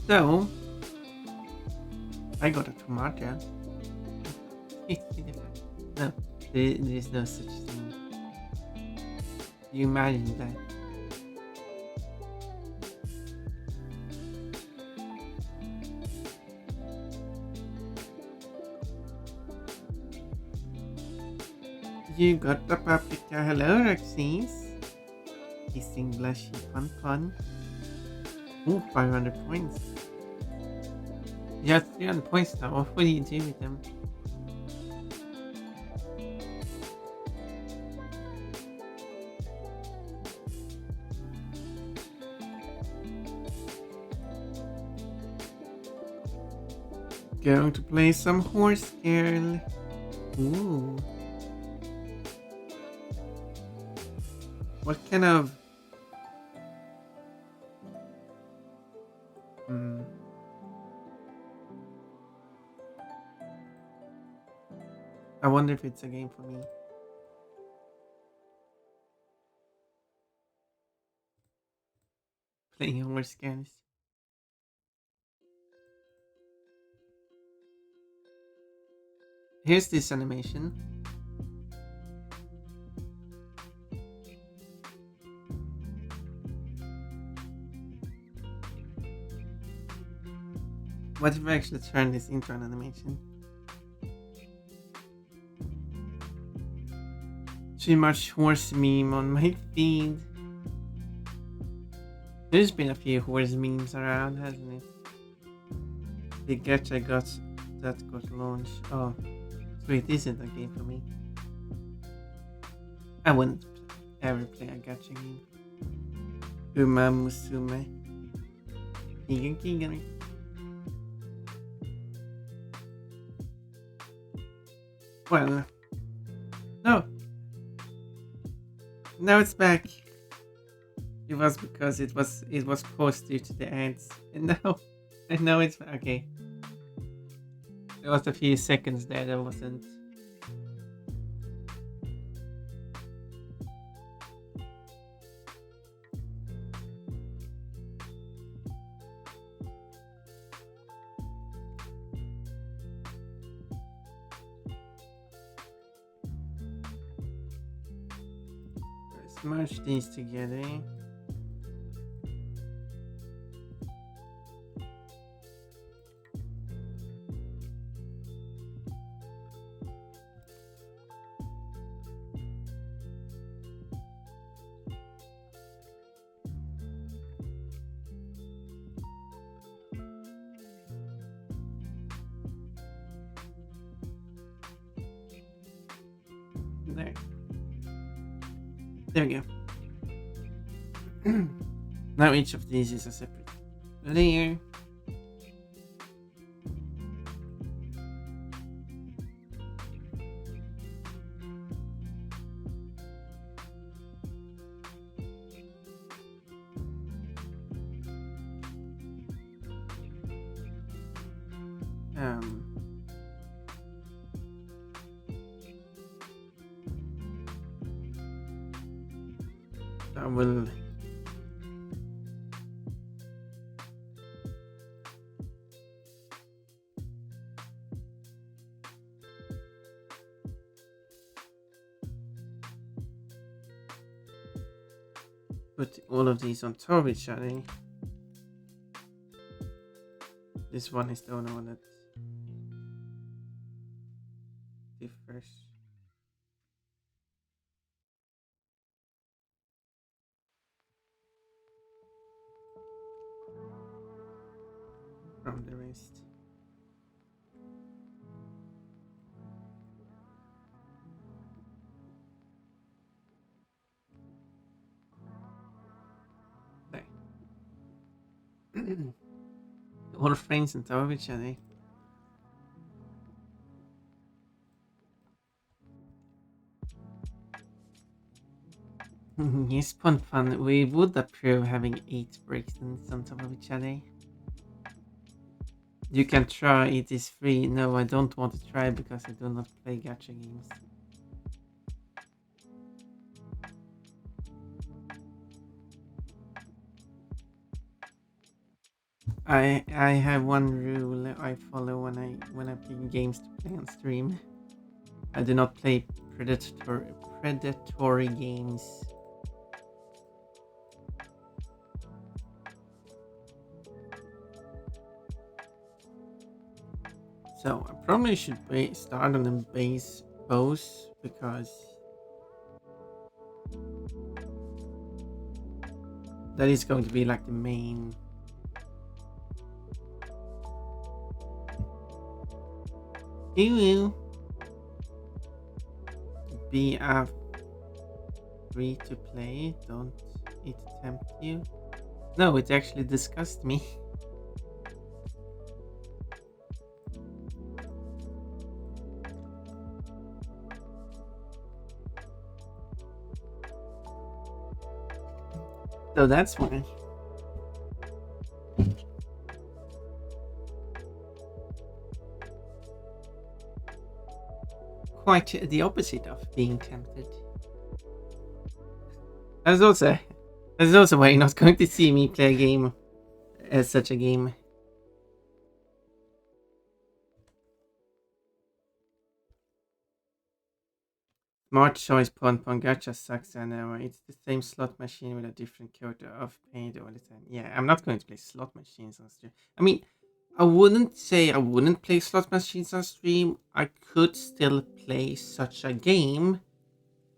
So, I got a tomato. No, there is no such thing. You imagine that. You got the paprika. Hello, Roxys. Kissing blushy pun pun. Ooh, 500 points. You have 300 points now. What do you do with them? Going to play some horse girl. Ooh. What kind of... Hmm. I wonder if it's a game for me. Playing horse girls. Here's this animation. What if I actually turn this into an animation? Too much horse meme on my feed. There's been a few horse memes around, hasn't it? The gacha got that got launched. Oh, so it isn't a game for me. I wouldn't ever play a gacha game. Uma Musume. Kigan Kigan. Well, no. Now it's back. It was because it was paused due to the ads, and now it's okay. There was a few seconds there that wasn't. Smash these together. There. There we go. Now each of these is a separate layer. Um, I will put all of these on top of each other. This one is the only one that differs. From the rest. There. All frames on top of each other. Yes, Pun Fun, we would approve having 8 breakdowns on top of each other. You can try, it is free. No, I don't want to try because I do not play gacha games. I have one rule I follow when I pick games to play on stream. I do not play predatory games. So I probably should start on the base pose because that is going to be like the main. You be a free to play. Don't it tempt you? No, it actually disgusts me. So that's why. Quite the opposite of being tempted. That's also why you're not going to see me play a game as such a game. Smart choice Pon Gacha sucks anyway. It's the same slot machine with a different quota of paid all the time. Yeah, I'm not going to play slot machines on stream. I mean, I wouldn't say I wouldn't play slot machines on stream. I could still play such a game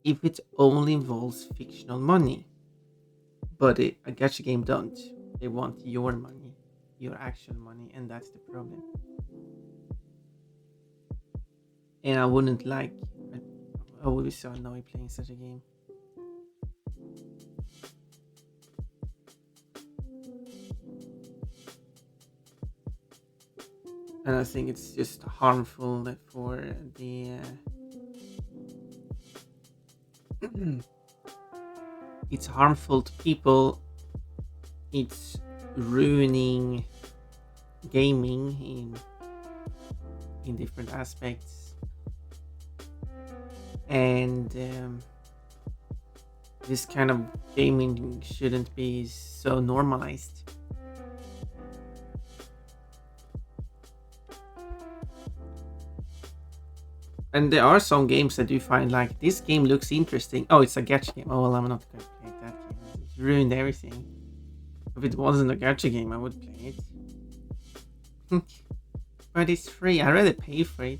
if it only involves fictional money. But a gacha game don't. They want your money, your actual money, and that's the problem. And I wouldn't like. I would be so annoyed playing such a game. And I think it's just harmful for the. It's harmful to people. It's ruining gaming in different aspects, and this kind of gaming shouldn't be so normalized. And there are some games that you find like this game looks interesting. Oh, it's a gacha game. Oh well, I'm not going to play that game. It's ruined everything. If it wasn't a gacha game, I would play it. But it's free. I'd rather pay for it.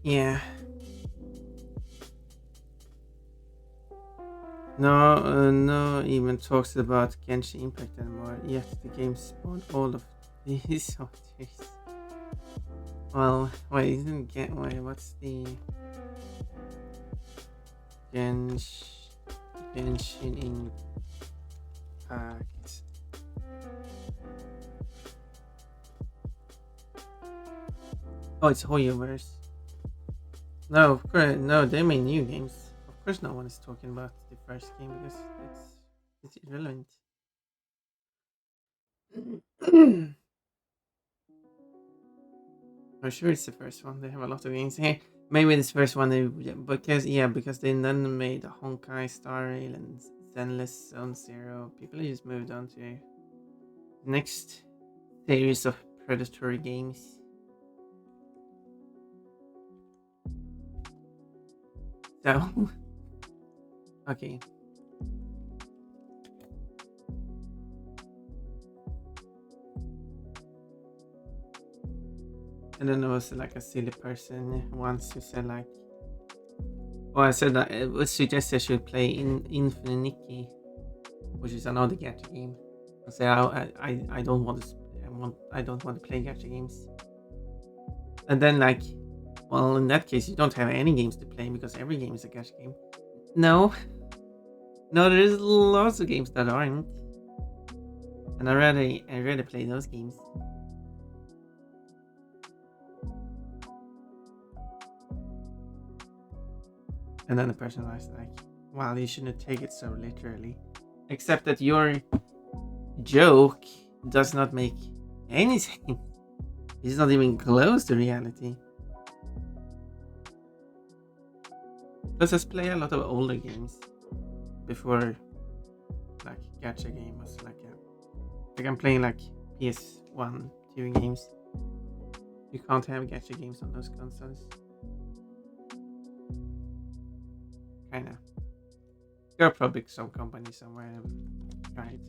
Yeah. No even talks about Genshin Impact anymore. Yet the game spawned all of these softwares. Well, wait, isn't what's the Genshin Impact? Oh, it's Hoyoverse. No, of course, no, they made new games. Of course, no one is talking about the first game because it's irrelevant. I'm sure it's the first one. They have a lot of games here. Maybe this first one, because they then made Honkai Star Rail and Zenless Zone Zero. People just moved on to next series of predatory games. So, okay. And then there was like a silly person once who said like, oh, I said that it was suggested I should play Infinity, which is another gacha game. I say I don't want to I don't want to play gacha games. And then like, well, in that case you don't have any games to play because every game is a gacha game. No, there's lots of games that aren't, and I rather play those games. And then the person was like, "Well, you shouldn't take it so literally." Except that your joke does not make anything. It's not even close to reality. Plus, I play a lot of older games before, like gacha game was like I'm playing like PS1, 2 games. You can't have gacha games on those consoles. Kinda. There are probably some company somewhere have tried.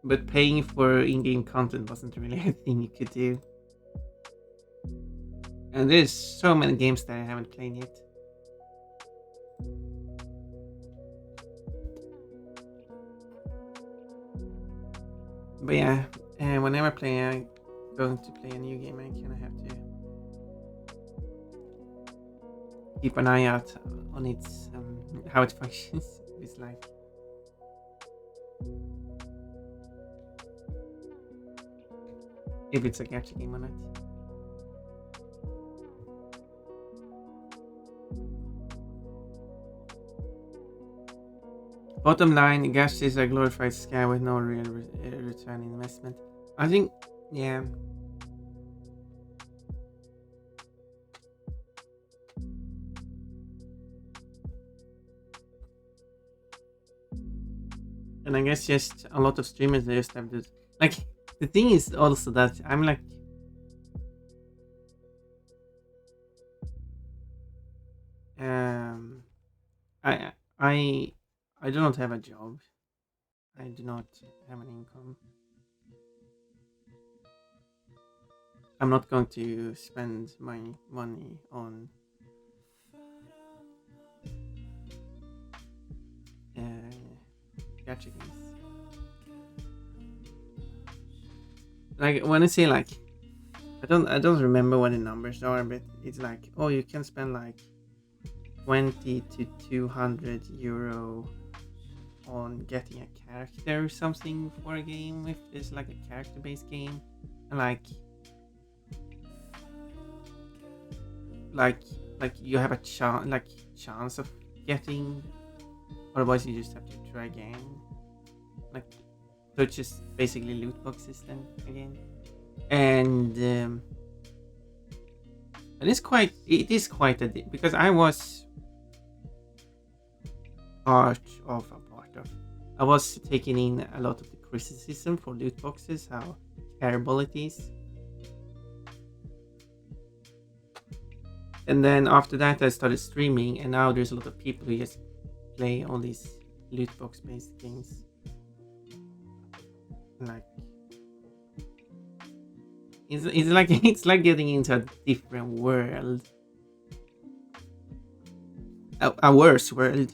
But paying for in-game content wasn't really a thing you could do. And there's so many games that I haven't played yet. But yeah, and whenever I'm going to play a new game, I kind of have to keep an eye out on its how it functions. It's like if it's a gacha game or not. Bottom line, gacha is a glorified scam with no real return investment. I think, yeah. And I guess just a lot of streamers they just have this. Like the thing is also that I'm like, um, I I I do not have a job. I do not have an income. I'm not going to spend my money on gacha games. Like when I say like, I don't remember what the numbers are, but it's like, oh, you can spend like 20 to 200 euro on getting a character or something for a game if it's like a character based game, and like like you have a chance of getting, otherwise you just have to try again, like, so it's just basically loot box system again. And it is quite because I was part of. I was taking in a lot of the criticism for loot boxes, how terrible it is. And then after that, I started streaming, and now there's a lot of people who just play all these loot box based games. Like it's like it's like getting into a different world, a worse world.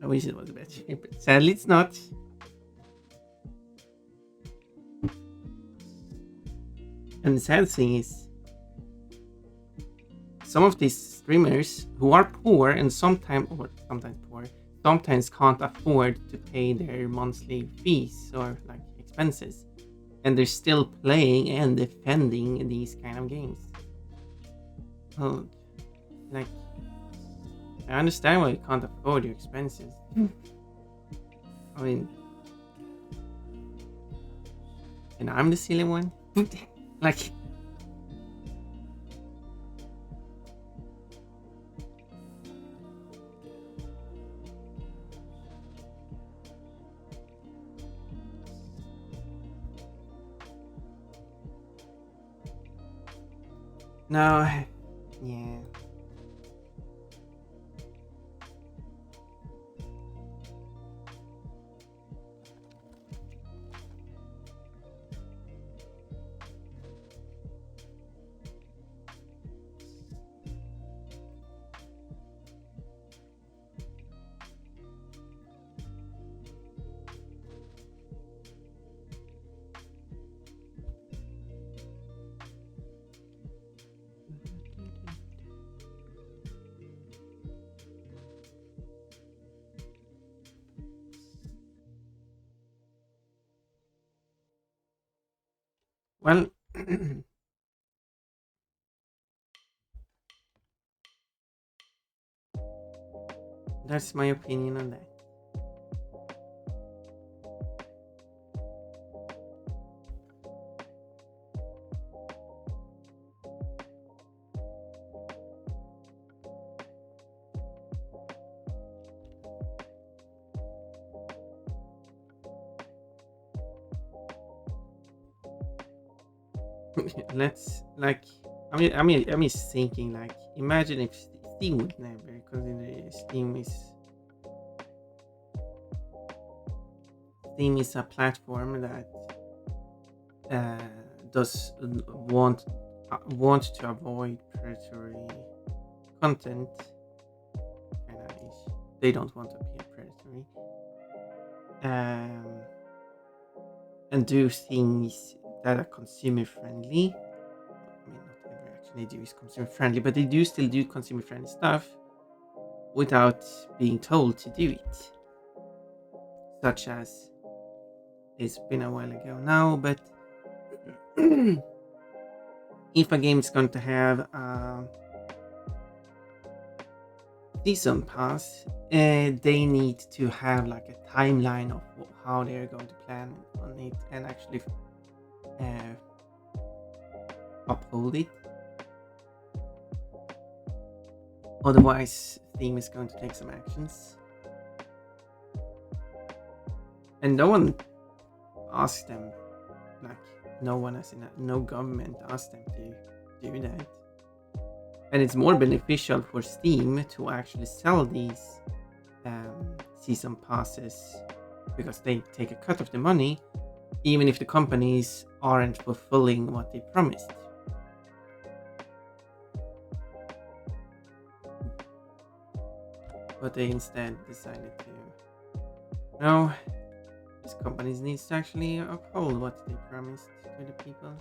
I wish it was better, but sadly it's not. And the sad thing is, some of these streamers who are poor and sometimes poor, sometimes can't afford to pay their monthly fees or like expenses, and they're still playing and defending these kind of games. Well, like, I understand why you can't afford your expenses. I mean, and I'm the silly one. Like, no, yeah. Well, That's my opinion on that. Let's like I'm just thinking like imagine if Steam would never consider Steam is a platform that uh, does want to avoid predatory content. Kind of they don't want to appear predatory. Um, and do things that are consumer friendly. I mean, not every action they do is consumer friendly, but they do still do consumer friendly stuff without being told to do it. Such as it's been a while ago now, but if a game is going to have a season pass, they need to have like a timeline of how they're going to plan on it and actually uphold it. Otherwise, Steam is going to take some actions. And no one asked them, like, no one, as in no government asked them to do that. And it's more beneficial for Steam to actually sell these season passes because they take a cut of the money, even if the companies aren't fulfilling what they promised. But they instead decided to, no, these companies need to actually uphold what they promised to the people.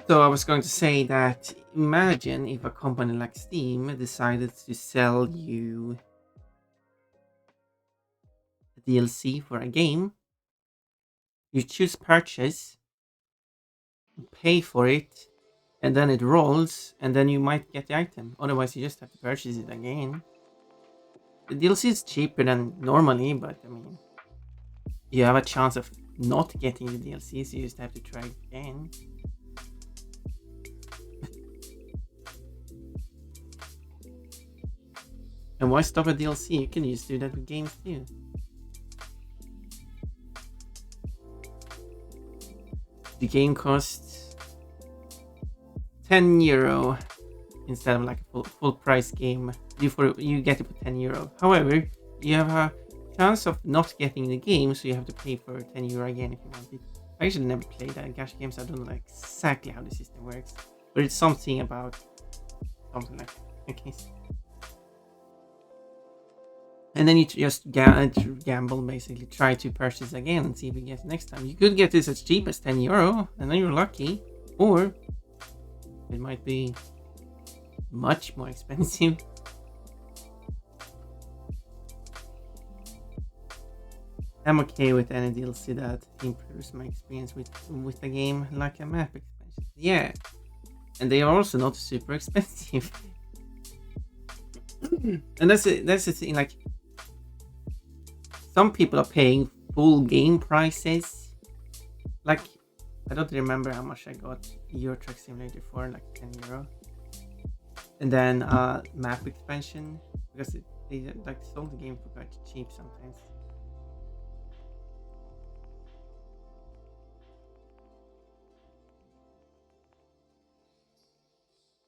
So I was going to say that imagine if a company like Steam decided to sell you a DLC for a game. You choose purchase, pay for it, and then it rolls, and then you might get the item. Otherwise, you just have to purchase it again. The DLC is cheaper than normally, but I mean, you have a chance of not getting the DLC, so you just have to try again. And why stop at DLC? You can just do that with games too. The game costs €10 instead of like a full price game. You get it for €10. However, you have a chance of not getting the game, so you have to pay for €10 again if you want it. I actually never played that gacha games. I don't know exactly how the system works, but it's something about something like okay. And then you just gamble, basically try to purchase again and see if you get it next time. You could get this as cheap as €10, and then you're lucky, or it might be much more expensive. I'm okay with any DLC that improves my experience with the game, like a map expansion. Yeah, and they are also not super expensive. And that's the thing. Like, some people are paying full game prices. Like, I don't remember how much I got Euro Truck Simulator for, like €10. And then map expansion, because they like sold the game for quite cheap sometimes.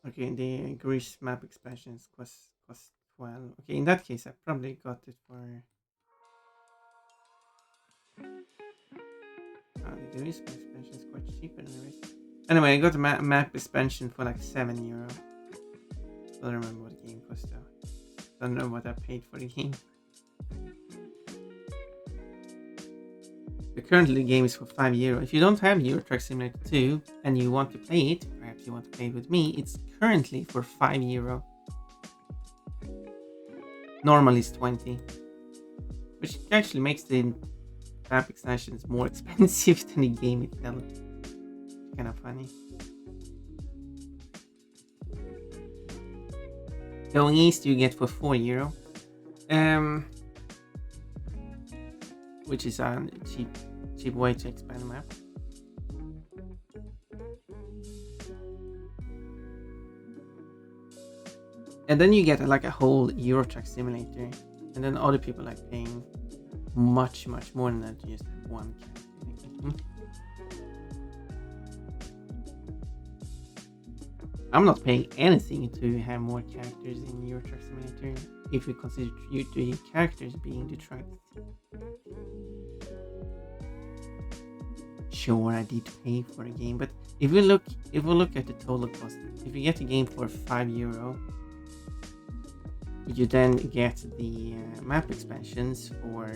Okay, the Greece map expansions cost 12. Okay, in that case, I probably got it for. The Greece map expansion is quite cheap, anyways. Anyway, I got the map expansion for like €7. I don't remember what the game cost though. Don't know what I paid for the game. Currently the game is for €5. If you don't have Euro Truck Simulator 2 and you want to play it, perhaps you want to play it with me, it's currently for €5. Normally it's 20. Which actually makes the map expansions more expensive than the game itself. Kind of funny. Going east, you get for €4. Which is a cheap way to expand the map. And then you get like a whole Euro Truck Simulator, and then other people like paying much more than that to just have one character. I'm not paying anything to have more characters in Euro Truck Simulator if we consider you 3 characters being the trucks. Sure, I did pay for a game, but if we look at the total cost, if you get a game for €5, you then get the map expansions for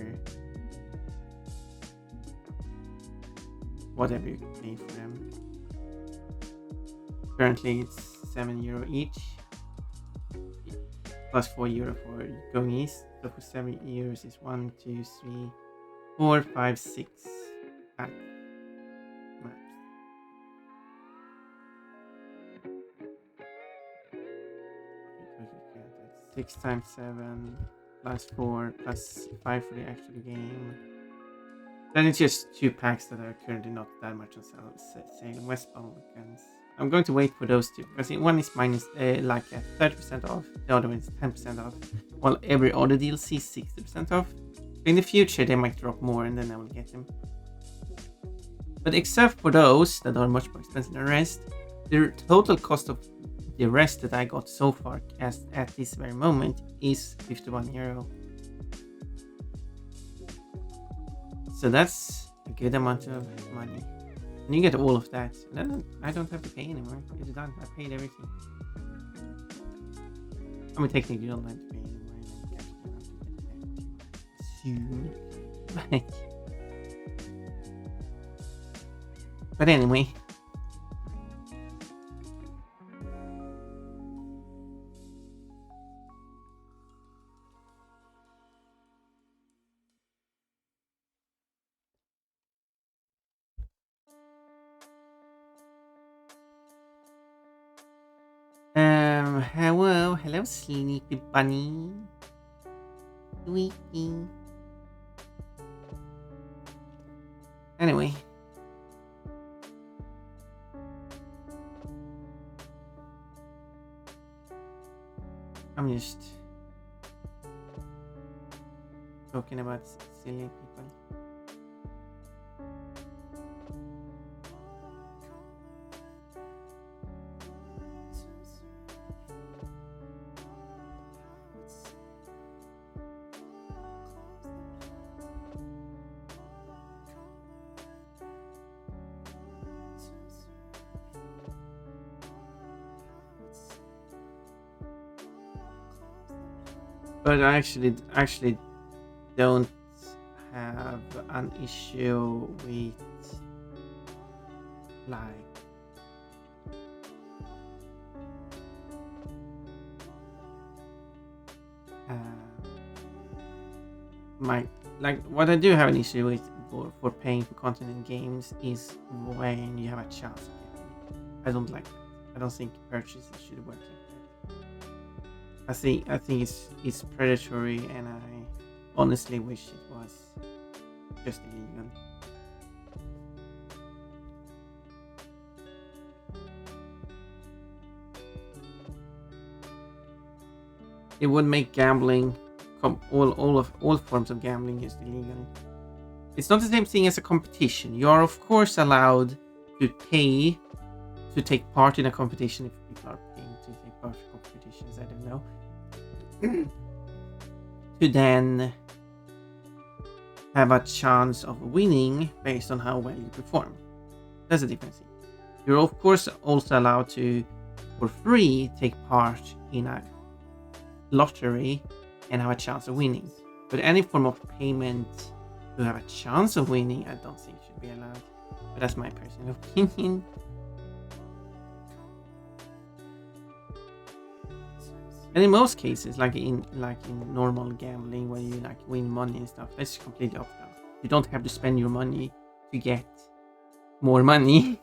whatever you can pay for them. Currently it's €7 each, plus €4 for going east. So for €7 is 1, 2, 3, 4, 5, 6 maps. 6 times 7 plus 4 plus 5 for the actual game. Then it's just 2 packs that are currently not that much on sale. Westbound weekends. I'm going to wait for those two because one is minus like 30% off, the other one is 10% off, while every other DLC is 60% off. In the future they might drop more and then I will get them. But except for those that are much more expensive than the rest, the total cost of the rest that I got so far at this very moment is €51. So that's a good amount of money. And you get all of that. And then I don't have to pay anymore. It's done. I paid everything. I mean, technically you don't have to pay anymore. Soon. But anyway. Hello, sleepy bunny. Sweetie. Anyway. I'm just talking about silly people. But I actually don't have an issue with what I do have an issue with for paying for content in games is when you have a chance of getting it. I don't like that. I don't think purchases should work like that. I think it's predatory, and I honestly wish it was just illegal. It would make gambling, all forms of gambling, just illegal. It's not the same thing as a competition. You are of course allowed to pay to take part in a competition if people are paying to take part in competitions. I don't know. To then have a chance of winning based on how well you perform. That's a different thing. You're of course also allowed to, for free, take part in a lottery and have a chance of winning. But any form of payment to have a chance of winning, I don't think should be allowed. But that's my personal opinion. And in most cases, like in normal gambling, where you win money and stuff, that's completely optional. You don't have to spend your money to get more money.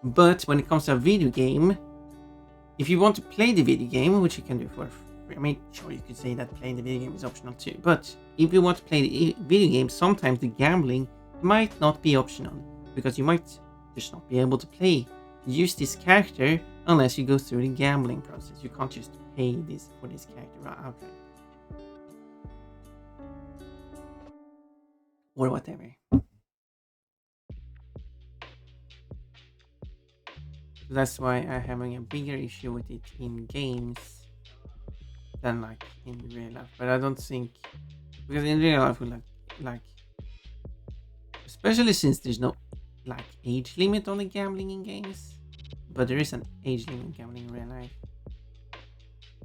But when it comes to a video game, If you want to play the video game, which you can do for free, I mean, sure, you could say that playing the video game is optional too, but if you want to play the video game, sometimes the gambling might not be optional, because you might just not be able to use this character unless you go through the gambling process. You can't just pay this for this character outright. Or whatever. So that's why I'm having a bigger issue with it in games than like in real life. But I don't think, because in real life we like especially since there's no like age limit on the gambling in games, but there is an age limit in gambling in real life.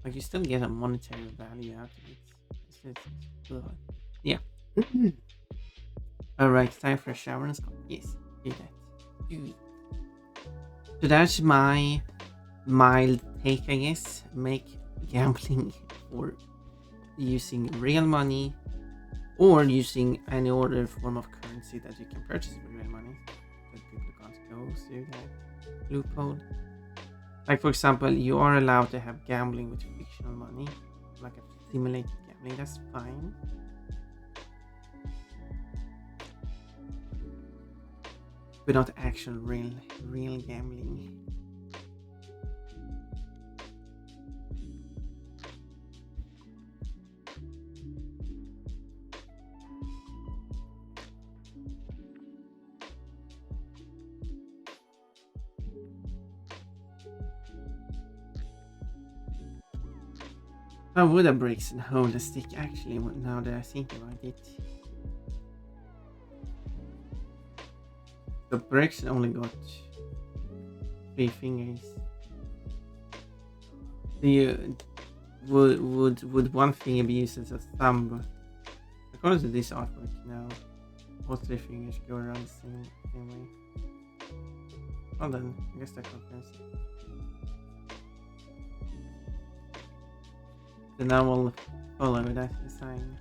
Like you still get a monetary value out of it. Yeah. Alright, time for a shower and skull. Yes, do that. Do it. So that's my mild take, I guess. Make gambling or using real money or using any other form of currency that you can purchase with real money. But people can't go through that loophole. Like, for example, you are allowed to have gambling with fictional money, like a simulated gambling. That's fine. But not actual real gambling. How would a bricks and hold a stick actually, now that I think about it? The bricks only got 3 fingers. Would one finger be used as a thumb? According to this artwork now, all 3 fingers go around the same way. Well then, I guess that confirms it. So now we'll follow that design.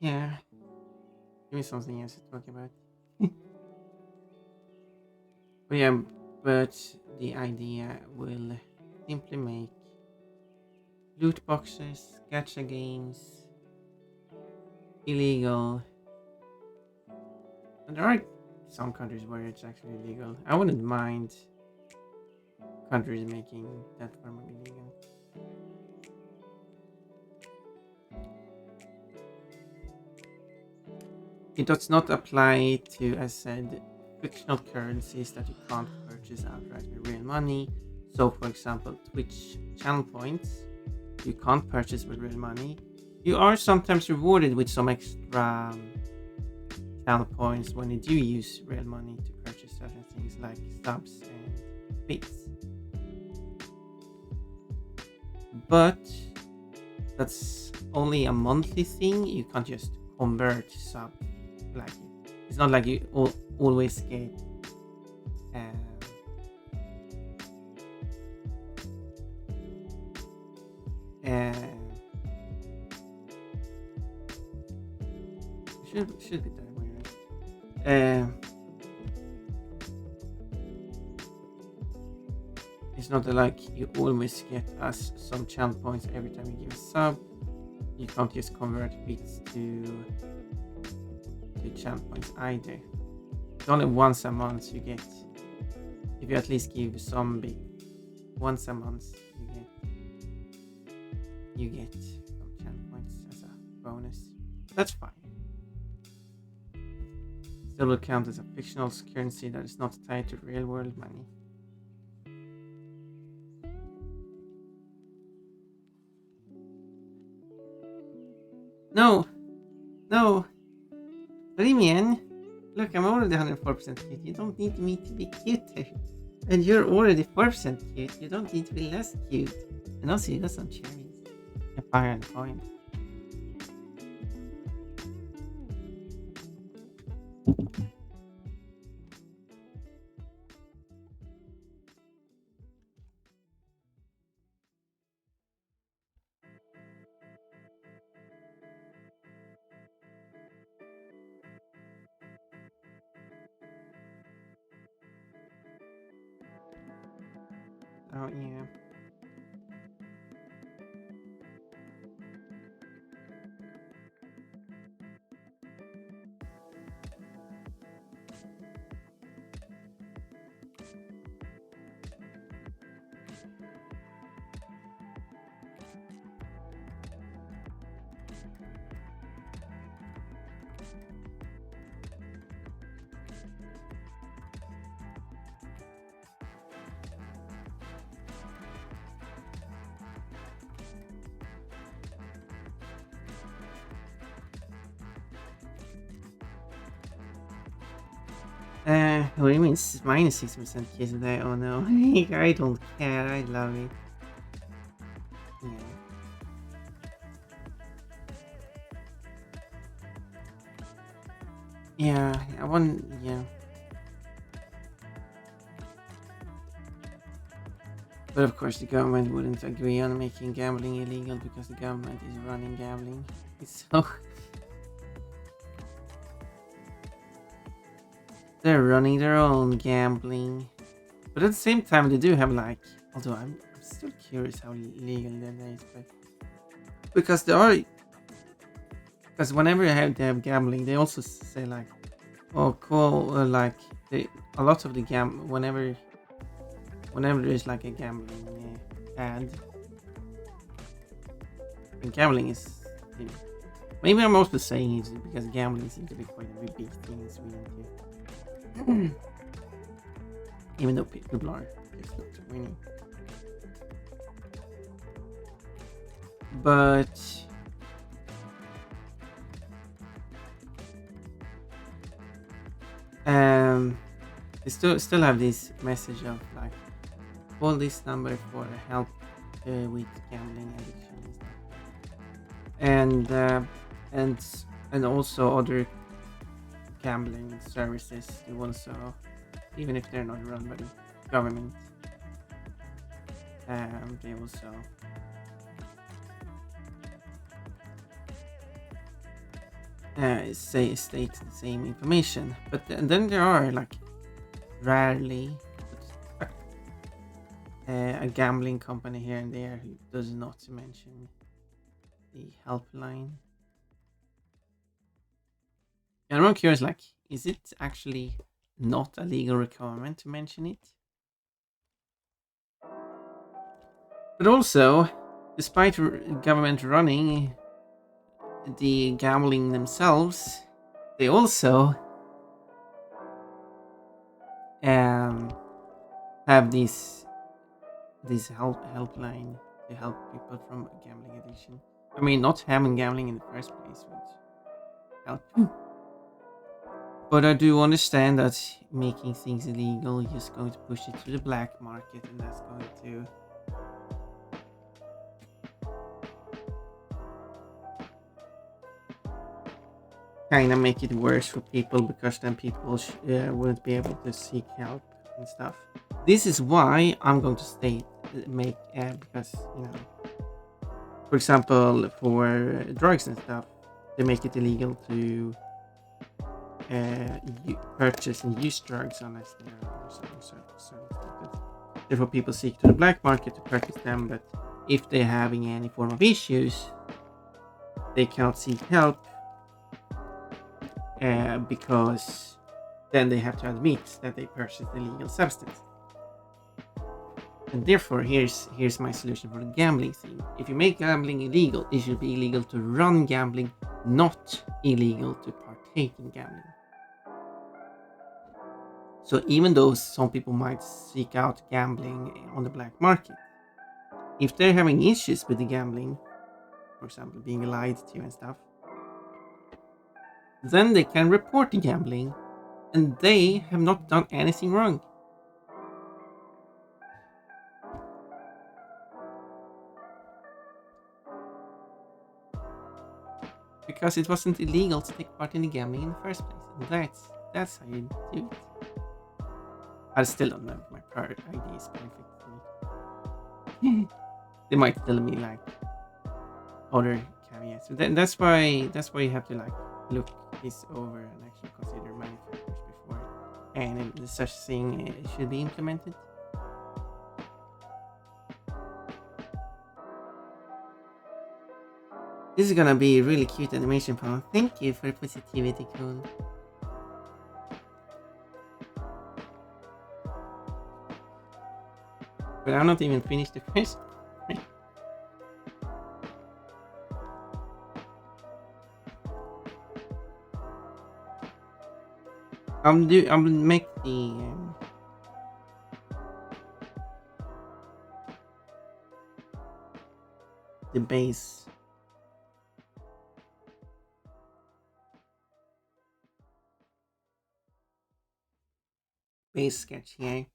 Yeah. Give me something else to talk about. But yeah, but the idea will simply make loot boxes, gacha games illegal. And there are some countries where it's actually illegal. I wouldn't mind countries making that form of illegal. It does not apply to, as said, fictional currencies that you can't purchase outright with real money. So, for example, Twitch channel points you can't purchase with real money. You are sometimes rewarded with some extra channel points when you do use real money to purchase certain things like subs and bits. But that's only a monthly thing. You can't just convert sub. Like, it's not like you always get should be that way, right? It's not like you always get us some channel points every time you give a sub. You can't just convert bits to channel points either. It's only once a month you get. If you at least give some bit once a month, you get some channel points as a bonus. That's fine. Still will count as a fictional currency that is not tied to real world money. No! No! Rimian! Look, I'm already 104% cute. You don't need me to be cuter. And you're already 4% cute. You don't need to be less cute. And also, you got some cherries. A fire and coin. Oh, yeah. What do you mean minus 6% case today? Oh no, I don't care. I love it. Yeah, I want. Yeah. But of course, the government wouldn't agree on making gambling illegal because the government is running gambling. It's so. They're running their own gambling. But at the same time, they do have like. Although I'm still curious how legal that is. But because they are. Because whenever they have gambling, they also say like. Oh, cool. Like, a lot of the whenever there's like a gambling ad. And gambling is. Maybe I'm also saying it because gambling seems to be quite a big thing in Sweden too. Even though people are just not winning. But they still have this message of like call this number for help with gambling addiction and stuff. And also other gambling services do also, even if they're not run by the government, they also state the same information. But then there are like rarely a gambling company here and there who does not mention the helpline. And I'm curious, like, is it actually not a legal requirement to mention it? But also, despite government running the gambling themselves, they also have this helpline to help people from gambling addiction. I mean, not having gambling in the first place would help. But I do understand that making things illegal is just going to push it to the black market, and that's going to kind of make it worse for people, because then people wouldn't be able to seek help and stuff. This is why I'm going to make because, you know, for example, for drugs and stuff, they make it illegal to purchase and use drugs unless they are certain. Therefore, people seek to the black market to purchase them, but if they're having any form of issues, they cannot seek help because then they have to admit that they purchased illegal substance. And therefore, here's my solution for the gambling thing. If you make gambling illegal, it should be illegal to run gambling not illegal to partake in gambling. So even though some people might seek out gambling on the black market, if they're having issues with the gambling, for example, being lied to and stuff, then they can report the gambling and they have not done anything wrong. Because it wasn't illegal to take part in the gambling in the first place. And that's how you do it. I still don't know if my prior ID is perfect. They might tell me like other caveats. So that's why you have to like look this over and actually consider many factors before and such thing should be implemented. This is gonna be a really cute animation panel. Thank you for positivity, cool. But I'm not even finished the first. I'll make the base sketch here.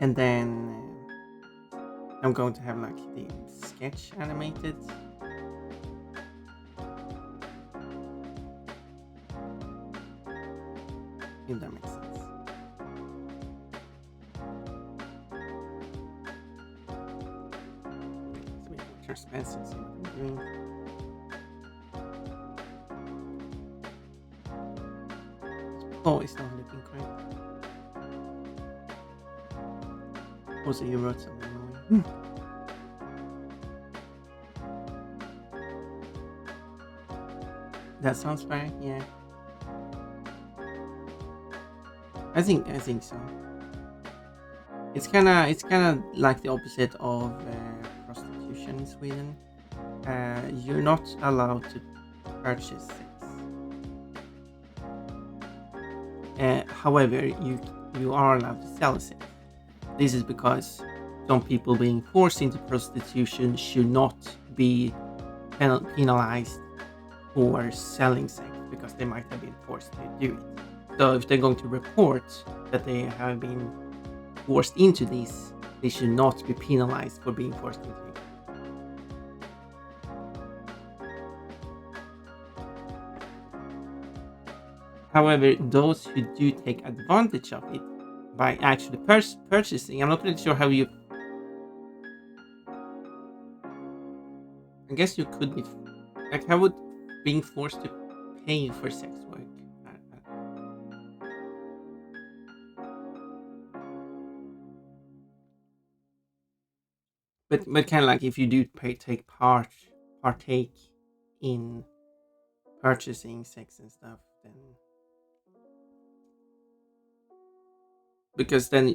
And then I'm going to have like the sketch animated. If that makes sense. It's a bit more transparency, see what I'm doing. Oh, it's not looking correct. Also, you wrote something wrong. That sounds fair, yeah. I think so. It's kinda like the opposite of prostitution in Sweden. You're not allowed to purchase sex. However, you are allowed to sell sex. This is because some people being forced into prostitution should not be penalized for selling sex because they might have been forced to do it. So if they're going to report that they have been forced into this, they should not be penalized for being forced into it. However, those who do take advantage of it by actually purchasing, I'm not really sure how you. I guess you could be like, how would being forced to pay for sex work? But kind of like if you do partake in purchasing sex and stuff, then because then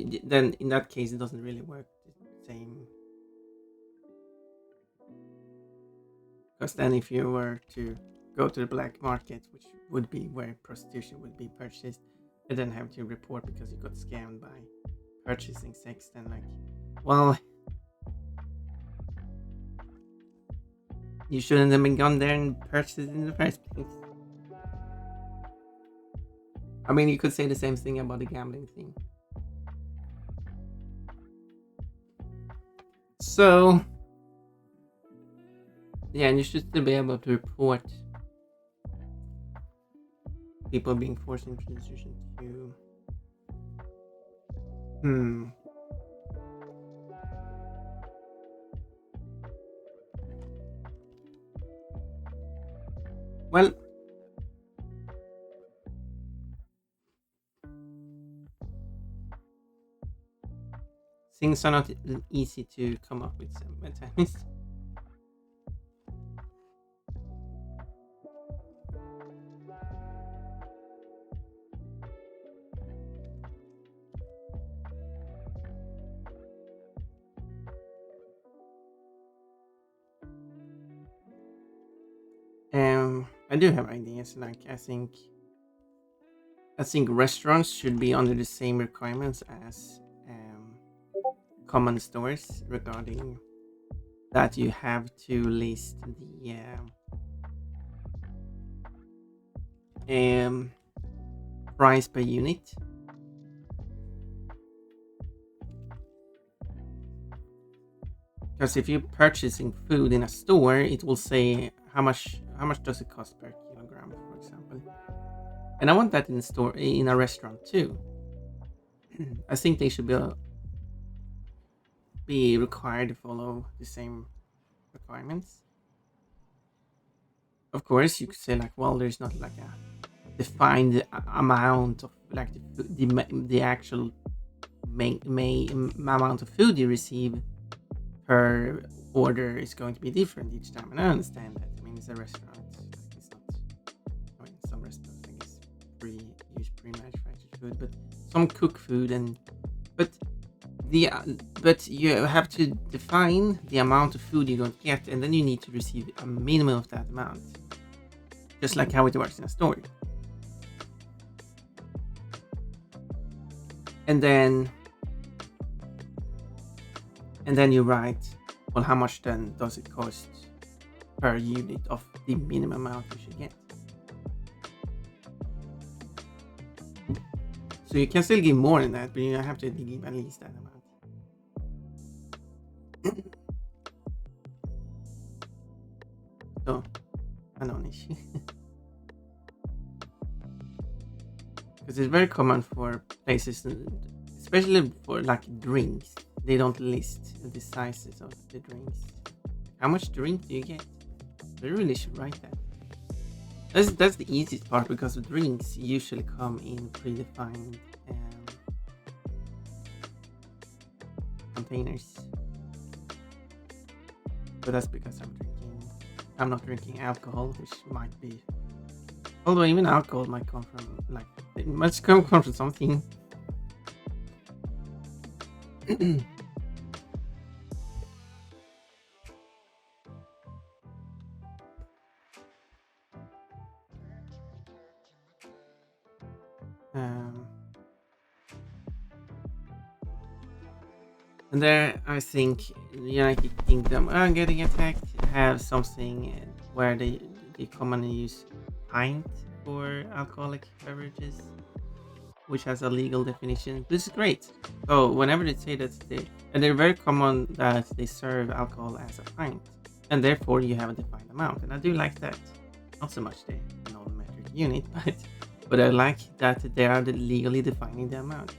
in that case it doesn't really work the same. Because then if you were to go to the black market, which would be where prostitution would be purchased, and then have to report because you got scammed by purchasing sex, then like, well, you shouldn't have been gone there and purchased it in the first place. I mean, you could say the same thing about the gambling thing. So, yeah, and you should still be able to report people being forced into prostitution too. Well, things are not easy to come up with sometimes. I do have ideas. Like I think restaurants should be under the same requirements as common stores regarding that you have to list the um, price per unit. Because if you're purchasing food in a store, it will say how much does it cost per kilogram, for example. And I want that in a restaurant too. I think they should be required to follow the same requirements. Of course, you could say like, well, there's not like a defined amount of like the actual amount of food you receive per order is going to be different each time, and I understand that. I mean, it's a restaurant. Like, it's not. I mean, some restaurants I guess use pre-manufactured food, but some cook food and but the but you have to define the amount of food you're going to get, and then you need to receive a minimum of that amount, just like how it works in a store. And then you write, well, how much then does it cost per unit of the minimum amount you should get. So you can still give more than that, but you have to give at least that amount. So, a non-issue. Because it's very common for places, especially for like drinks, they don't list the sizes of the drinks. How much drink do you get? They really should write that. That's the easiest part, because the drinks usually come in predefined containers. But that's because I'm not drinking alcohol, which might be. Although even alcohol might come from it must come from something. And there, I think the United Kingdom are getting attacked have something where they commonly use pint for alcoholic beverages, which has a legal definition. This is great. So whenever they say that they're very common that they serve alcohol as a pint, and therefore you have a defined amount. And I do like that. Not so much the non-metric unit, but I like that they are legally defining the amount.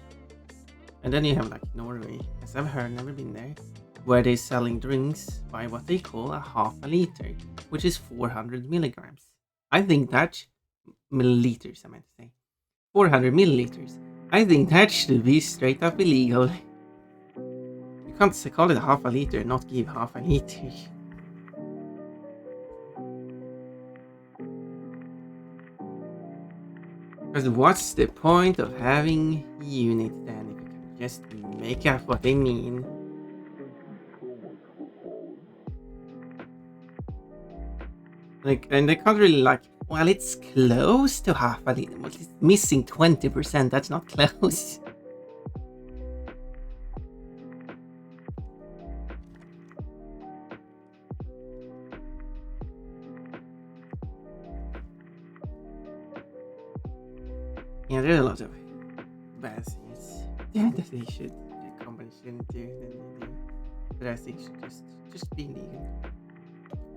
And then you have like Norway, as I've heard, never been there, where they're selling drinks by what they call a half a liter, which is 400 milligrams. I think that's milliliters, I meant to say. 400 milliliters. I think that should be straight up illegal. You can't call it half a liter and not give half a liter. Because what's the point of having units then if you can just make up what they mean? Like, and they can't really well, it's close to half a liter. Well, it's missing 20%. That's not close. Yeah, there's a lot of bad things that the company shouldn't do than they do. But I think should just be legal.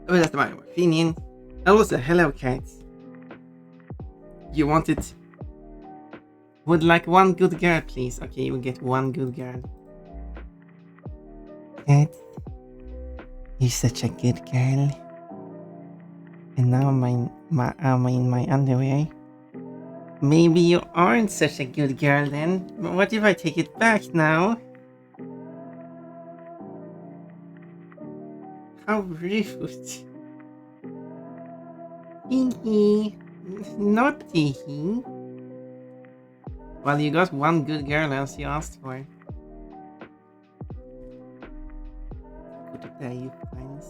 But that's my opinion. Also, hello cats. You want it? Would like one good girl, please? Okay, you will get one good girl. Cat, you're such a good girl. And now I'm in my underwear. Maybe you aren't such a good girl then. But what if I take it back now? How rude. Hee naughty. Well, you got one good girl as you asked for. Good day, friends.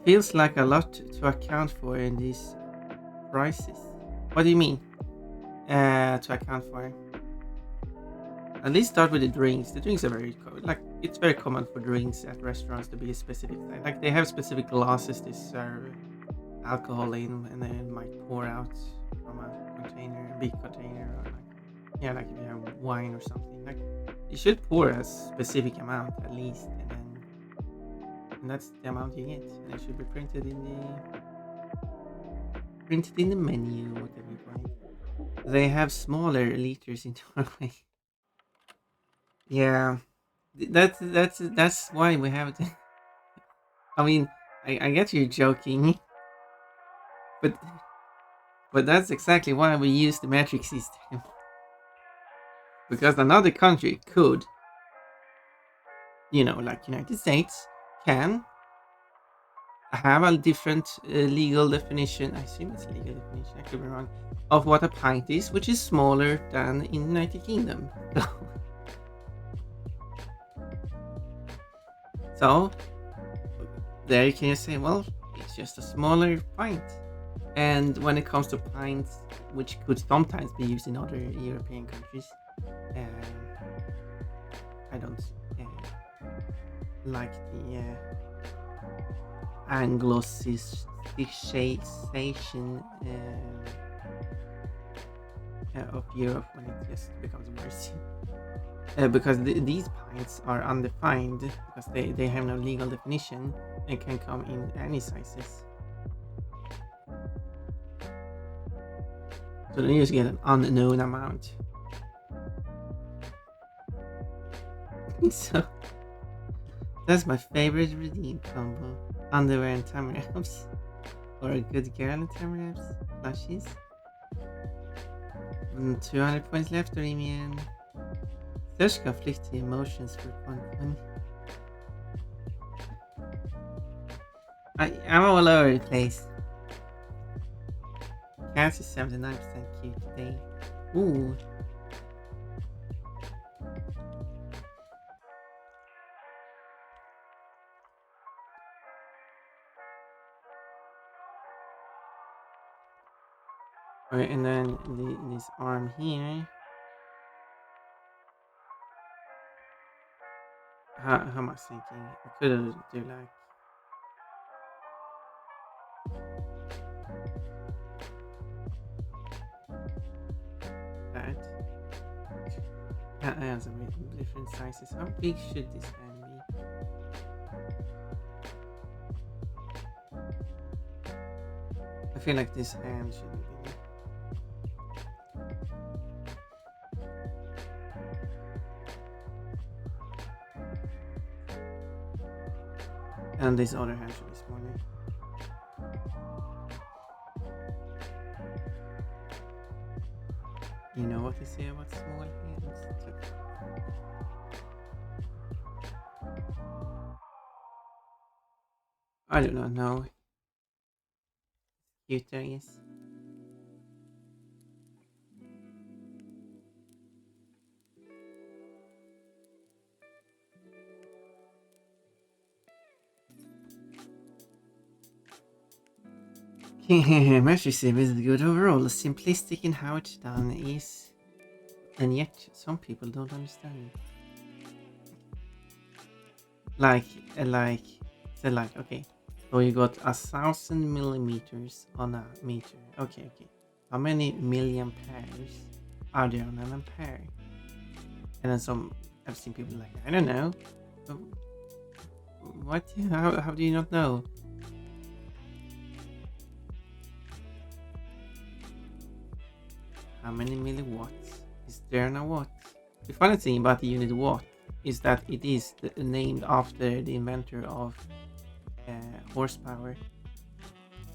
Feels like a lot to account for in these prices. What do you mean? To account for? At least start with the drinks. The drinks are like it's very common for drinks at restaurants to be a specific thing. Like they have specific glasses they serve alcohol in, and then might pour out from a container, a big container, or like yeah, like if you have wine or something. Like you should pour a specific amount at least, and that's the amount you get. And it should be printed in the menu, whatever you call it. They have smaller liters in Norway. Yeah, that's why we have it. I mean, I get you're joking, but that's exactly why we use the metric system. Because another country could, like United States, can have a different legal definition. I assume it's a legal definition. I could be wrong. Of what a pint is, which is smaller than in United Kingdom. So there you can say, well, it's just a smaller pint. And when it comes to pints, which could sometimes be used in other European countries, I don't like the Anglicization of Europe when it just becomes worse. Because these pints are undefined because they have no legal definition and can come in any sizes. So then you just get an unknown amount. So that's my favorite redeem combo. Underwear and time wraps. Or a good girl and time wraps. Plushies. 200 points left, Remian. Search conflicting emotions for 1 point. I'm all over the place. Cats is 79% cute today. Ooh. Okay, and then this arm here. How am I thinking? I could do like that. Hands are different sizes. How big should this hand be? I feel like this hand should be bigger. And this other hand should be smaller. You know what they say about small hands? I do not know. Cute, I guess. Metric system is good overall, simplistic in how it's done is, and yet some people don't understand it. Like, okay, so you got 1,000 millimeters on a meter. Okay. How many million pairs are there on an ampere? And then I've seen people like, I don't know. What? How do you not know? How many milliwatts is there in a watt? The funny thing about the unit watt is that it is named after the inventor of horsepower,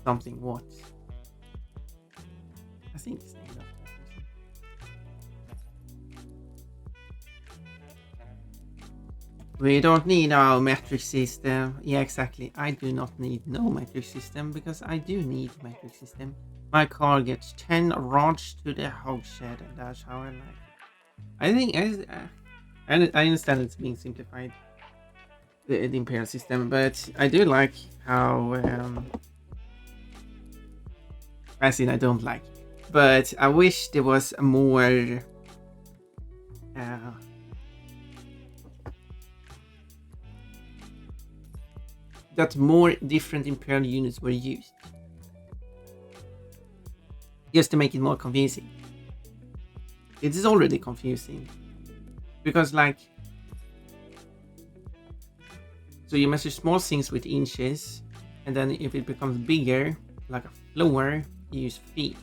something watts. I think it's named after that person. We don't need our metric system. Yeah, exactly. I do not need no metric system because I do need metric system. My car gets 10 rods to the hog shed, and that's how I like it. I think I understand it's being simplified, the imperial system, but I do like how as in I don't like, but I wish there was a more uh, that more different imperial units were used, just to make it more confusing. It is already confusing because, like, so you measure small things with inches, and then if it becomes bigger, like a floor, you use feet.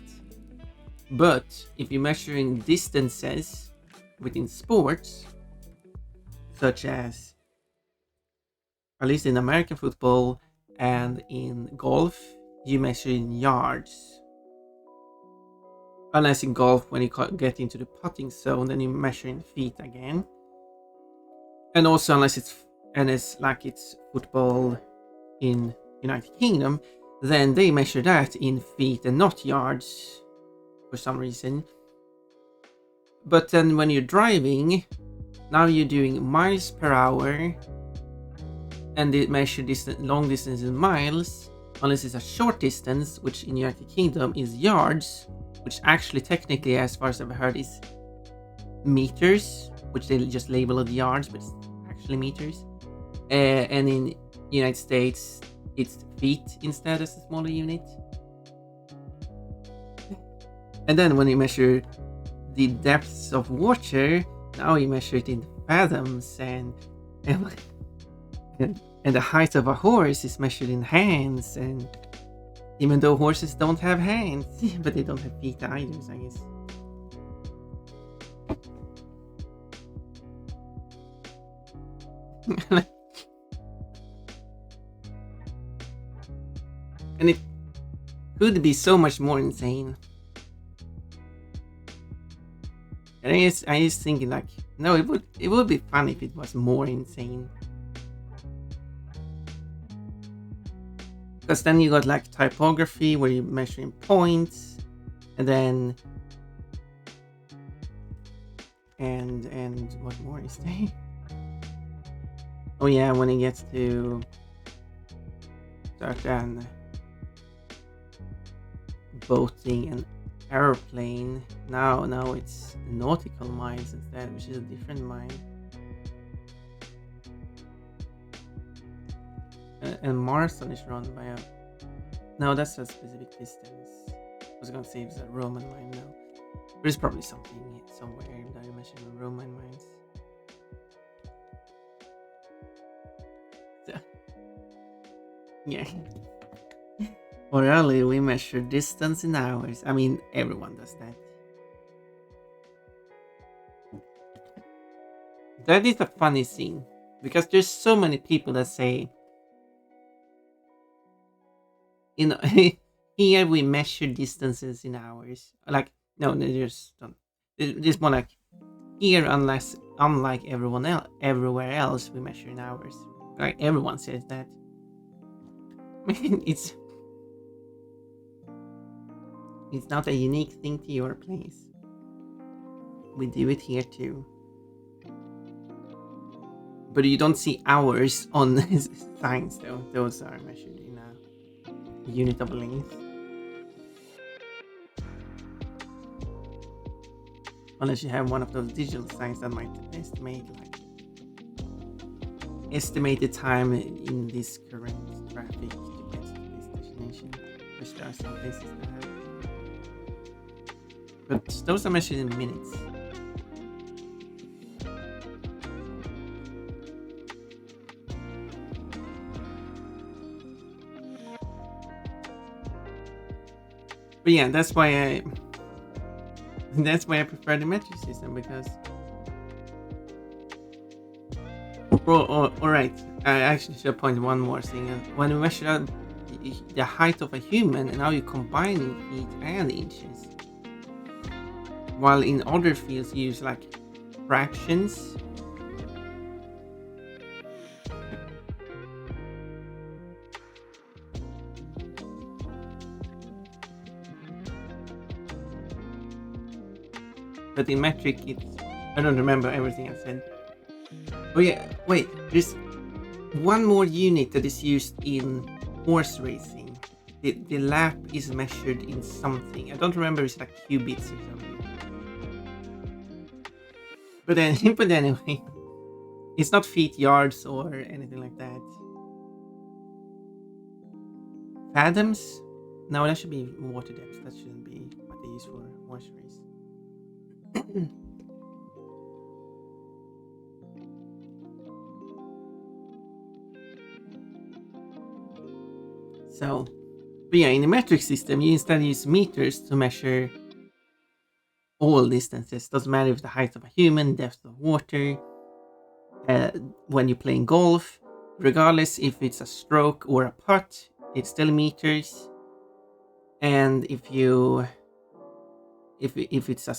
But if you're measuring distances within sports, such as, at least in American football and in golf, you measure in yards. Unless in golf, when you get into the putting zone, then you measure in feet again. And also, unless it's like it's football in United Kingdom, then they measure that in feet and not yards for some reason. But then when you're driving, now you're doing miles per hour, and they measure long distance in miles, unless it's a short distance, which in United Kingdom is yards, which actually technically, as far as I've heard, is meters, which they just label it yards, but it's actually meters. And in United States, it's feet instead as a smaller unit. And then when you measure the depths of water, now you measure it in fathoms, and the height of a horse is measured in hands, and even though horses don't have hands, but they don't have feet either, so I guess. And it could be so much more insane. And I was thinking, like, no, it would be fun if it was more insane. Because then you got like typography where you're measuring points, and then and what more is there? Oh yeah, when it gets to certain boating and airplane, now it's nautical miles instead, which is a different mile. And marathon is run by a... No, that's a specific distance. I was gonna say it's a Roman mile now. There's probably something somewhere that you mentioned Roman miles. So, yeah. Orally, we measure distance in hours. I mean, everyone does that. That is a funny thing, because there's so many people that say, you know, here we measure distances in hours. Like, no, they just don't. It's more like, here, unlike everywhere else, we measure in hours. Like, everyone says that. I mean, it's not a unique thing to your place. We do it here too. But you don't see hours on signs though. Those are measured in a unit of length. Unless you have one of those digital signs that might estimate the time in this current traffic to get to this destination. Which there are some places that have. But those are measured in minutes. But yeah, that's why I prefer the metric system, because alright, I actually should point one more thing. When we measure out the height of a human, and now you're combining feet and inches, while in other fields you use like fractions. But in metric, I don't remember everything I said. Oh yeah, wait, there's one more unit that is used in horse racing. The lap is measured in something. I don't remember, it's like cubits or something. But then, but anyway, it's not feet, yards, or anything like that. Fathoms? No, that should be water depth. That shouldn't be what they use for horse race. So, but yeah, in the metric system, you instead use meters to measure all distances. Doesn't matter if the height of a human, depth of water. When you're playing golf, regardless if it's a stroke or a putt, it's still meters. And if it's a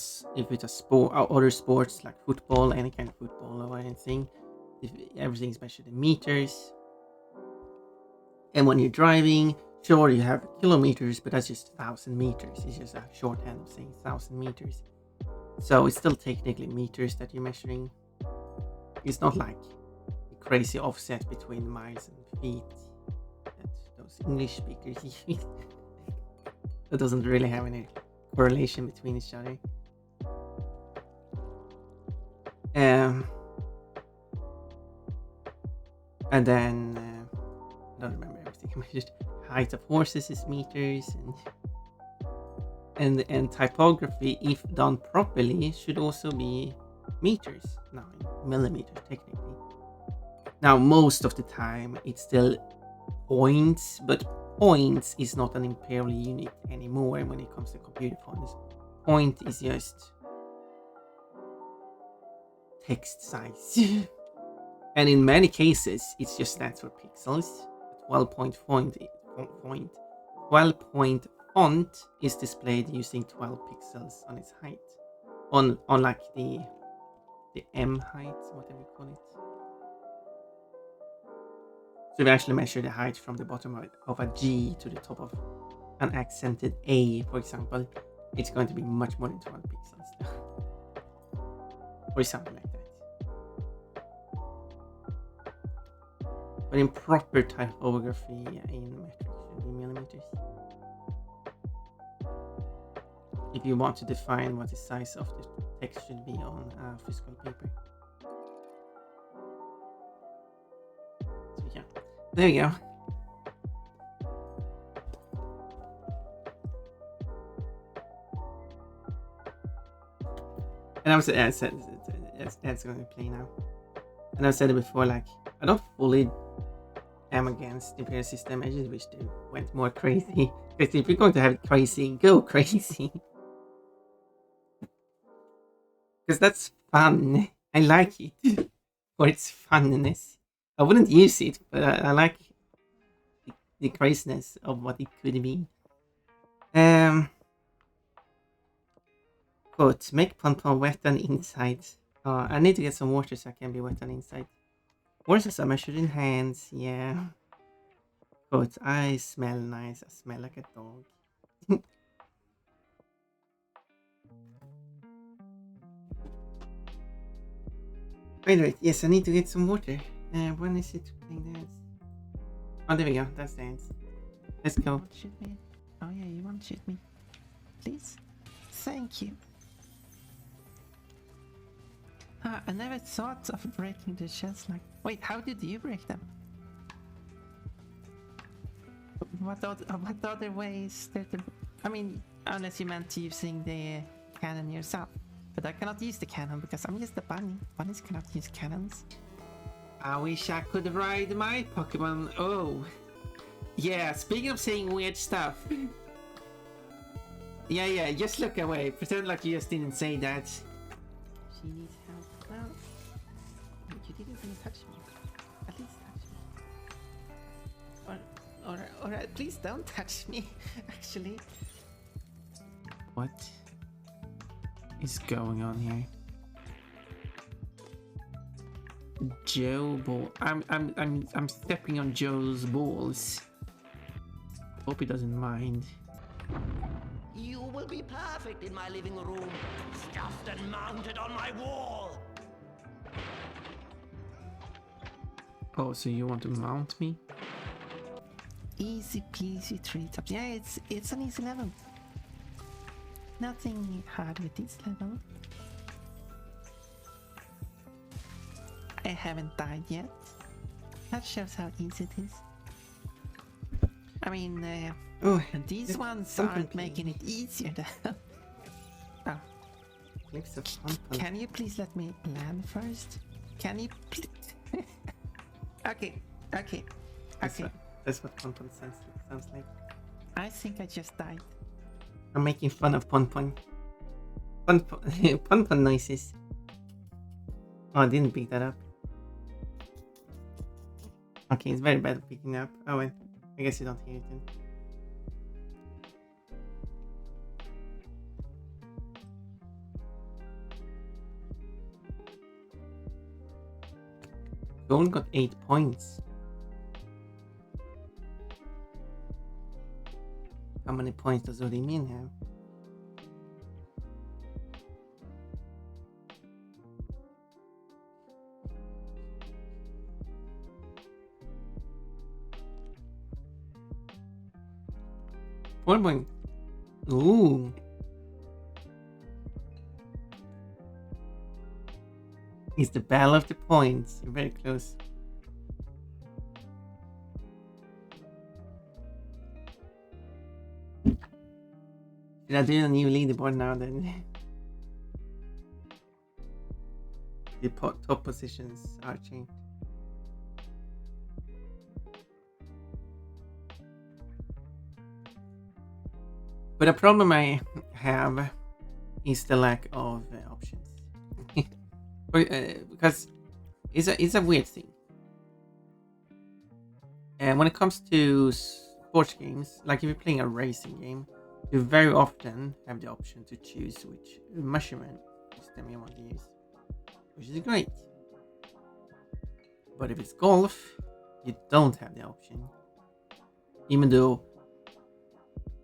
sport, other sports like football, any kind of football or anything, if everything's measured in meters. And when you're driving, sure you have kilometers, but that's just 1,000 meters. It's just a shorthand of saying 1,000 meters. So it's still technically meters that you're measuring. It's not like a crazy offset between miles and feet that those English speakers use. That doesn't really have any correlation between each other. And then I don't remember everything. I measured height of horses is meters, and typography, if done properly, should also be meters. No, millimeters technically. Now most of the time it's still points, but points is not an imperial unit anymore when it comes to computer fonts. Point is just text size. And in many cases it just stands for pixels. 12-point font is displayed using 12 pixels on its height. On like the M height, whatever you call it. So we actually measure the height from the bottom of a G to the top of an accented A, for example. It's going to be much more than 12 pixels. Or something like that. But in proper typography, in metric should be millimeters. If you want to define what the size of the text should be on a physical paper. So yeah, there you go. And I was it's going to play now. And I've said it before, like, I don't fully am against the imperial system. I just wish they went more crazy. Because if you're going to have it crazy, go crazy. Because that's fun. I like it for its funness. I wouldn't use it, but I like the craziness of what it could be. Quote, make Pon wet on the inside. I need to get some water so I can be wet on the inside. Horses are measured in hands, yeah. Quote, I smell nice, I smell like a dog. Wait, yes, I need to get some water. When is it playing dance? Oh, there we go, that's dance. Let's go. Shoot me. Oh yeah, you want to shoot me? Please? Thank you. I never thought of breaking the shells like... Wait, how did you break them? What other ways there to... I mean, unless you meant using the cannon yourself. But I cannot use the cannon because I'm just a bunny. Bunnies cannot use cannons. I wish I could ride my Pokemon. Oh. Yeah, speaking of saying weird stuff. Yeah, just look away. Pretend like you just didn't say that. She needs help. Well, you didn't even touch me. At least touch me. Or at least don't touch me, actually. What is going on here? Joe ball. I'm stepping on Joe's balls. Hope he doesn't mind. You will be perfect in my living room, stuffed and mounted on my wall. Oh, so you want to mount me? Easy peasy 3 tops. Yeah, it's an easy level. Nothing hard with this level. I haven't died yet. That shows how easy it is. I mean, Oh, these ones something aren't making it easier though. Oh, clips of Pon Pon. can you please let me land first? Can you please? Okay. That's what Pon Pon sounds like. I think I just died. I'm making fun of Pon Pon. Pon Pon noises. Oh, I didn't pick that up. Okay, it's very bad at picking up. Oh well, I guess you don't hear it then. You only got 8 points. How many points does Odimin have? One point. Ooh. It's the battle of the points. You're very close. Should I do a new leaderboard now then? The top positions are changed. But the problem I have is the lack of options. Because it's a weird thing. And when it comes to sports games, like if you're playing a racing game, you very often have the option to choose which measurement system you want to use, which is great. But if it's golf, you don't have the option. Even though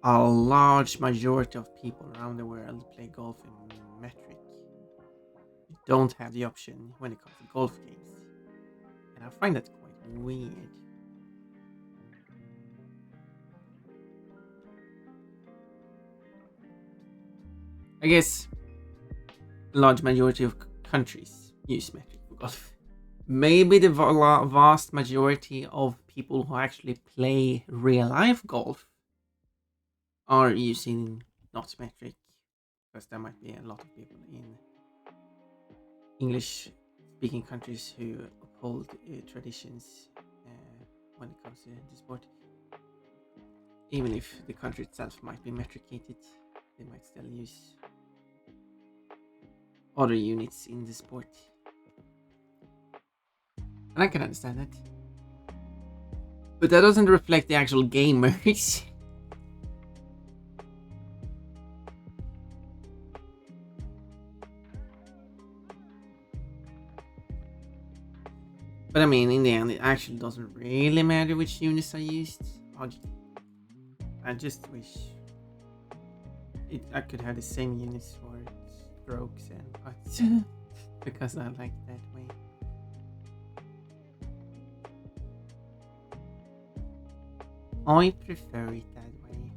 a large majority of people around the world play golf in metric, you don't have the option when it comes to golf games. And I find that quite weird. I guess a large majority of countries use metric for golf. Maybe the vast majority of people who actually play real life golf are using not metric, because there might be a lot of people in English speaking countries who uphold traditions when it comes to the sport. Even if the country itself might be metricated, they might still use other units in the sport. And I can understand that. But that doesn't reflect the actual gamers. But I mean, in the end, it actually doesn't really matter which units are used. I just wish I could have the same units for strokes and putts. Because I like that way. I prefer it that way.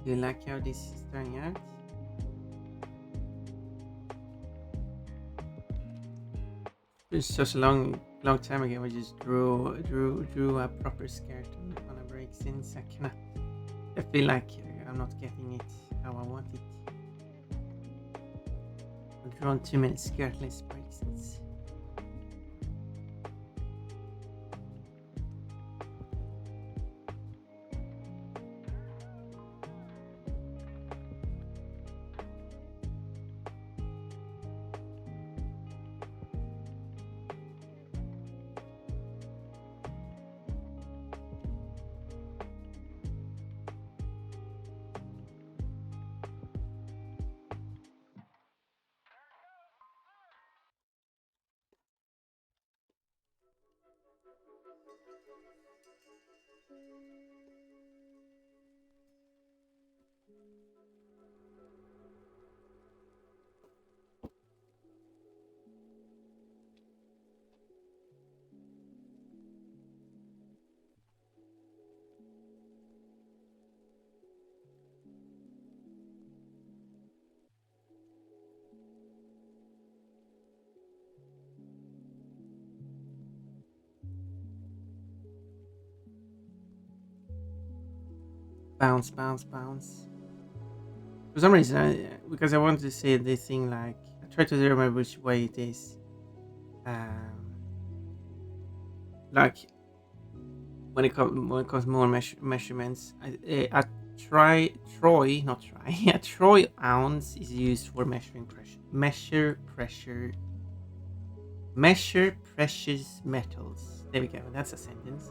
Do you like how this is turning out? It's such a long time ago I just drew a proper skirt on a break, since I feel like I'm not getting it how I want it. I've drawn too many skirtless breaks. Bounce, bounce, bounce. For some reason, because I wanted to say this thing like I try to remember which way it is. Like when it comes more measurements, a not try a troy ounce is used for measuring pressure, measure precious metals. There we go. That's a sentence.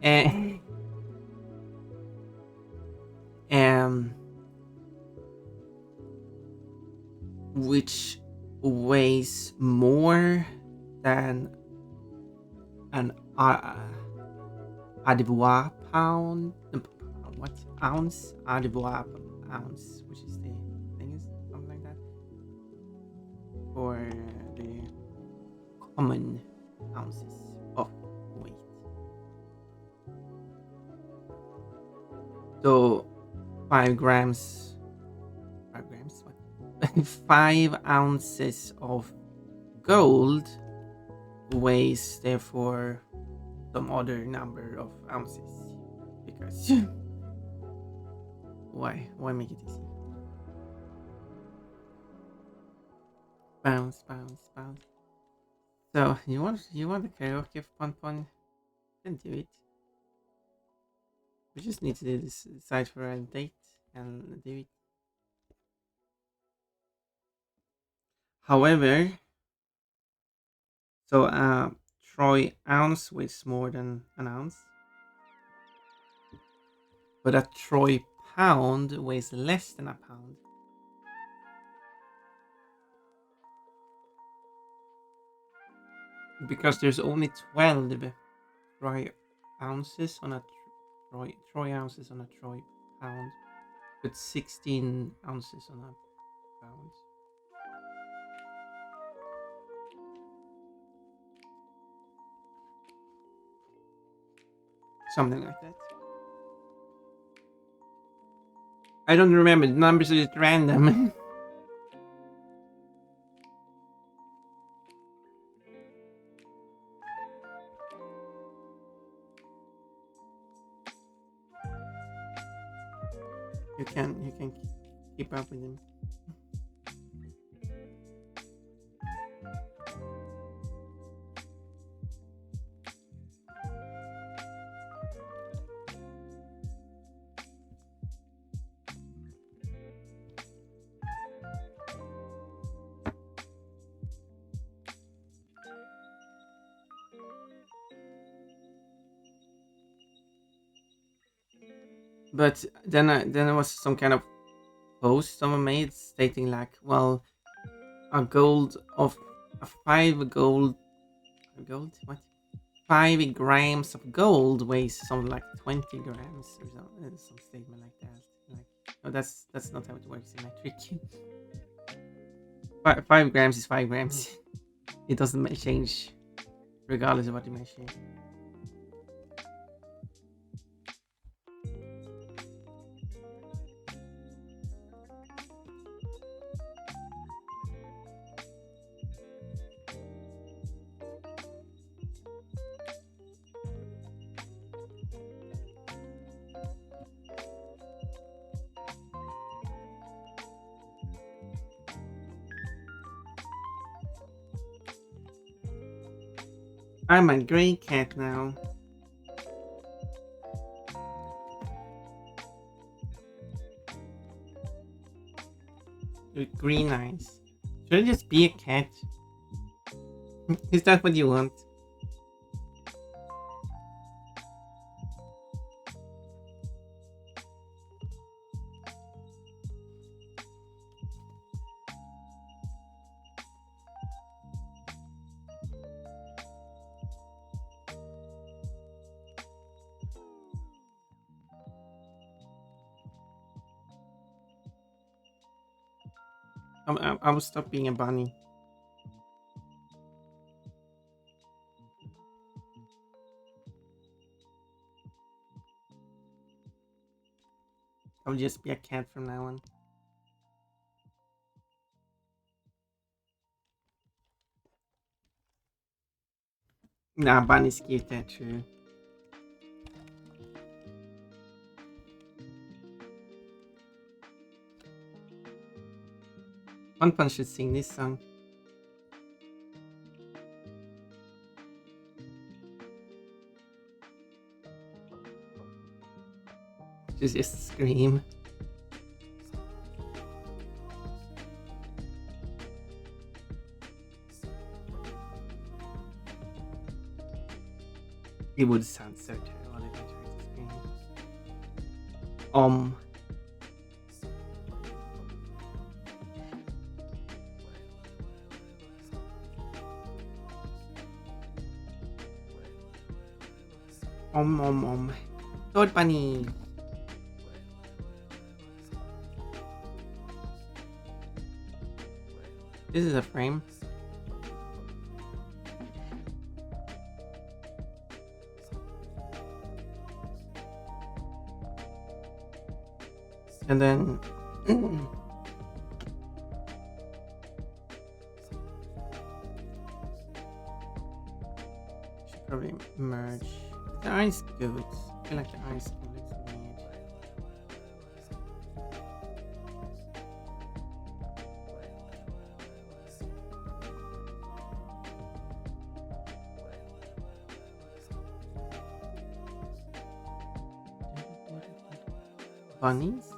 And um, which weighs more than an Adivoire pound. What ounce? Adivoire ounce, which is the thing, is something like that, for the common ounces of weight. So 5 grams. 5 grams. What? 5 ounces of gold weighs therefore some other number of ounces, because why make it easy? Bounce, bounce, bounce. So you want the karaoke of Pon Pon? Can do it. We just need to decide for a date and do it. However, so troy ounce weighs more than an ounce, but a troy pound weighs less than a pound. Because there's only 12 troy ounces on a troy ounces on a troy pound, but 16 ounces on a pound. Something like that. I don't remember. The numbers are just random. you can keep up with them. But then there was some kind of post someone made stating like, well, a gold of a 5 grams of gold weighs something like 20 grams or some statement like that. Like, no, that's not how it works in metric. 5 grams is 5 grams. It doesn't change regardless of what you measure. I'm a gray cat now. With green eyes. Should I just be a cat? Is that what you want? I will stop being a bunny. I'll just be a cat from now on. Nah, bunny's cute, that's true. One Punch should sing this song. Just scream. It would sound so terrible if I tried to scream. Toad bunny. This is a frame. And then should probably merge. The eyes good. I feel like the eyes looks weird. Bunnies?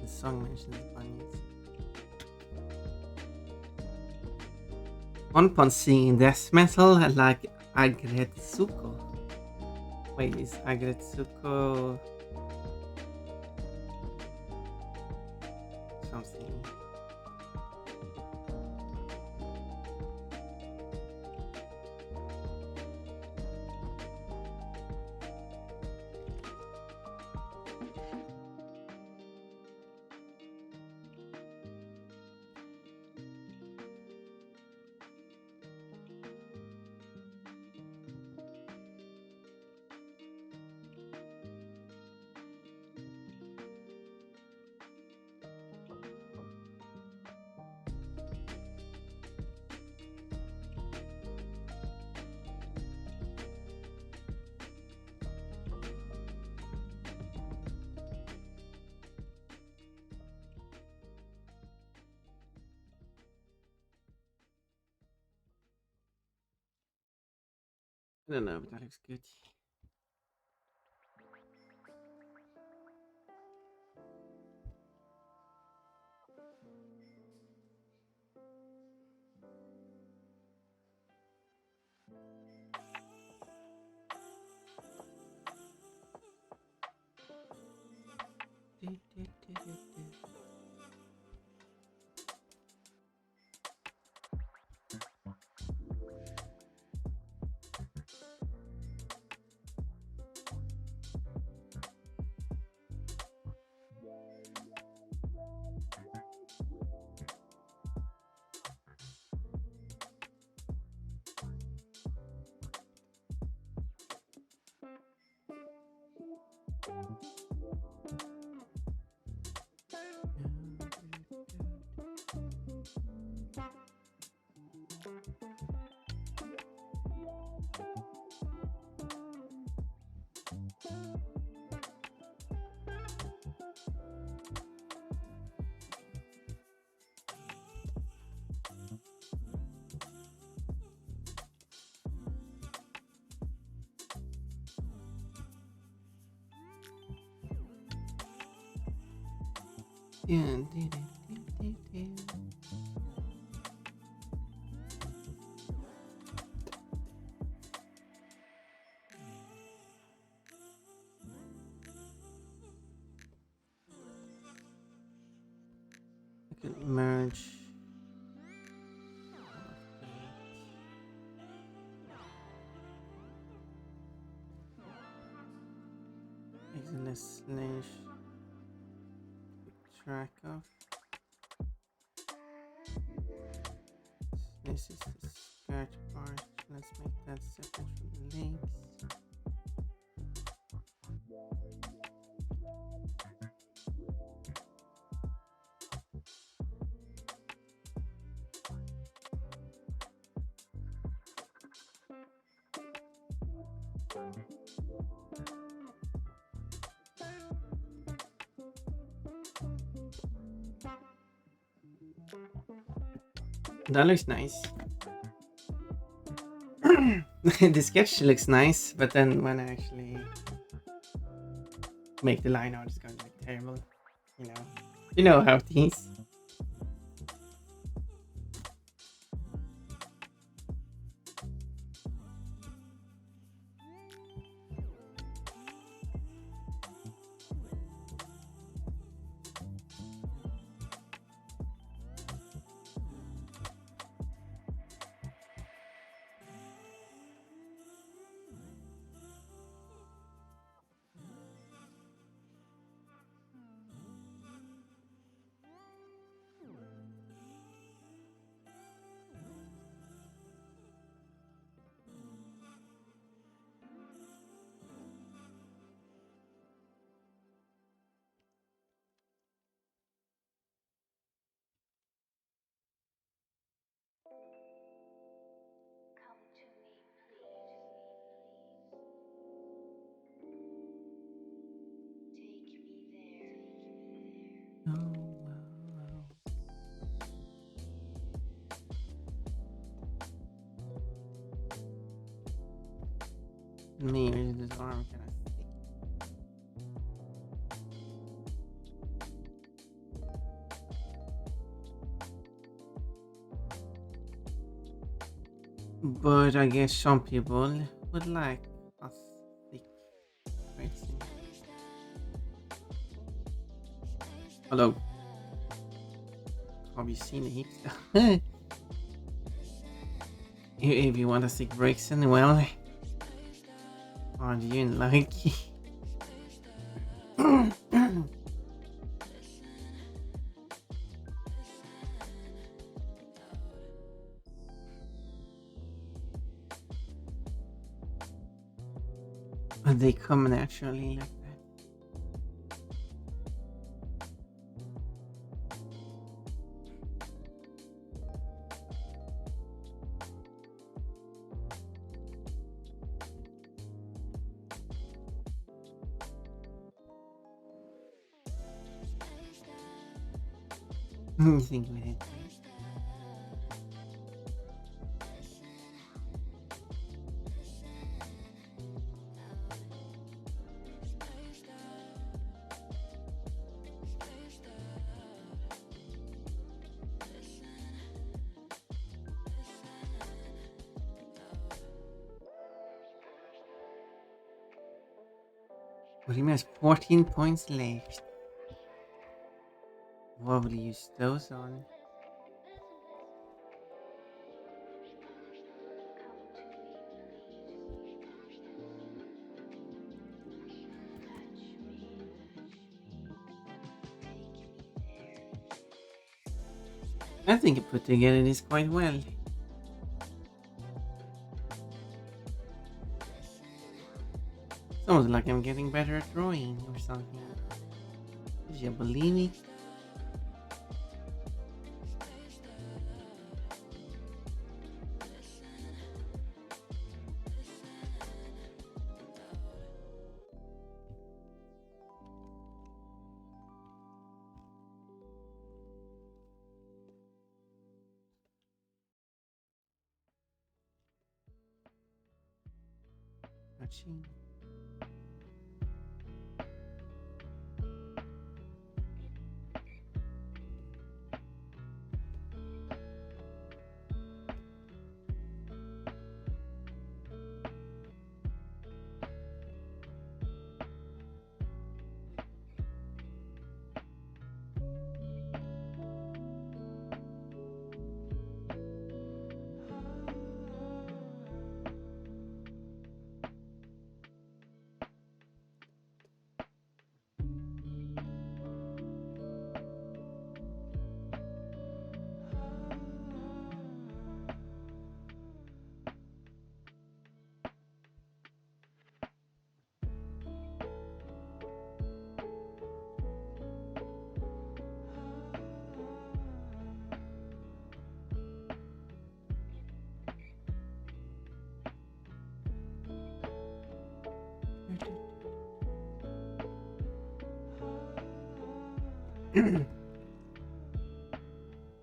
The song mentions bunnies. One Punch singing death metal like Agretsuko. Wait, is Agretsuko something? I don't know, but that looks good. Yeah. I can merge. Let's slash keep track of. This is the scratch part. Let's make that separate from the links. That looks nice. The sketch looks nice, but then when I actually make the line art, it's going to look terrible. You know how it is. Come to me, please. Take me there. Oh, wow. Maybe this arm kind of thick. But I guess some people would like a thick tracing. Hello. Have you seen the hipster? If you want a thick Brixton, well, aren't you lucky? They come naturally like that. Think with it. Well, he has 14 points left. What will you use those on? I think it put together this quite well. It's almost like I'm getting better at drawing or something. Did you believe me? Touching.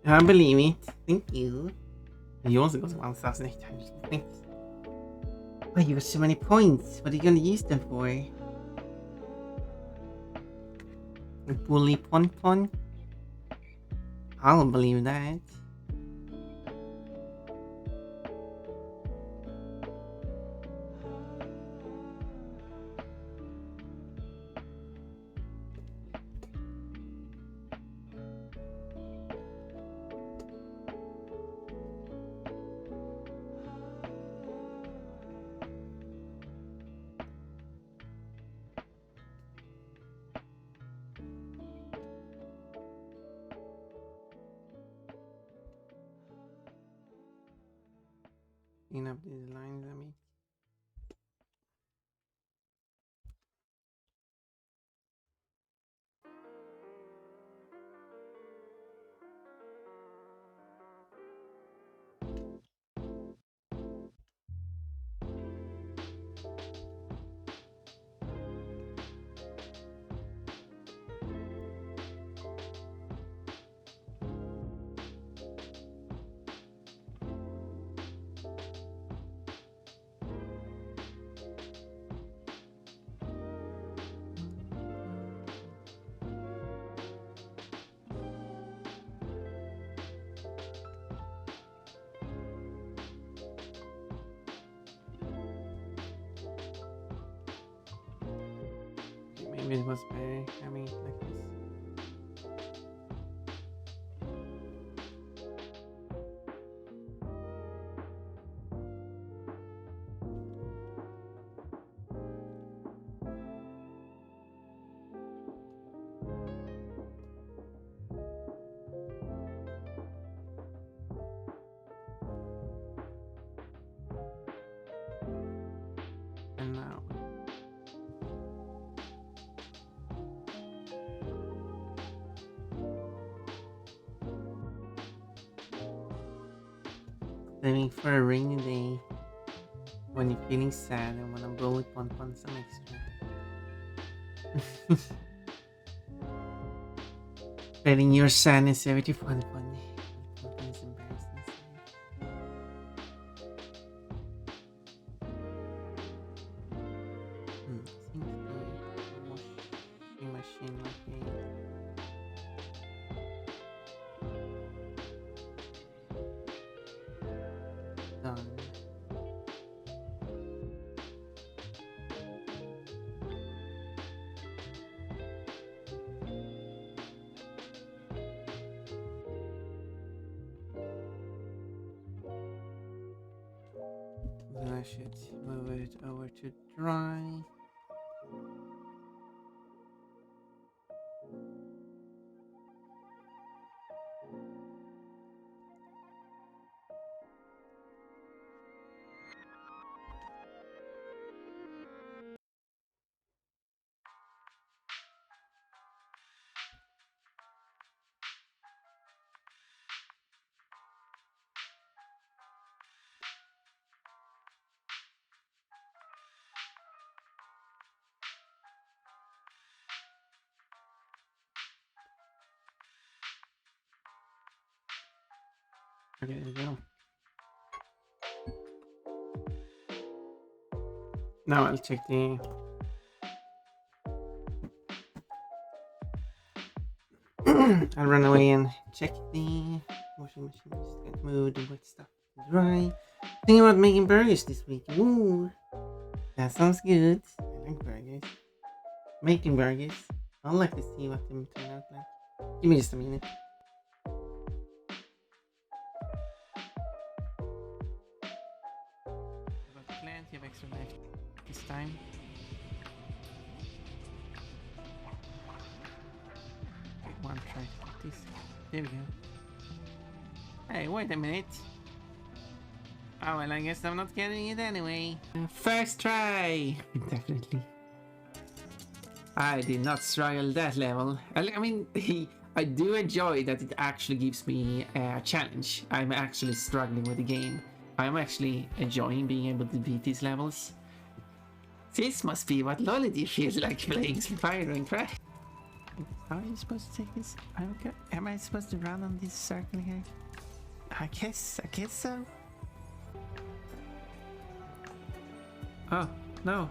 I believe it. Thank you. You also got 1,800 points. Oh, you got so many points. What are you gonna use them for? A bully pon pon? I'll believe that. Clean up these lines, I mean. Maybe it was better having it like this. And now saving for a rainy day when you're feeling sad and wanna blow with pon pon some extra. Spreading your sadness over to pon pon. Pon pon is embarrassing. Seems the washing machine might be done. Then I should move it over to dry. Okay, there we go. Now I'll check the I'll run away and check the washing machine. Just get moved the wet stuff to dry. Thinking about making burgers this week. Ooh, that sounds good. I like burgers. Making burgers. I'd like to see what them turn out like. Give me just a minute. I've got plenty of extra left this time. Okay, one try to put this. There we go. Hey, wait a minute. Oh, well, I guess I'm not getting it anyway. First try! Definitely. I did not struggle that level. I mean, I do enjoy that it actually gives me a challenge. I'm actually struggling with the game. I'm actually enjoying being able to beat these levels. This must be what Lolity feels like playing Spyro and Crash. How are you supposed to take this? Am I supposed to run on this circle here? I guess so. Oh, no.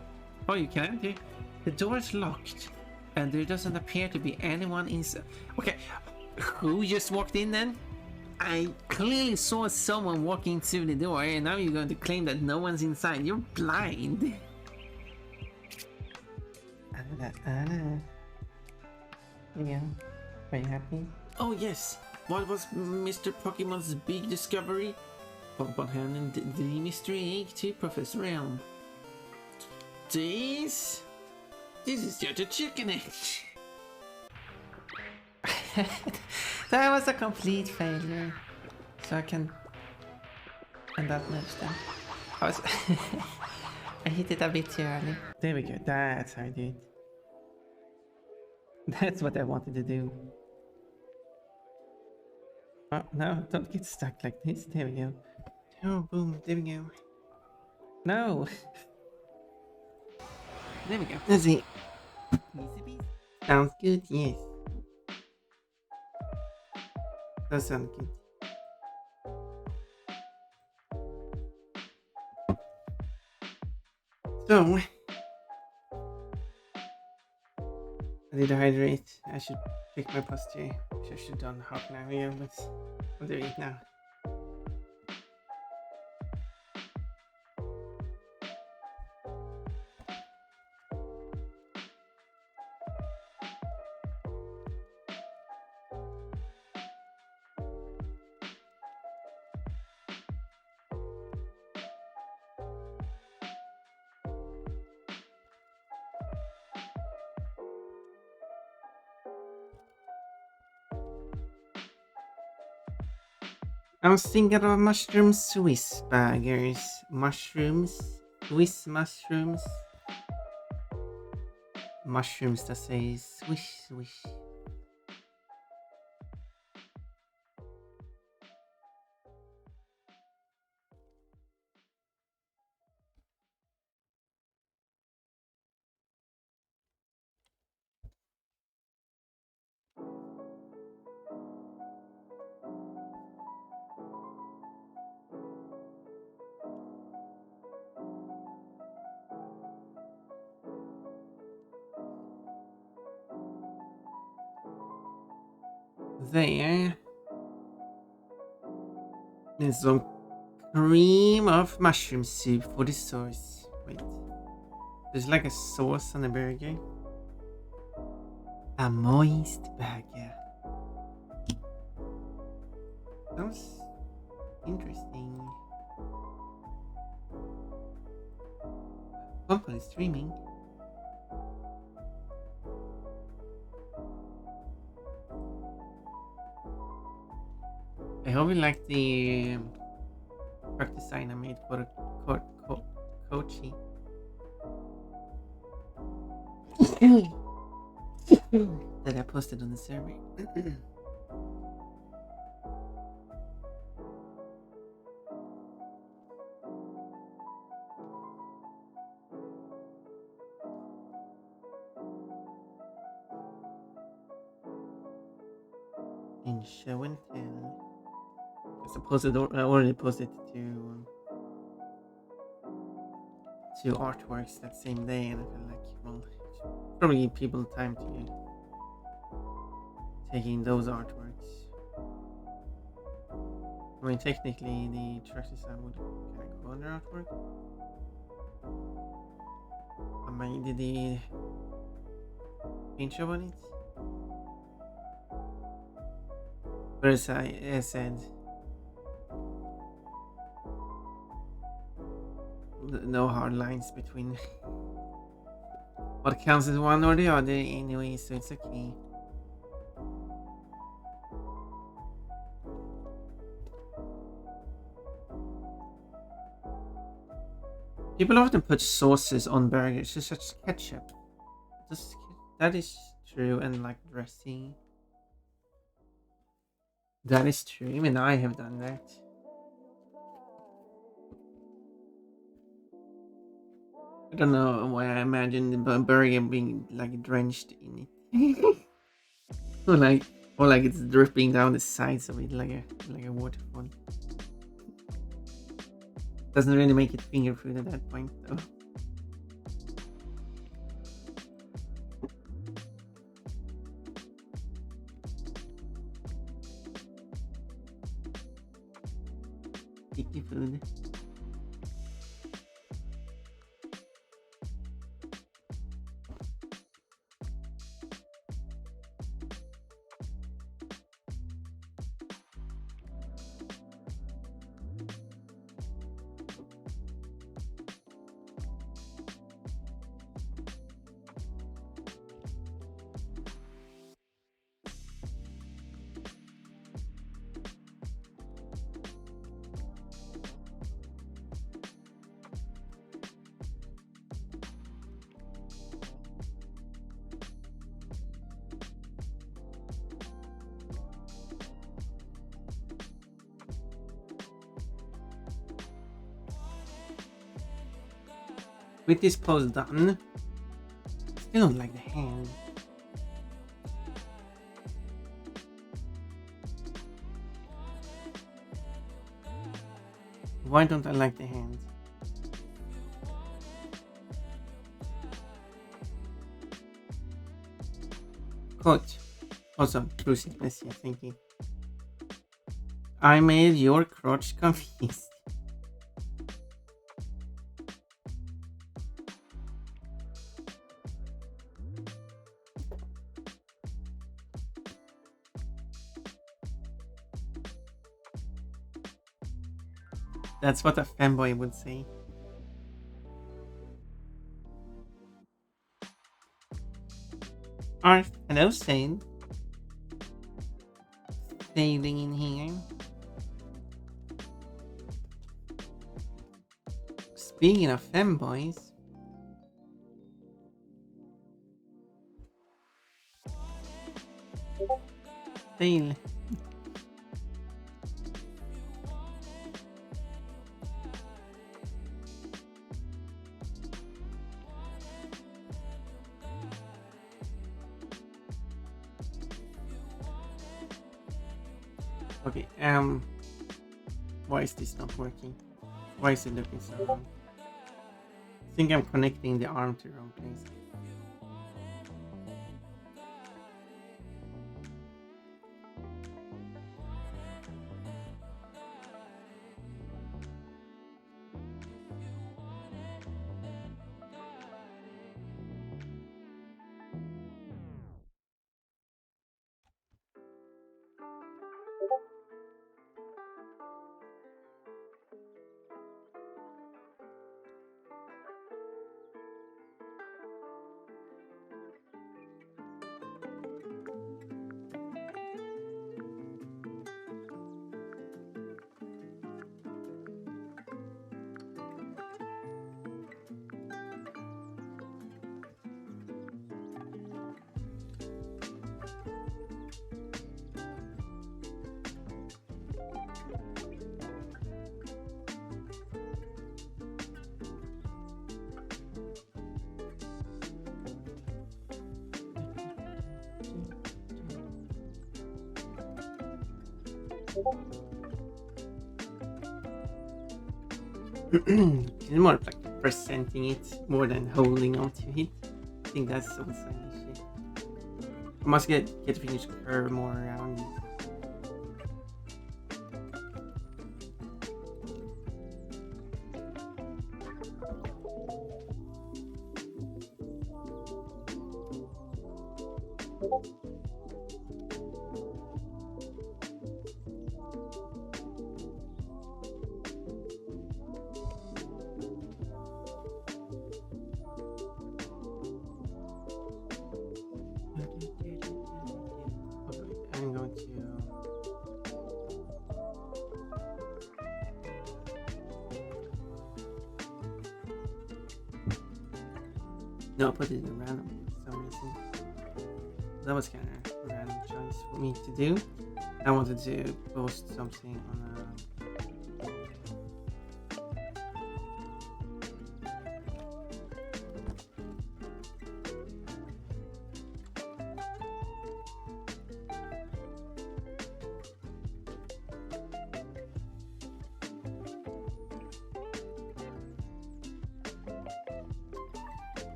Oh, you can't? The door's locked. And there doesn't appear to be anyone inside. Okay, who just walked in then? I clearly saw someone walking through the door, and now you're going to claim that no one's inside. You're blind. Yeah. Are you happy? Oh yes. What was Mr. Pokemon's big discovery? Pokemon handing the mystery egg to Professor Elm. This is just a chicken egg. That was a complete failure. So I can end that match then. I hit it a bit too early. There we go. That's how I do it. That's what I wanted to do. Oh, no, don't get stuck like this. There we go. Oh, boom. There we go. No. There we go. That's it. Easy peasy. Sounds good, yes. Does sound good. So, I need to hydrate. I should pick my posture, which I should have done half an hour ago, but I'll do it now. I was thinking of mushroom Swiss burgers. Mushrooms. Swiss mushrooms. Mushrooms that say swish swish. There's some cream of mushroom soup for the sauce. Wait. There's like a sauce on the burger. A moist burger. Sounds interesting. Company streaming. I hope you like the product design I made for Kochi. That I posted on the survey. In show and tell. I already posted two artworks that same day, and I feel like, well, it's probably give people time to take in those artworks. I mean, technically, the track design would kind of go under artwork. I made the paint job on it. But as I said, no hard lines between what counts as one or the other anyway, so it's okay. People often put sauces on burgers, just such as ketchup. That is true, and like dressing. That is true, even I have done that. I don't know why I imagine the burger being like drenched in it. Or like, or like it's dripping down the sides of it like a waterfall. Doesn't really make it finger food at that point, though. Sticky food. With this pose done, still don't like the hand. Why don't I like the hand? Quote. Also, Bruce is messy, thank you. I made your crotch confused. That's what a fanboy would say. Alright, hello, Sane. Sailing in here. Speaking of femboys, Sail. Okay, why is this not working? Why is it looking so wrong? I think I'm connecting the arm to the wrong place. It's more of like presenting it more than holding onto it. I think that's also an issue. I must get the fingers curve more around. I'm going to no, put it in random for some reason. That was kind of a random choice for me to do. I wanted to post something on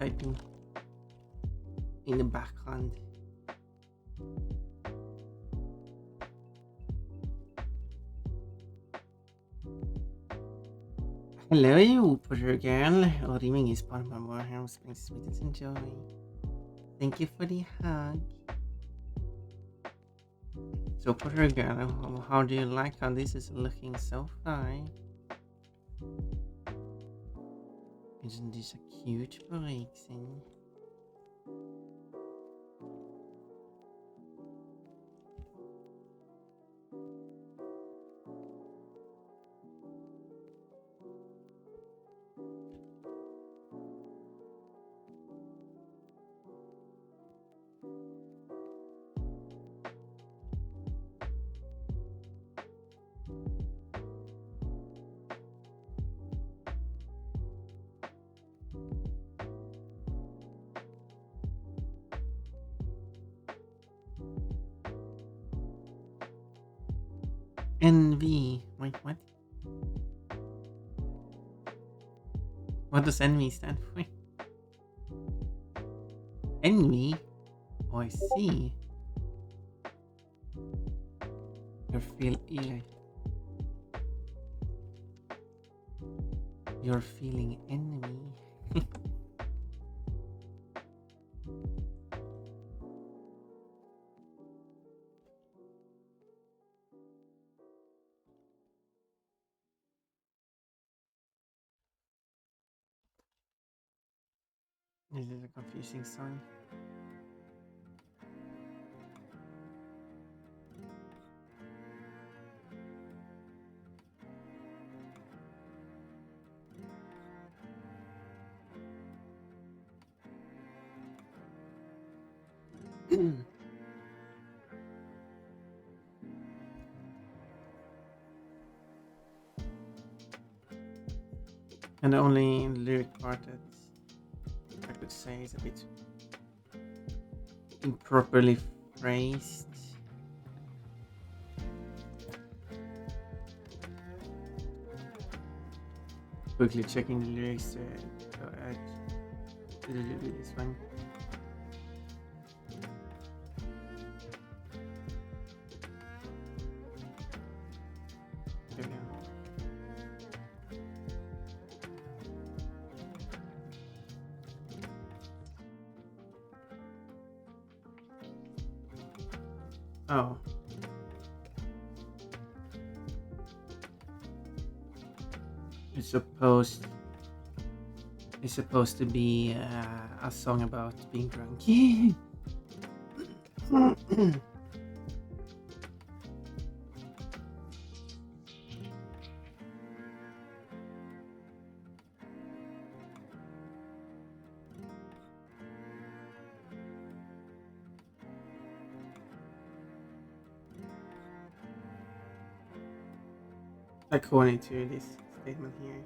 typing in the background. Hello, you Potter girl. Riming is part of my Warhammer Springs sweetest and joy. Thank you for the hug. So, Potter girl, how do you like how this is looking so far? Isn't this a cute breakthing? NV. Wait, what? What does NV stand for? Envy? Oh, I see. You're feeling envy. This is a confusing sign. And the only lyric part that I could say is a bit improperly phrased. Quickly checking the lyrics to add to this one. There we go. Oh. It's supposed to be a song about being drunk. According to this statement here.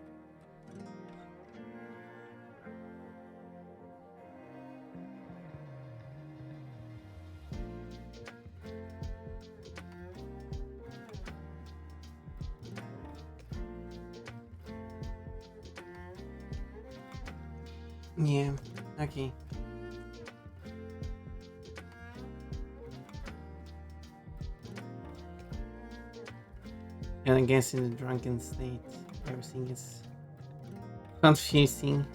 Yeah, okay. And I guess in the drunken state, everything is confusing.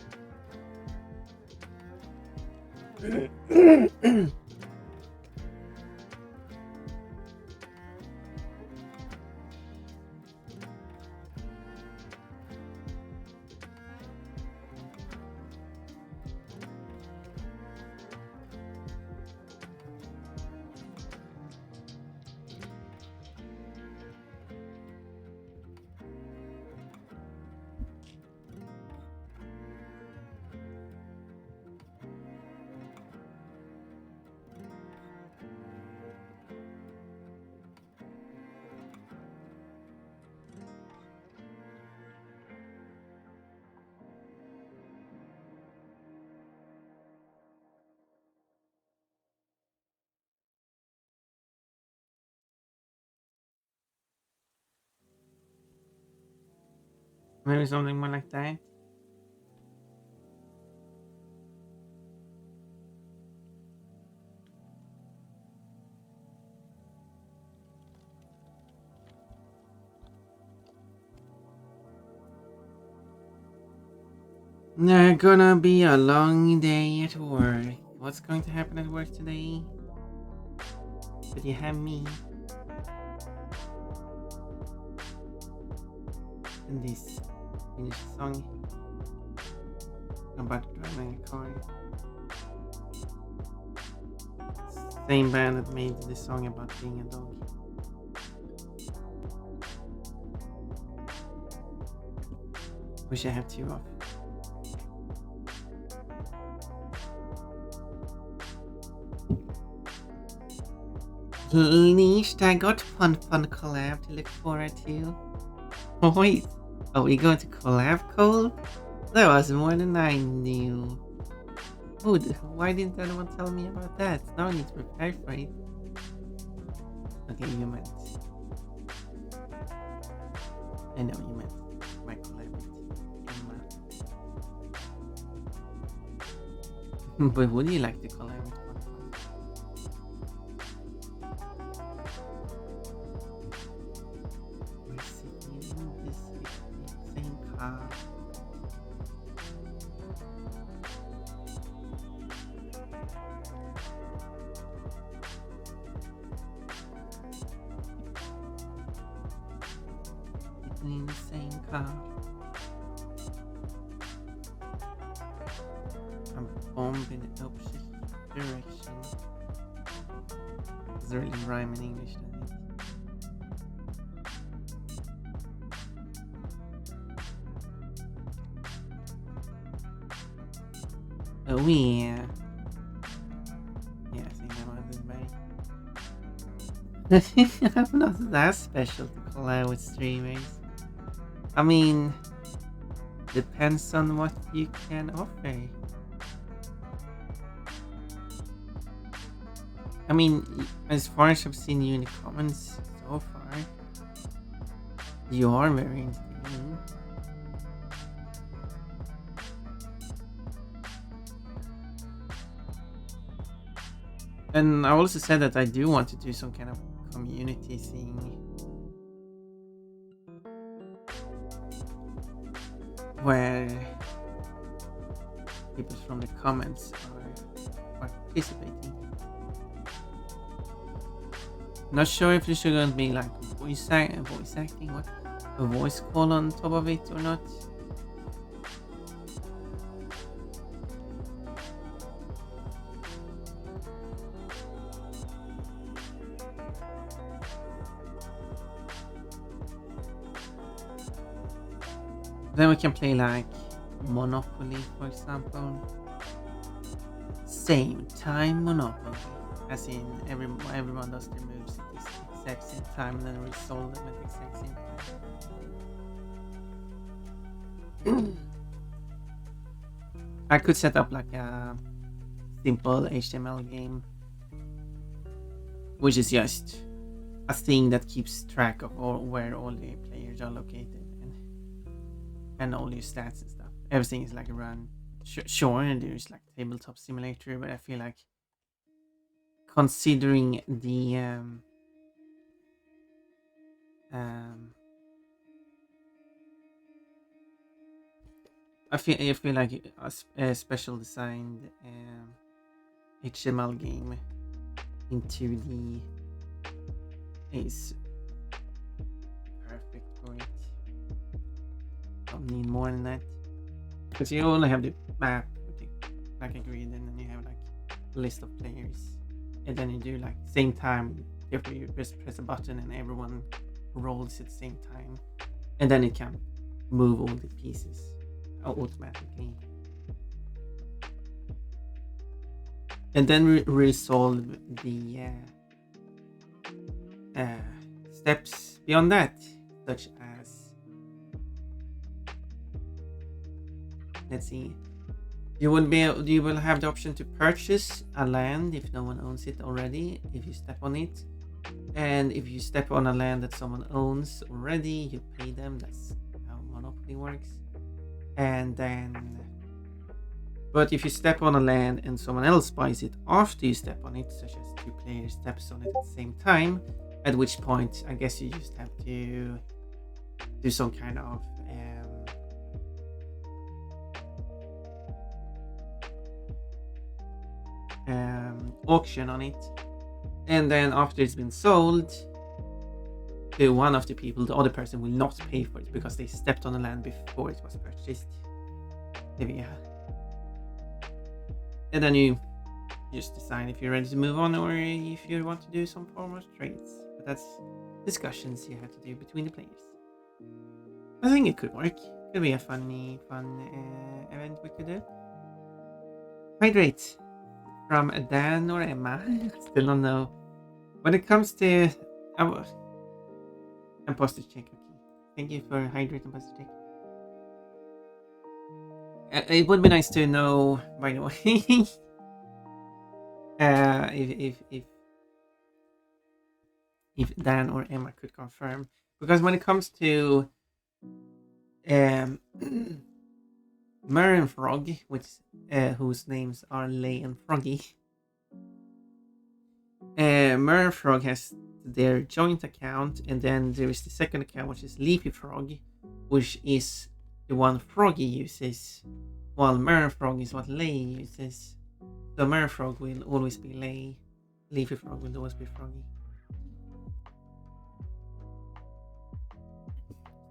Maybe something more like that. Gonna be a long day at work. What's going to happen at work today? But you have me. And this Finnish song about driving a car. Same band that made the song about being a dog. Wish I had two off. At least I got Fun collab to look forward to. Oh wait, are we going to collab Cole? That was more than I knew. Oh, why didn't anyone tell me about that? Now I need to prepare for it. Okay, you meant. I know you meant my collab with Emma. But would you like to collab with Fun? We're sitting in this same car. In the same car. I'm bombing in the opposite direction. It's really rhyme in English, doesn't it? Oh yeah. Yeah, I think that was it, I'm not that special to collab with streamers. I mean, depends on what you can offer. I mean, as far as I've seen you in the comments so far, you are very entertaining. And I also said that I do want to do some kind of community thing. Where people from the comments are participating. Not sure if there should going to be like voice acting, what? A voice call on top of it or not. Then we can play like Monopoly, for example. Same time Monopoly. As in everyone does their moves at the exact same time and then resolve them at the exact same time. I could set up like a simple HTML game, which is just a thing that keeps track of where all the players are located and all your stats and stuff. Everything is like run. Sure, and there's like tabletop simulator, but I feel like considering the I feel like a special designed HTML game into the is perfect for it. Don't need more than that, because you only have the map with the like a grid, and then you have like a list of players, and then you do like same time. Therefore, you just press a button and everyone rolls at the same time, and then it can move all the pieces automatically, and then resolve the steps beyond that, such as, let's see, you will have the option to purchase a land if no one owns it already if you step on it, and if you step on a land that someone owns already, you pay them. That's how Monopoly works. And then, but if you step on a land and someone else buys it after you step on it, such as two players steps on it at the same time, at which point I guess you just have to do some kind of auction on it, and then after it's been sold to one of the people, the other person will not pay for it because they stepped on the land before it was purchased. There we go. And then you just decide if you're ready to move on or if you want to do some form of trades. But that's discussions you have to do between the players. I think it could work. Could be a fun event we could do. Hydrate from Dan or Emma. Still don't know. When it comes to imposter check, okay. Thank you for hydrate imposter check. It would be nice to know, by the way, if Dan or Emma could confirm, because when it comes to Mer and Frog, whose names are Lay and Froggy, Mer and Frog has their joint account, and then there is the second account, which is Leafy Frog, which is the one Froggy uses, while Mer and Frog is what Lay uses. So Mer and Frog will always be Lay, Leafy Frog will always be Froggy.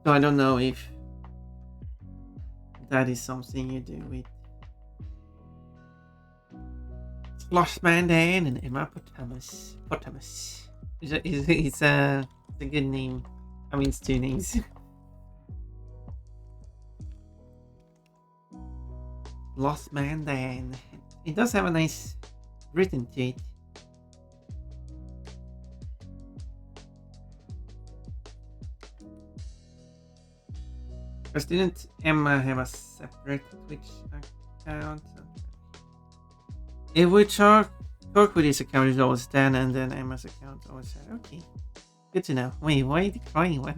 So I don't know if that is something you do with Slothman Dan and Emma Potamus. It's a good name. I mean, it's two names. Slothman Dan. It does have a nice written to it. Because didn't Emma have a separate Twitch account? If we talk with his account, it's always Dan, and then Emma's account always okay. Good to know. Wait, why are you crying? What?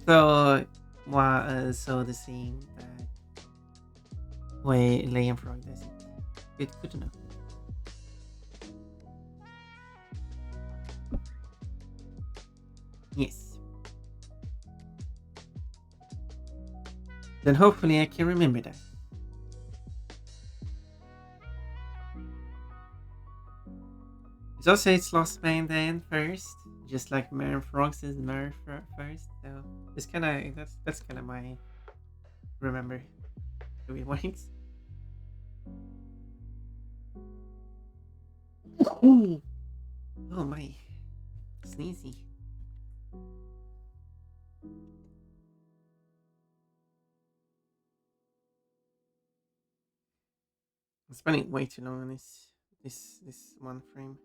So, so the same that way Lay and Frog does it. Good to know. Yes. Then hopefully I can remember that. It does say it's Lost Man Dan first, just like Mer Frog says Mer first. So it's kind of that's kind of my remember the way it works. Ooh. Oh my, sneezy. I'm spending way too long on this one frame.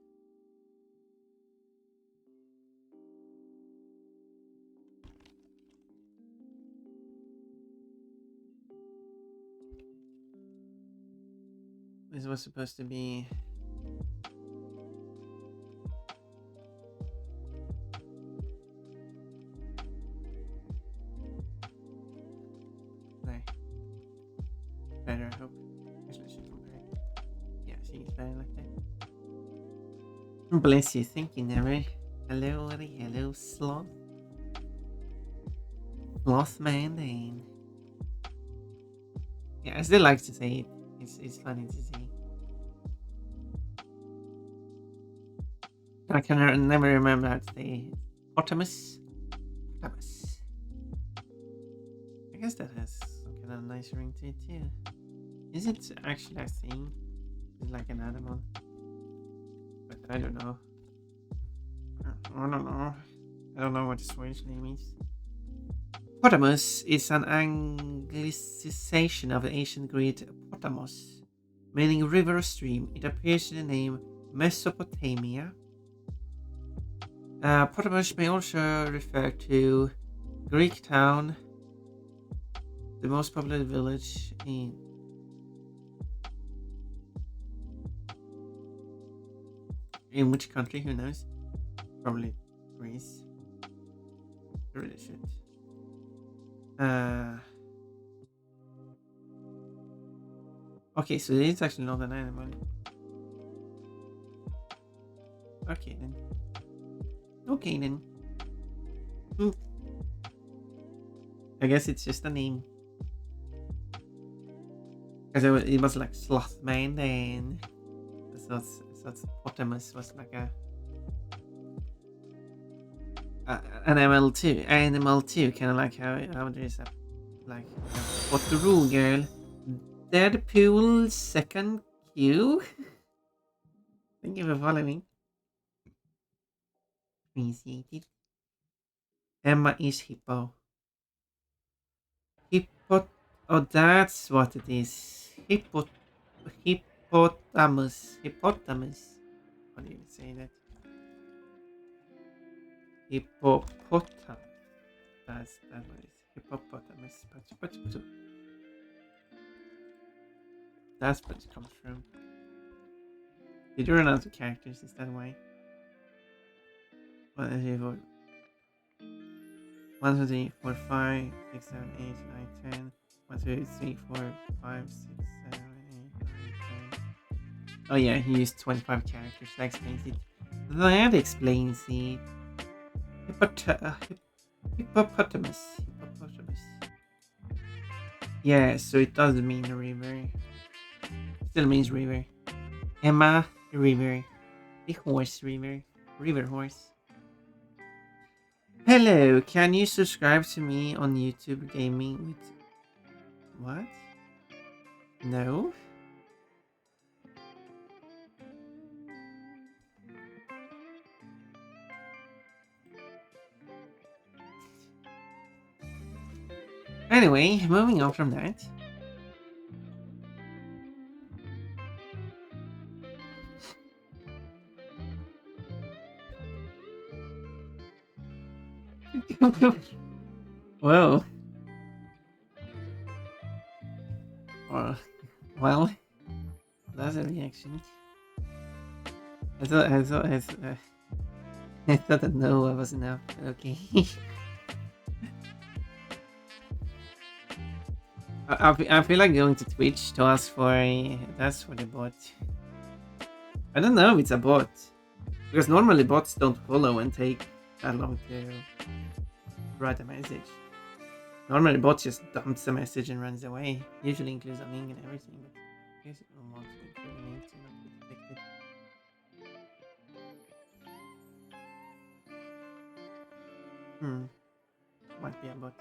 This was supposed to be there. Better, I hope. Actually, I should compare it. Yeah, see, it's better like that. Bless you, thank you, Never. Hello, Eddie. Hello, Sloth. Sloth Man Dan. Yeah, I still like to say it. It's funny to say. I can never remember how to say Optimus. Optimus. I guess that has some kind of nice ring to it too. Is it actually a thing? Is it like an animal? But I don't know. I don't know. I don't know what the Swedish name is. Potamus is an anglicization of the ancient Greek potamos, meaning river or stream. It appears in the name Mesopotamia. Potamus may also refer to Greek town, the most popular village in which country? Who knows? Probably Greece. I really should. Okay, so it's actually not an animal. Okay then. Okay then. I guess it's just a name. Because it was like Slothman Dan. So That's Potamus was like an animal too, kind of like how there's a like what the rule girl, Deadpool second Q. Thank you for following. Appreciate it. Emma is hippo. Hippo. Oh, that's what it is. Hippopotamus. Hippopotamus. How do you say that? Hippopotamus. That's what it is. Hippopotamus. That's where it comes from. Did you run out of characters? Is that why? 1, 2, 4. 1, 2, 3, 4, 5, 6, 7, 8, 9, 10. 1, 2, 3, 4, 5, 6, 7, 8, 9, 10. Oh yeah, he used 25 characters. That explains it. That explains it. Hippopotamus. Hippopotamus. Yeah, so it does mean river. Still means river. Emma, river. The horse river. River horse. Hello, can you subscribe to me on YouTube Gaming with... What? No? Anyway, moving on from that. Whoa. Well, that's a reaction. I thought that no was enough. Okay. I feel like going to Twitch to ask for that's for the bot. I don't know if it's a bot. Because normally bots don't follow and take that long to write a message. Normally bots just dumps the message and runs away. Usually includes a link and everything, but I guess it will want to include a link to not be detected. Might be a bot.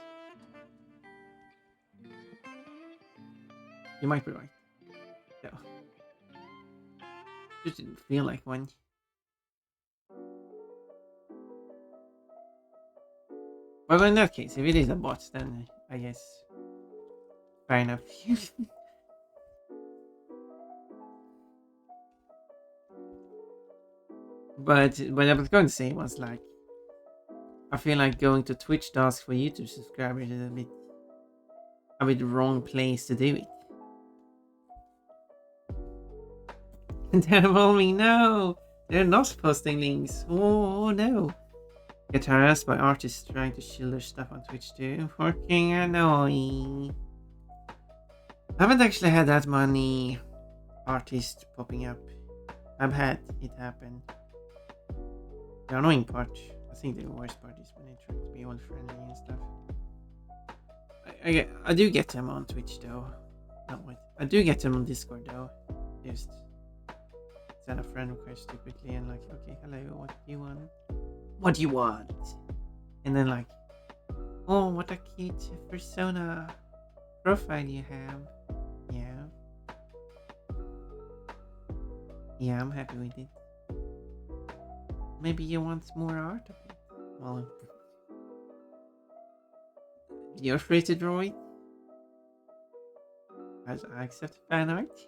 You might be right. Yeah. Just didn't feel like one. Well, in that case, if it is a bot, then I guess fair enough. But what I was going to say was like, I feel like going to Twitch to ask for YouTube subscribers is a bit wrong place to do it. Tell me no, they're not posting links. Oh no. Get harassed by artists trying to shield their stuff on Twitch too. Fucking annoying. I haven't actually had that many artists popping up. I've had it happen. The annoying part, I think the worst part is when they try to be all friendly and stuff. I do get them on Twitch though. Not wait. I do get them on Discord though. Just send a friend request stupidly and like, okay, hello, what do you want? What do you want? And then like, oh, what a cute persona profile you have. Yeah. Yeah, I'm happy with it. Maybe you want more art of it. Well, you're free to draw it. I accept fan art.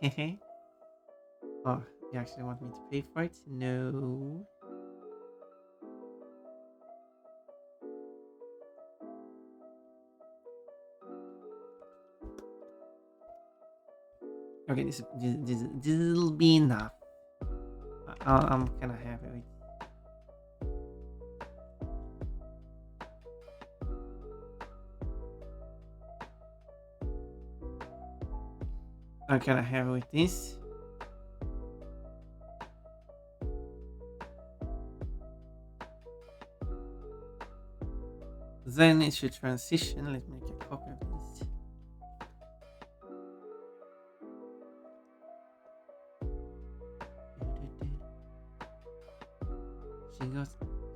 Oh, you actually want me to pay for it? No. Okay, this will be enough. I'm kind of happy with. I'm kind of happy with this. Then it should transition. Let me make a copy of this.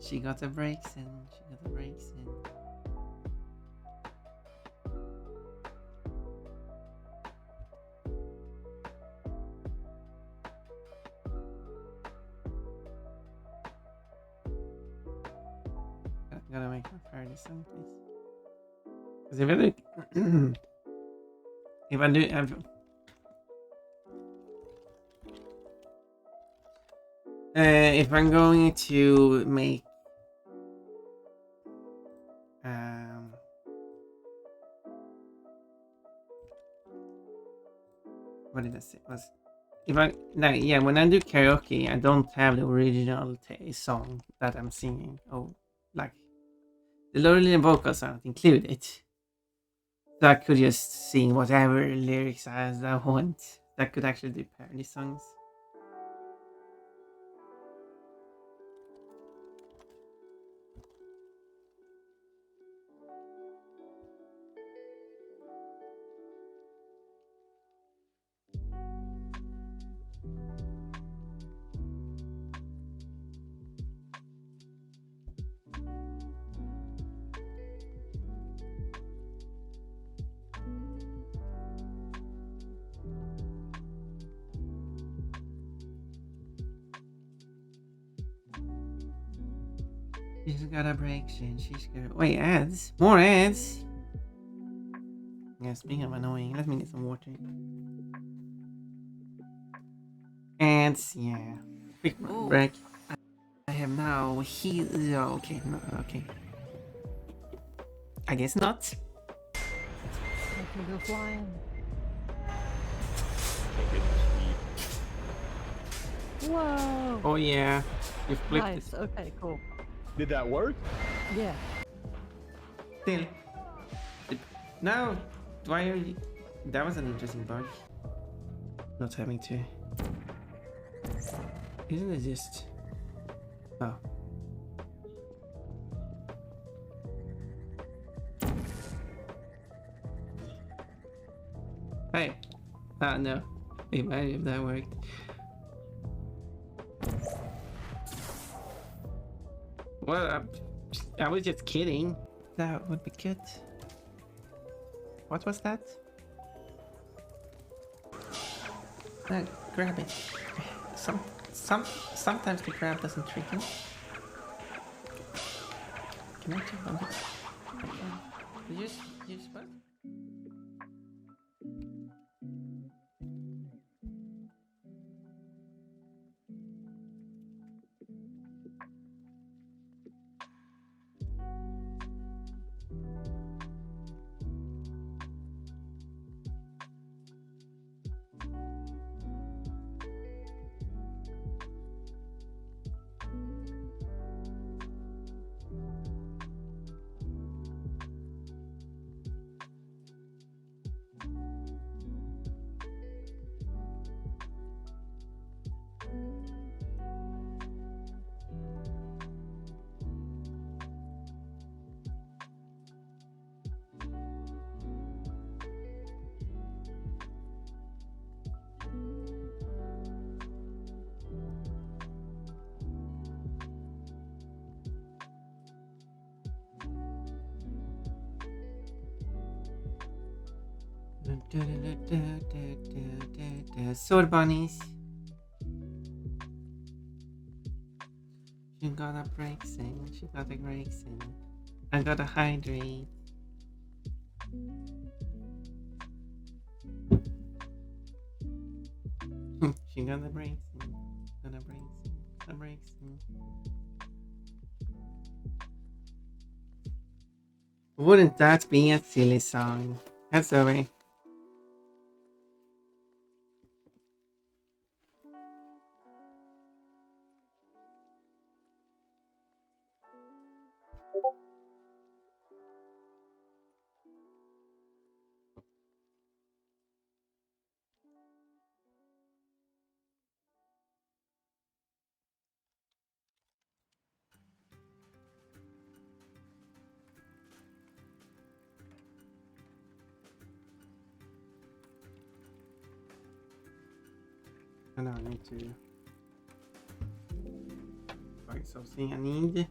She got the breaks in. She got the breaks in. Gotta make my party song, please. Because if I look, if I do, if I'm going to make what did I say? Was if I like yeah, when I do karaoke, I don't have the original song that I'm singing. Oh, like the Lorelei vocals aren't included. So I could just sing whatever lyrics as I want. That could actually do parody songs. She's got a break, she's got. Wait, ads? More ads? Yeah, speaking of annoying, let me get some water. Ads, yeah. Quick break. I have now healed. Yeah, okay, no, okay. I guess not. I can go flying. Whoa! Oh, yeah. You flipped Nice. it. Okay, cool. Did that work? Yeah. Still. No! Why are you. That was an interesting bug. Not having to. Isn't it just. Oh. Hey. No. Imagine if that worked. Well, I was just kidding. That would be good. What was that? No, grab it. Sometimes the grab doesn't trigger. Can I jump on it? Okay. You just what? Sword bunnies. She got a breaks in. She got a breaks in. I got a hydrate. She got a breaks in. Got a breaks in. A breaks in. Wouldn't that be a silly song? That's over. I know I need to. Fuck. something I need.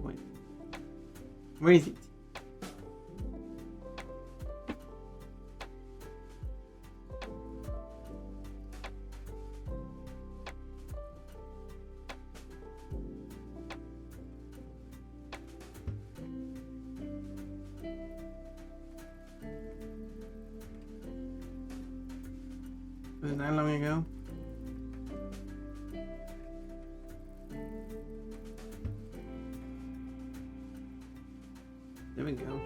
Wait. Where is it? Was it that long ago? There we go.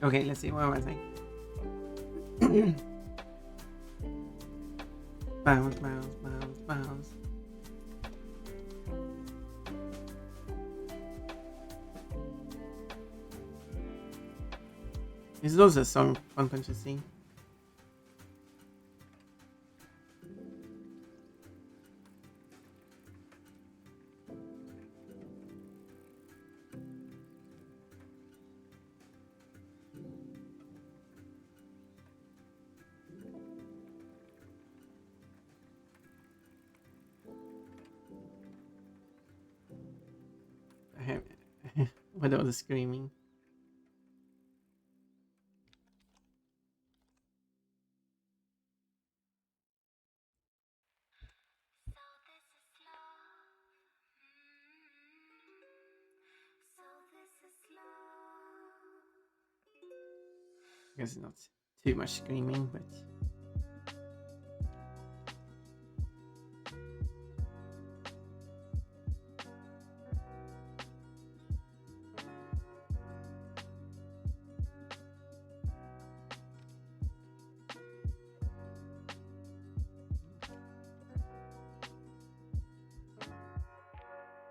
Okay, let's see. What am I saying? Bounce, bounce, bounce, bounce. Is those a song Fun Punch to sing? What all the screaming? I guess not too much screaming, but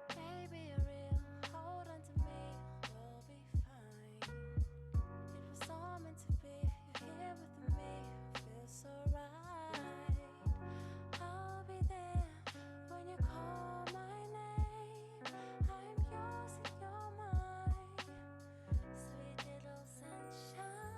Baby, you're real. Hold on to me. We'll be fine. It was all meant to be. You're here with me. Feels so right. I'll be there when you call my name. I'm yours and you're mine. Sweet little sunshine.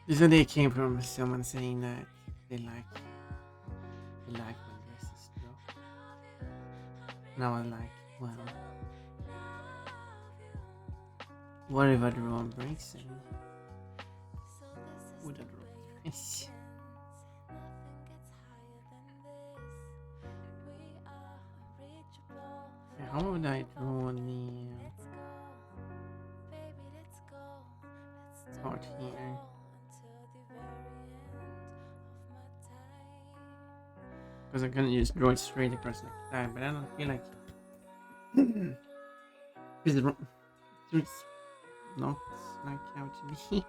this idea came from someone saying that they like when dresses drop. And I was like, well, what if a drone breaks and would a drone dress? How would I draw the part here? Because I couldn't just draw it straight across like that, but I don't feel like it's not like how it should be.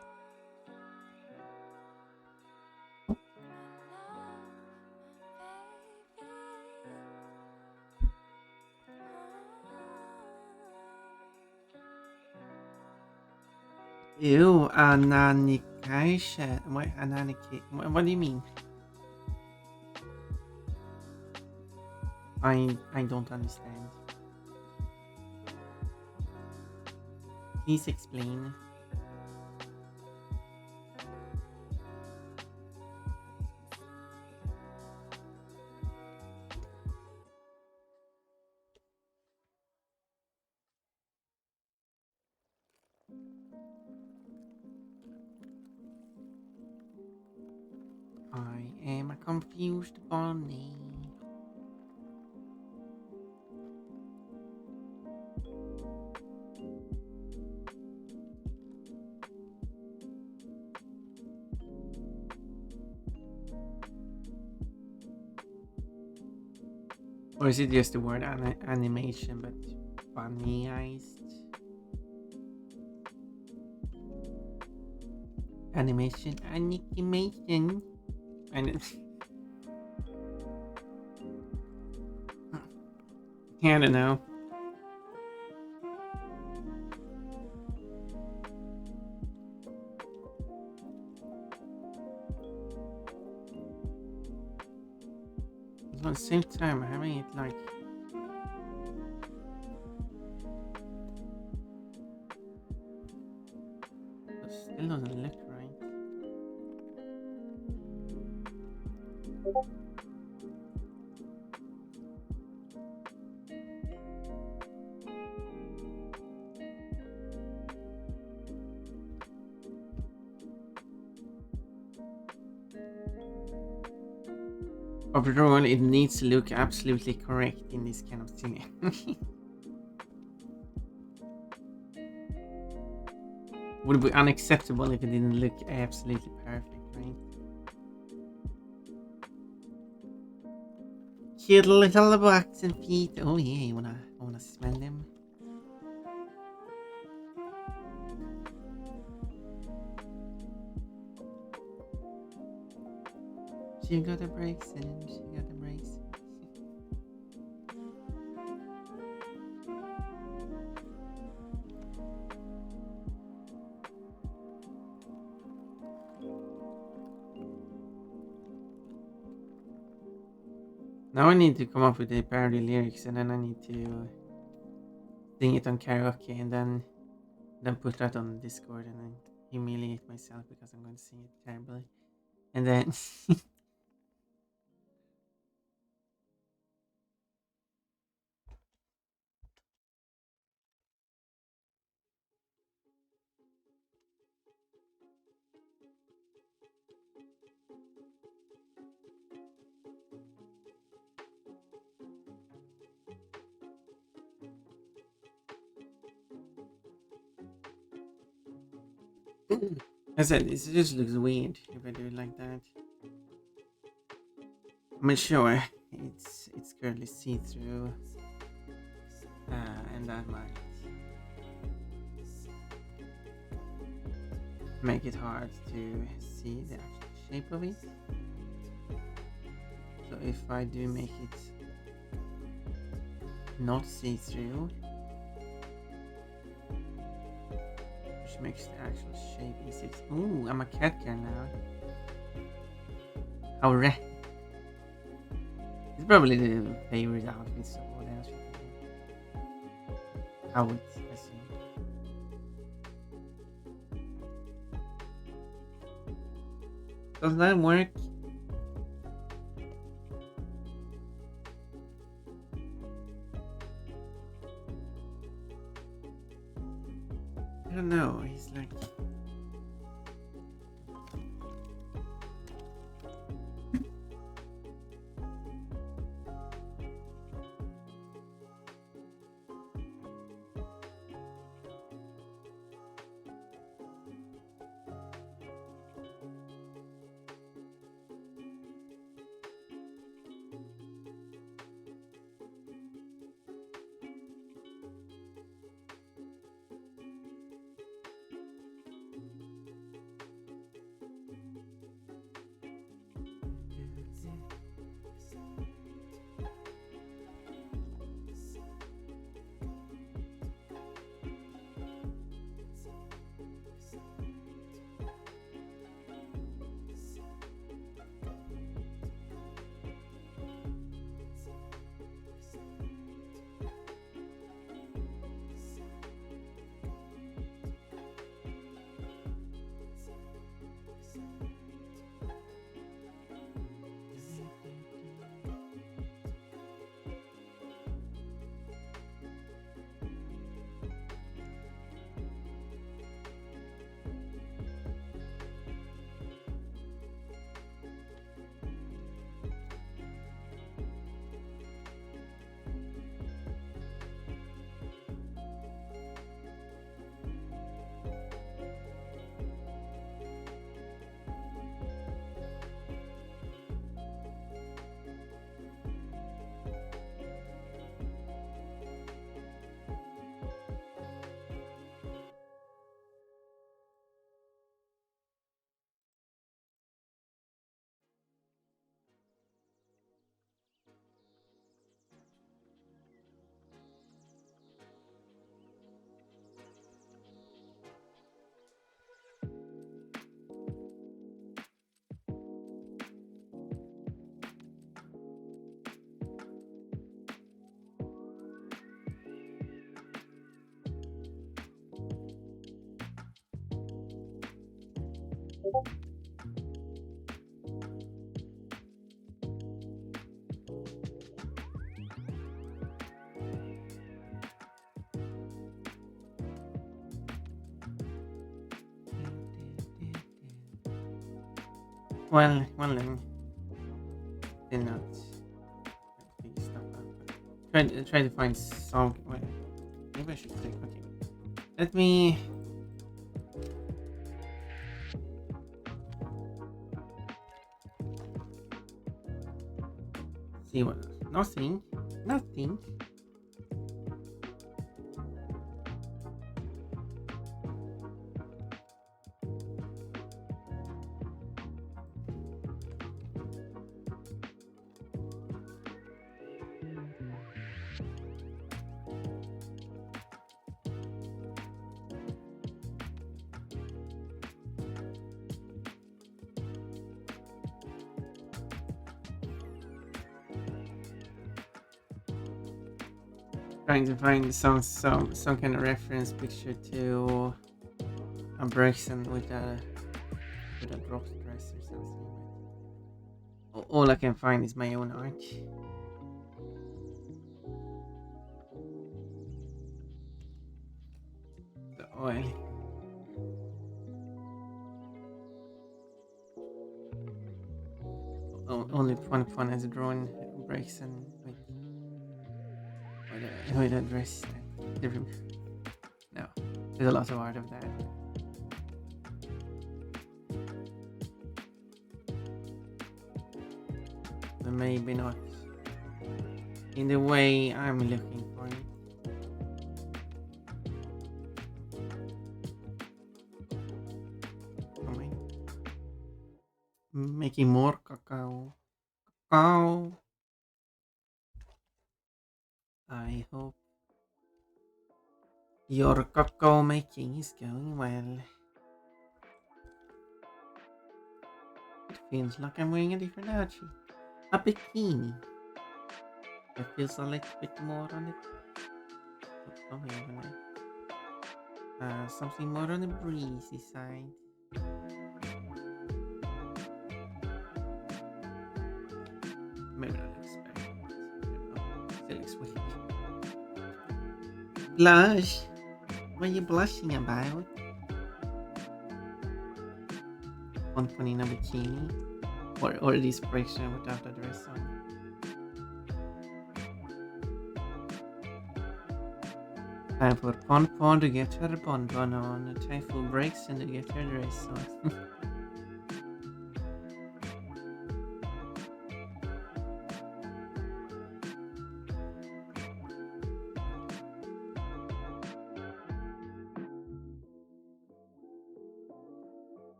Ew, ananikation. What ananicate? What do you mean? I don't understand. Please explain. I am a confused bunny. Or is it just the word animation but bunny-ized? Animation. And I don't know. At the same time, having it like it still doesn't look right. Overall, it needs to look absolutely correct in this kind of thing. Would be unacceptable if it didn't look absolutely perfect, right? Cute little bugs and feet. Oh yeah, you wanna smell them? She got the brakes and she got the brakes. Now I need to come up with the parody lyrics and then I need to sing it on karaoke and then put that on Discord and then humiliate myself because I'm going to sing it terribly. And then I said it just looks weird if I do it like that. I'm sure it's currently see-through, and that might make it hard to see the actual shape of it. So if I do make it not see-through, which makes the actual shape easier. Ooh, I'm a cat girl now. How rare. It's probably the favorite outfits of what else you can do. How it, I see. Does that work? I don't know. He's like. Well, then. Did not figure stuff out. Try to find some. Wait, maybe I should click. Okay, let me. See what? Nothing. Nothing. Trying to find some kind of reference picture to a Brexon with a drop dress or something. All I can find is my own art. The oil. Only one has drawn Brexon with a dress. No, there's a lot of art of that. But maybe not in the way I'm looking for it. Am I making more cacao? Cacao. I hope your cacao making is going well. It feels like I'm wearing a different outfit. A bikini. It feels a little bit more on it. Oh, yeah, something more on the breezy side. Maybe that looks better. It looks weak. Blush? What are you blushing about? One in a bikini? Or this expression without a dress on? Time for Pon to get her bonbon on. Time for breaks and to get her dress on.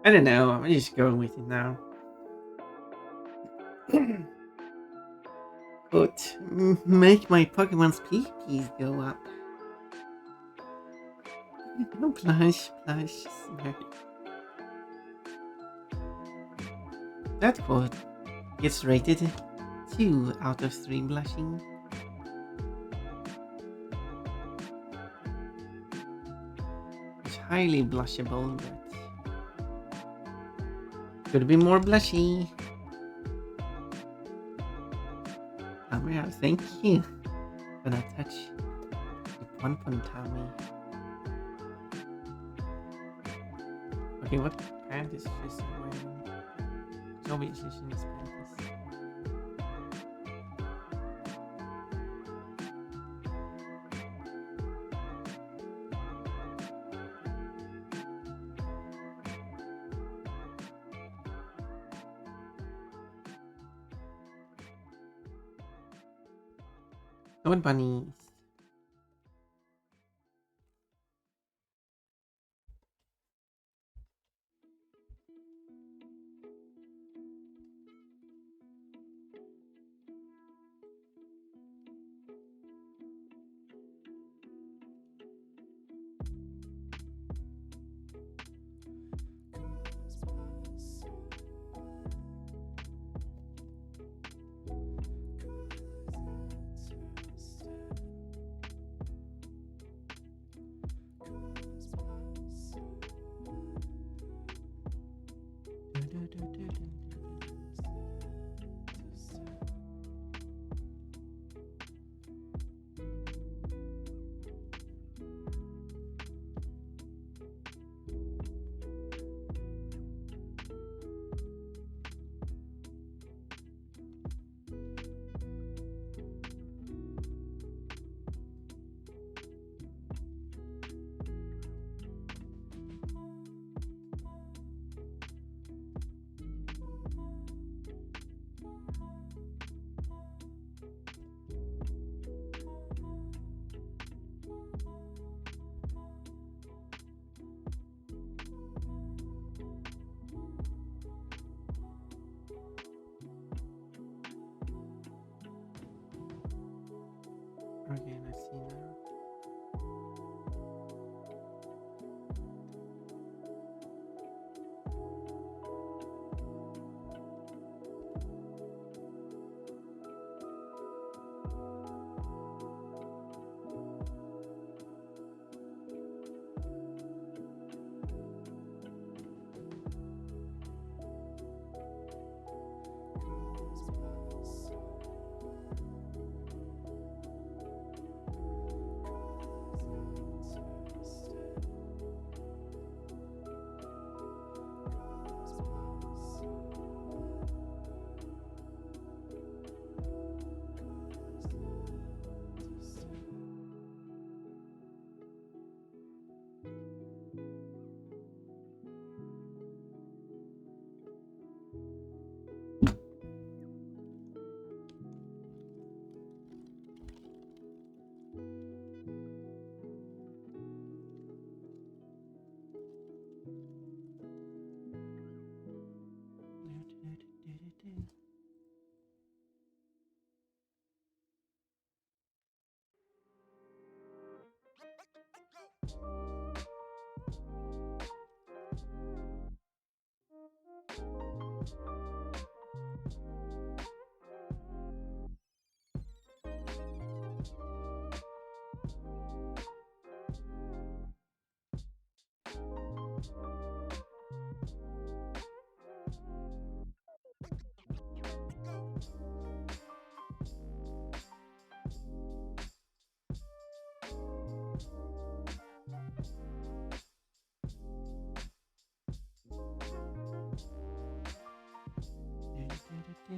I don't know. I'm just going with it now. But make my Pokemon's peepees go up. No blush. That quote gets rated 2 out of 3 blushing. It's highly blushable, but could be more blushy. Well, thank you for that touch. The Pon Tommy. Okay, what pant is just wearing? It's obviously she needs panties. Don't bunnies. Okay, let's see now.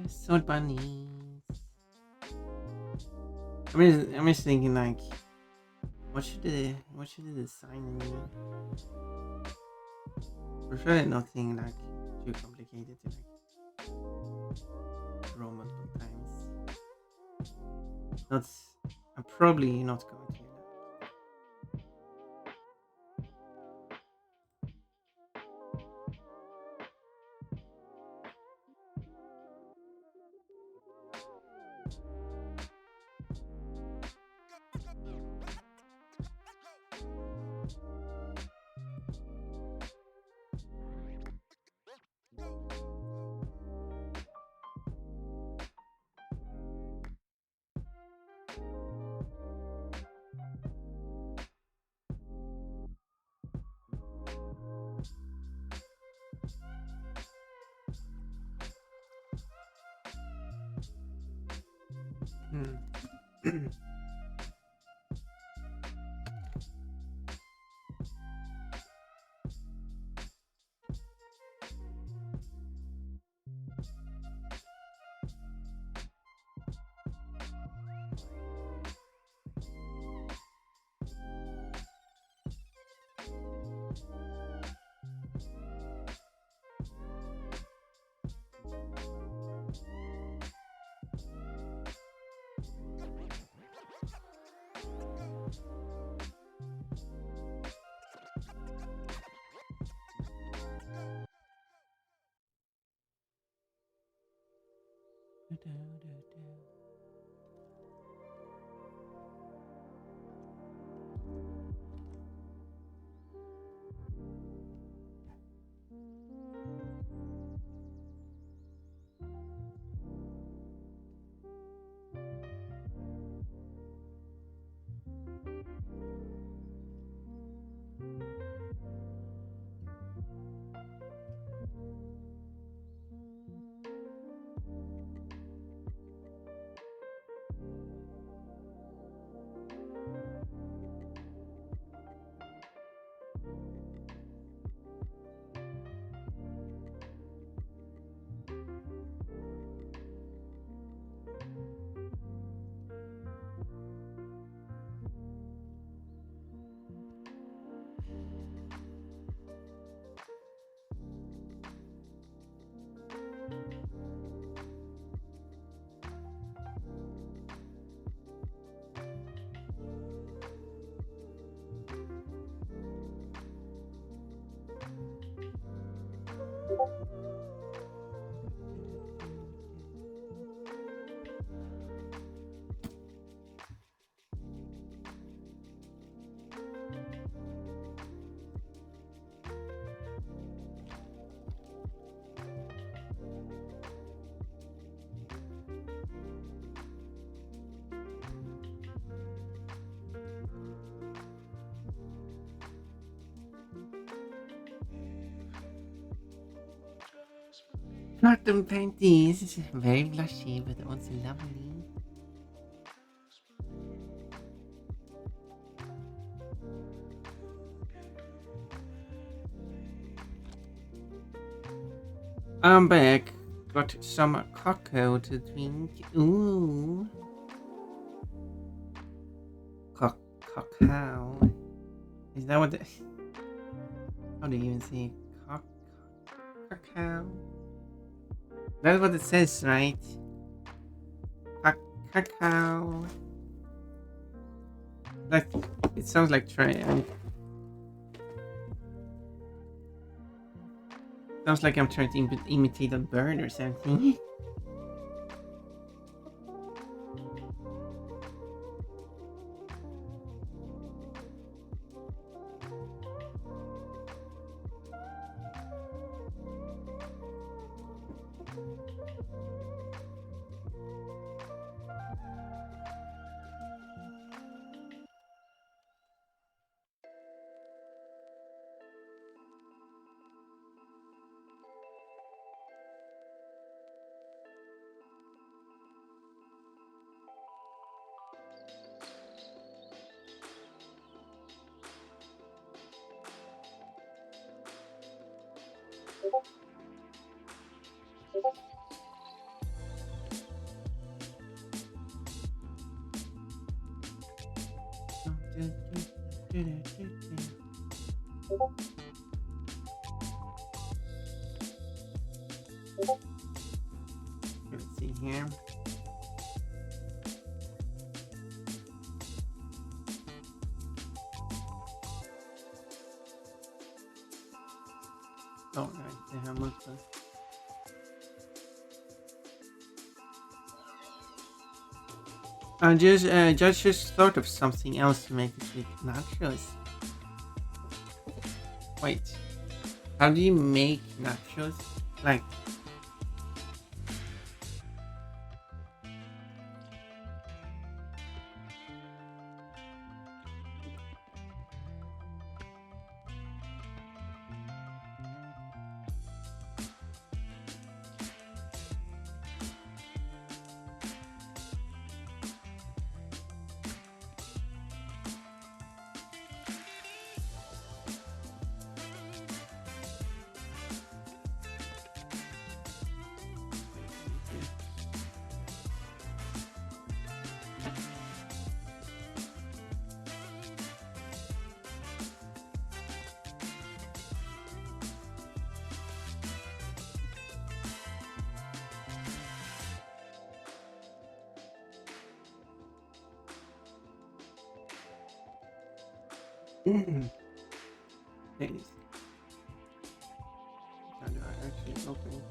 Sword bunnies. I'm just thinking like, what should the design be? For sure, nothing like too complicated to like draw multiple times. That's I'm probably not going to. Hmm. Not them panties. Very blushy, but also lovely. I'm back. Got some cocoa to drink. Ooh. Cacao. Is that what the... How do you even say cacao? That's what it says, right? Cacao. Like, it sounds like sounds like I'm trying to imitate a bird or something. Let's see here. Oh, right, they have multiple. I just thought of something else to make this with nachos. Wait, how do you make nachos? Like, please. How do I actually open it?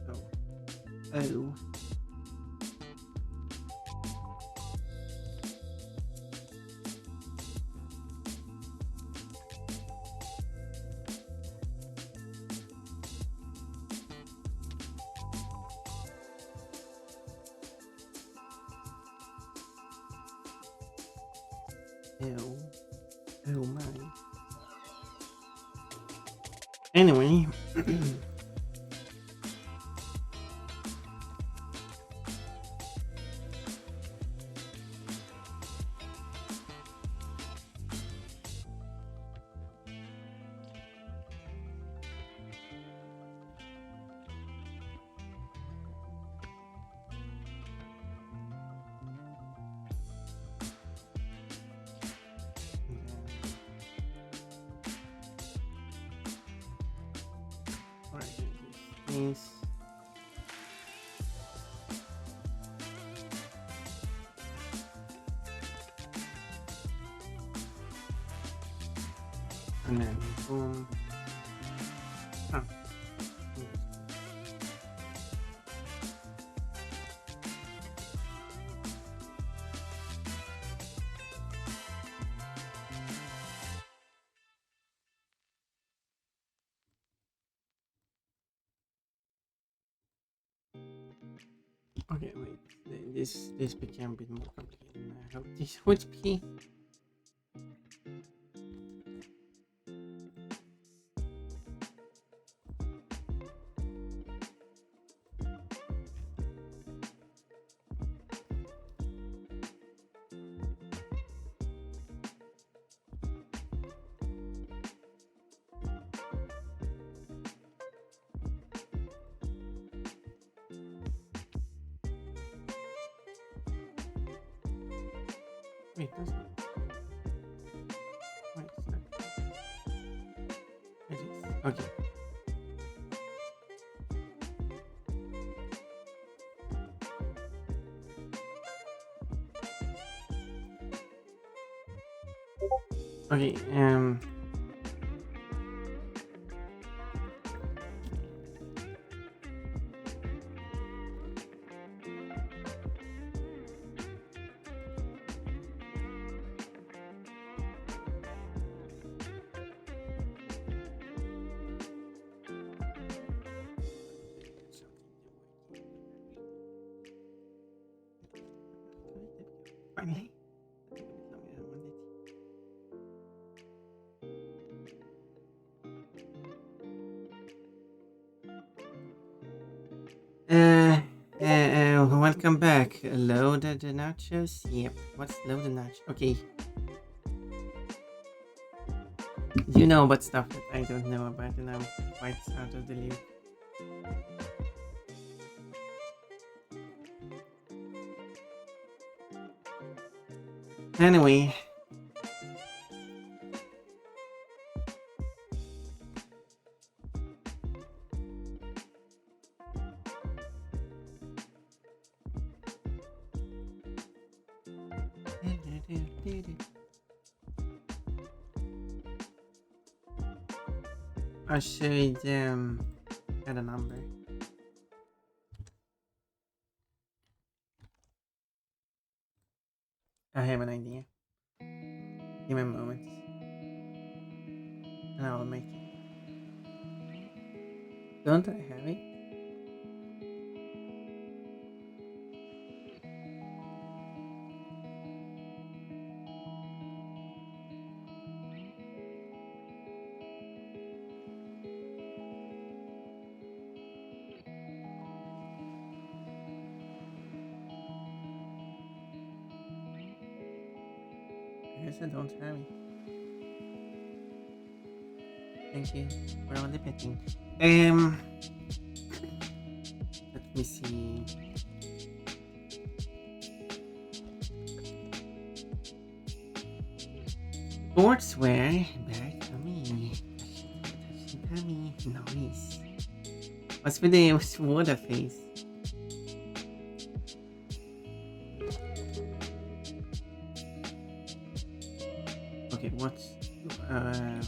Oh. Ew. Oh my. Anyway. Alright, this. And then boom. Oh. Okay, wait. This became a bit more complicated. I hope this would be. Wait, that's not. Wait, it's not. It is. Okay. Okay, finally. Welcome back. Load the nachos? Yep. What's load the nachos? Okay. You know about stuff that I don't know about, and I'm quite out of the loop. Anyway. I should add a number. I have an idea. Give me a moment. And I will make it. Don't I have it? I guess I don't have it. Thank you for all the petting. Let me see. Sportswear. Back to me. Tummy. Nice. What's with the water face? Okay, what's yeah.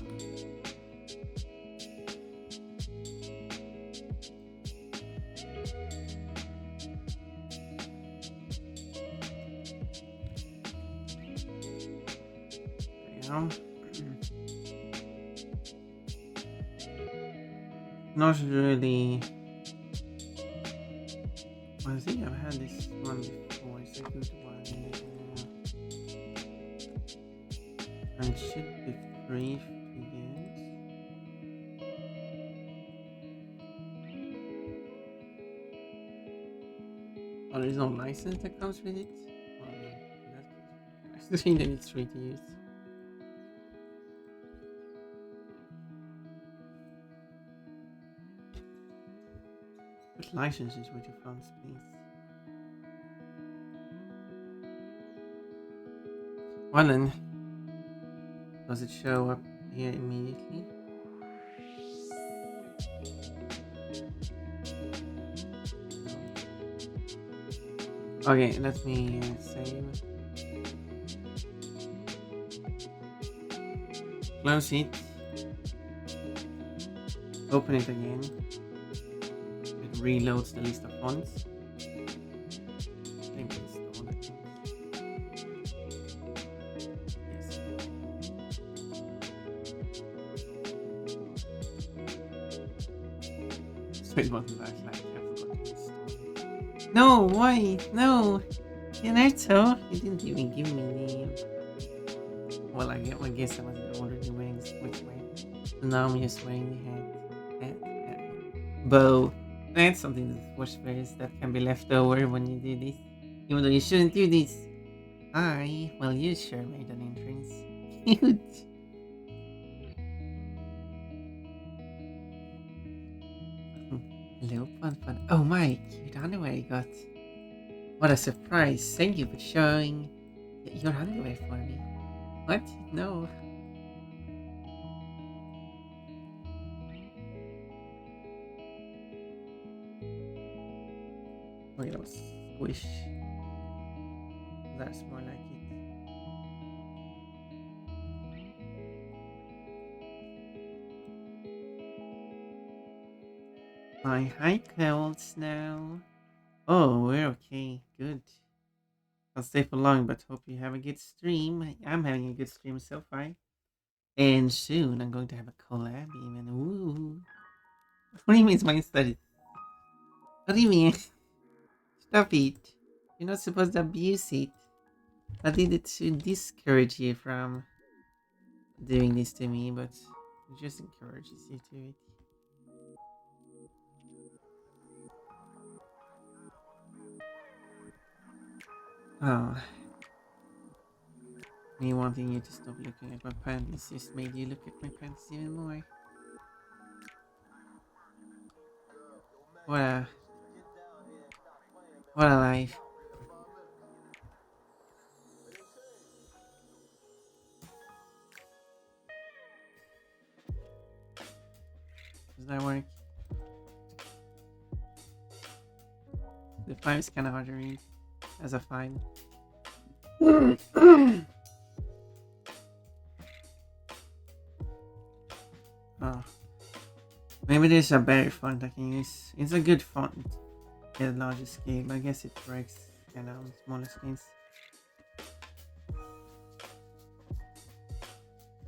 Not really. I think I've had this one before. It's a good one. And it should be free to use. Oh, there's no license that comes with it? Well, I still think that it's free to use. What licenses would you France, please? Well then, does it show up here immediately? Okay, let me save. Close it. Open it again. It reloads the list of fonts. Maybe install it. Yes. It wasn't like I forgot to install it. No, why? No! Naruto! You didn't even give me the... Well, I guess I was already wearing the switch way. So now I'm just wearing the hat. Bow. That's something that Watch wears that can be left over when you do this. Even though you shouldn't do this. Well, you sure made an entrance. Cute. Hello, fun. Oh my, cute underwear you got. What a surprise. Thank you for showing. Your underwear for me. What? No. Wait, that was squish. That's more like it. Hi, cold snow. Oh, we're okay. Good. I'll stay for long, but hope you have a good stream. I'm having a good stream so far. And soon I'm going to have a collab even. Ooh. What do you mean it's my study? What do you mean? Stop it. You're not supposed to abuse it. I did it to discourage you from doing this to me, but it just encourages you to it. Oh. Me wanting you to stop looking at my pants just made you look at my pants even more. What a... What a life. Does that work? The 5 is kinda hard to read as a 5. Oh. Maybe there's a better font I can use. It's a good font at a larger scale, but I guess it works kind of on smaller screens.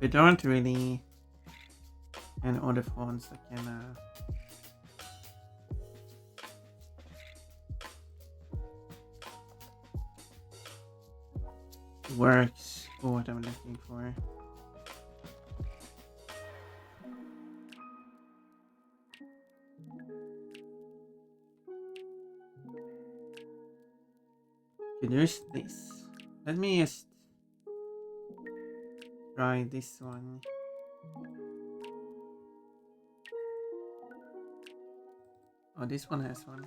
But there aren't really any other fonts that can works for what I'm looking for. Okay, there's this. Let me just try this one. Oh, this one has one.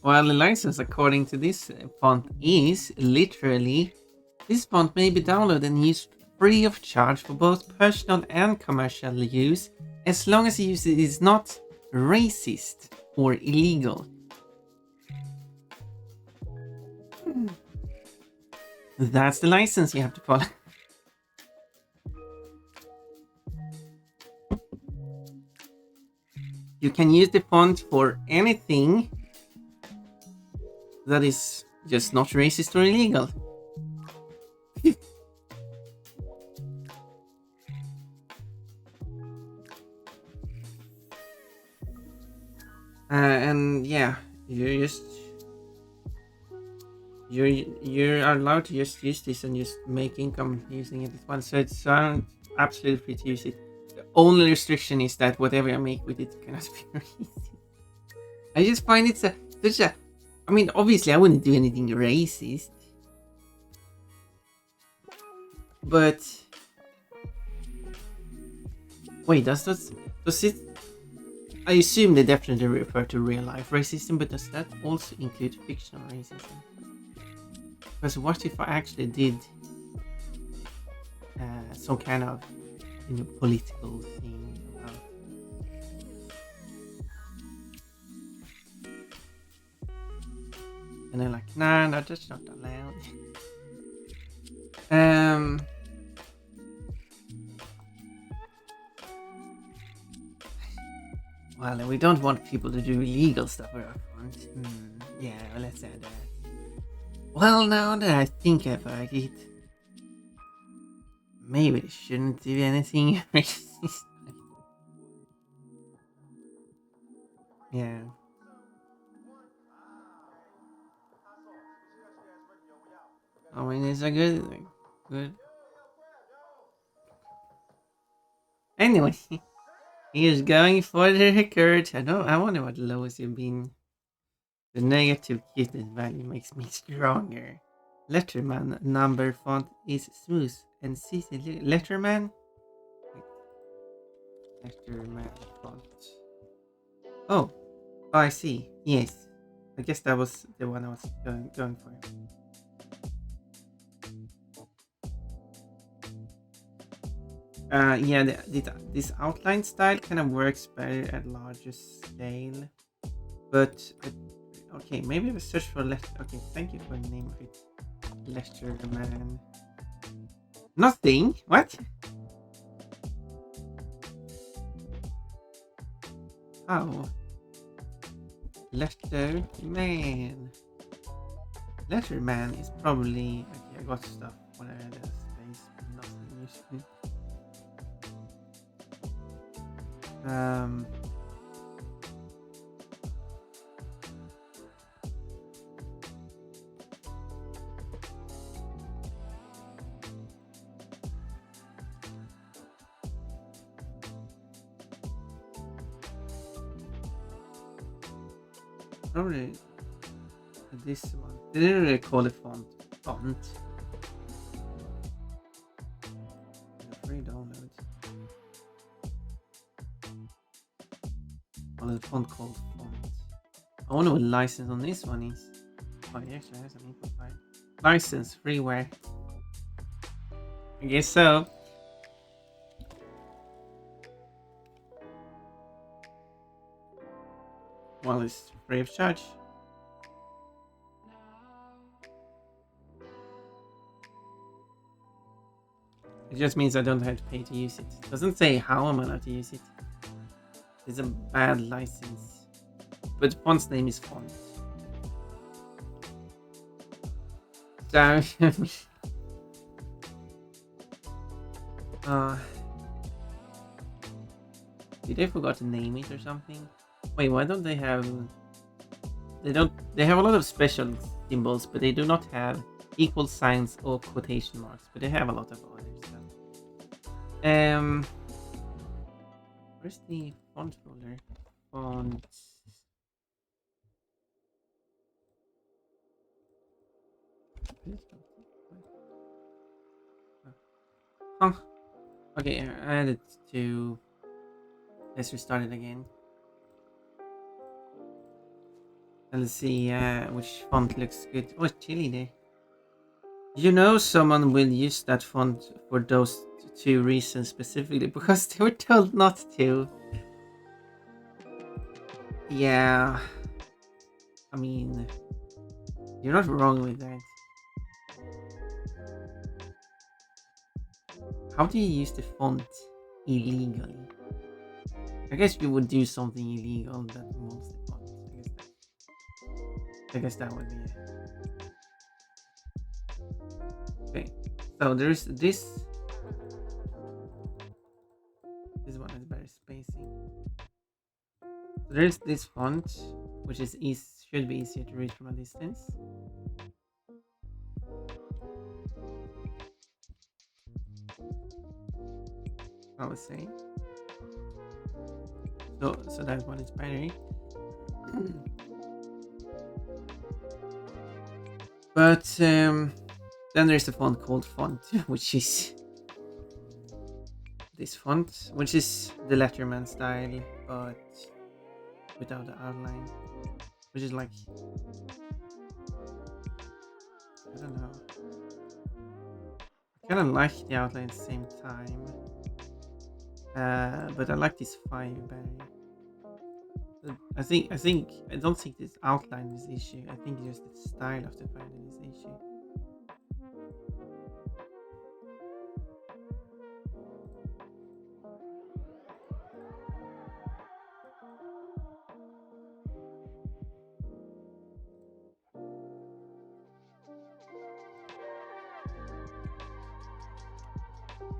Well, the license according to this font is literally, this font may be downloaded and used free of charge for both personal and commercial use, as long as the use is not racist or illegal. That's the license you have to follow. You can use the font for anything that is just not racist or illegal. And yeah, you're allowed to just use this and just make income using it as well. So it's absolutely free to use it. The only restriction is that whatever I make with it cannot be racist. I just find it such a. I mean, obviously, I wouldn't do anything racist, but wait, does it? I assume they definitely refer to real life racism, but does that also include fictional racism? Because what if I actually did some kind of political thing about and they're like, nah, no, that's not allowed. Well, we don't want people to do illegal stuff with our phones. Yeah, well, let's add that. Well, now that I think about it, maybe they shouldn't do anything racist. Yeah. I mean, it's a good. Anyway, he's going for the record. I wonder what lowest you've been. The negative cuteness value makes me stronger. Letterman number font is smooth and CC Letterman. Letterman font. Oh, Oh, I see. Yes. I guess that was the one I was going for. Yeah, this outline style kind of works better at larger scale. But okay, maybe we search for letter. Okay, thank you for the name of it. Letterman. Nothing. What? Oh, Letterman. Letterman is probably okay. I got stuff when I had a space, but nothing useful. Um. Probably this one. They didn't really call it font. Free download. Oh, the font called font. I wonder what license on this one is. Oh, it actually has an input file. License freeware. I guess so. Well, it's free of charge. It just means I don't have to pay to use it. Doesn't say how I'm allowed to use it. It's a bad license. But the font's name is font. So did they forgot to name it or something? Wait, why don't they have they have a lot of special symbols, but they do not have equal signs or quotation marks, but they have a lot of other stuff. Where's the font folder? Font. Huh. Okay, I added to. Let's restart it again. And let's see which font looks good. Oh, it's chilly there. You know someone will use that font for those two reasons specifically because they were told not to. Yeah. I mean, you're not wrong with that. How do you use the font illegally? I guess you would do something illegal that involves the font. I guess that would be it. Okay, so there's this. This one has better spacing. So there's this font, which is should be easier to read from a distance. I would say. So that one is better. But then there's a font called font, which is this font, which is the Letterman style, but without the outline, which is like I don't know. I kind of like the outline at the same time, but I like this 5 better. I don't think this outline is the issue. I think just the style of the file is the issue.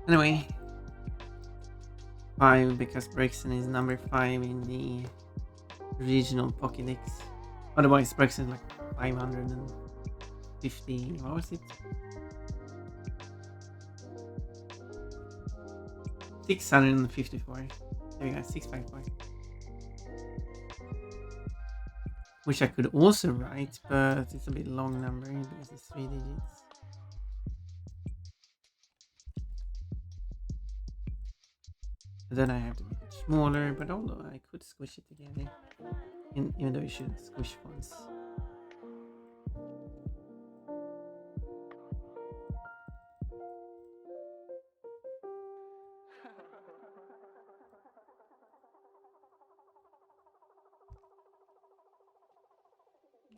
Anyway, 5 because Brixton is number 5 in the regional Pokédex. Otherwise, Brixton is like 550. What was it? 654. There we go, 654. Which I could also write, but it's a bit long number because it's 3 digits. Then I have to make it smaller, but although I could squish it together. Even though you shouldn't squish ones.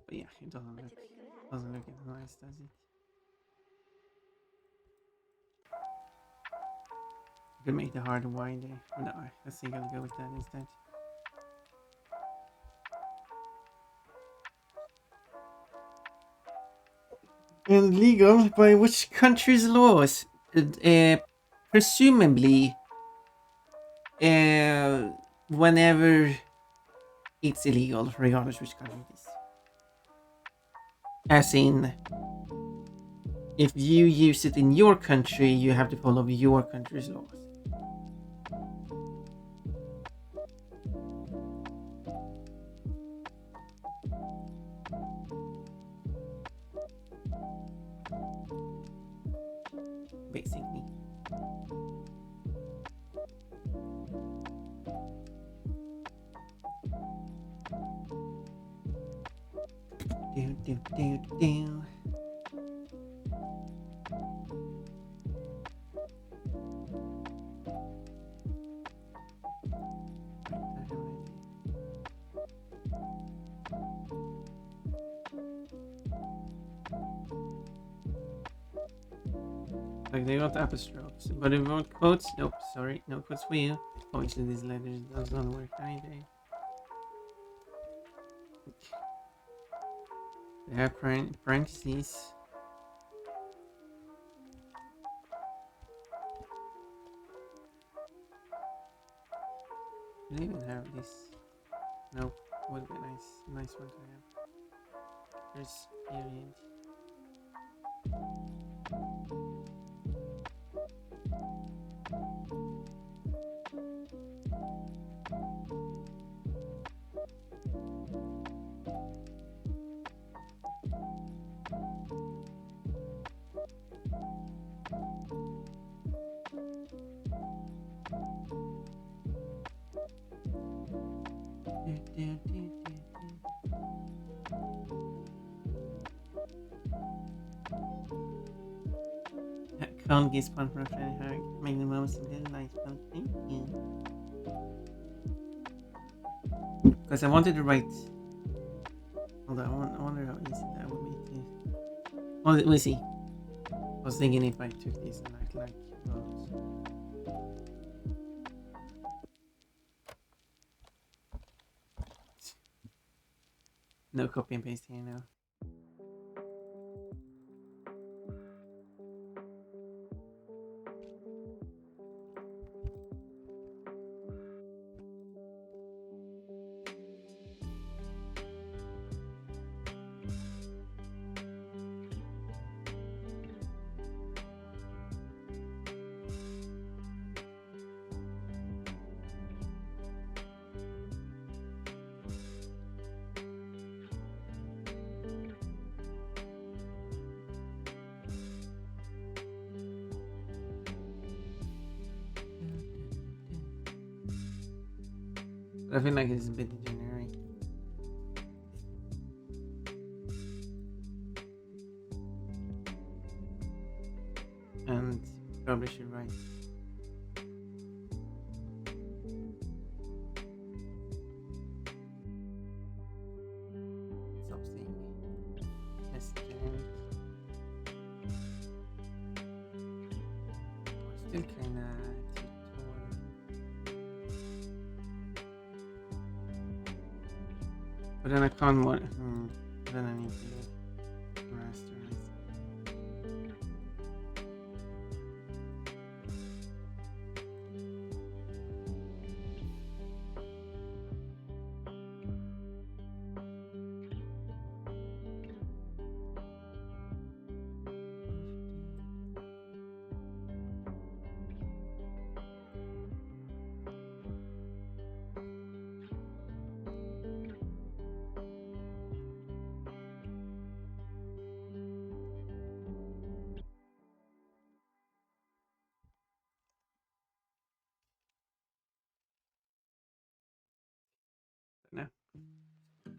But yeah, it doesn't look nice, does it? You could make the heart wider. No, I think I'll go with that instead. And legal by which country's laws? Presumably, whenever it's illegal, regardless which country it is. As in, if you use it in your country, you have to follow your country's laws. Basically. Do. Like they got apostrophes, but if you want quotes, nope, sorry, no quotes for you. Obviously, these letters doesn't work either. They have parentheses. Do they even have this? Nope, would be nice one to have. There's period. Can't get one from a friend hug. Making the moments a little nice one. Thank you. Because I wanted to write. Hold on, I wonder how easy that would be to. Well, we'll see. I was thinking if I took this and I like rows. No copy and paste here now. I feel like it's a bit generic. And probably should write. Something less generic. Or still kinda tutorial. But then I can't want. Then I need to rasterize.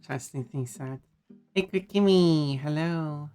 Testing things out. Hey, quick gimme. Hello.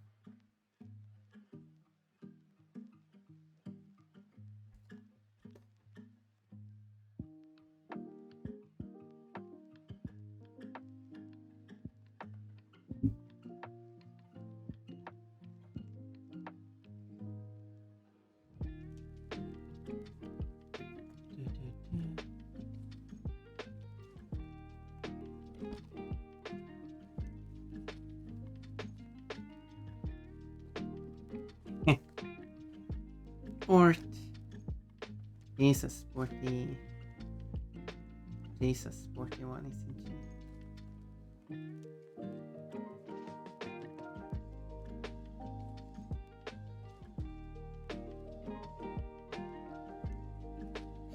Sport. Jesus, sporty. Jesus, sporty one, isn't she?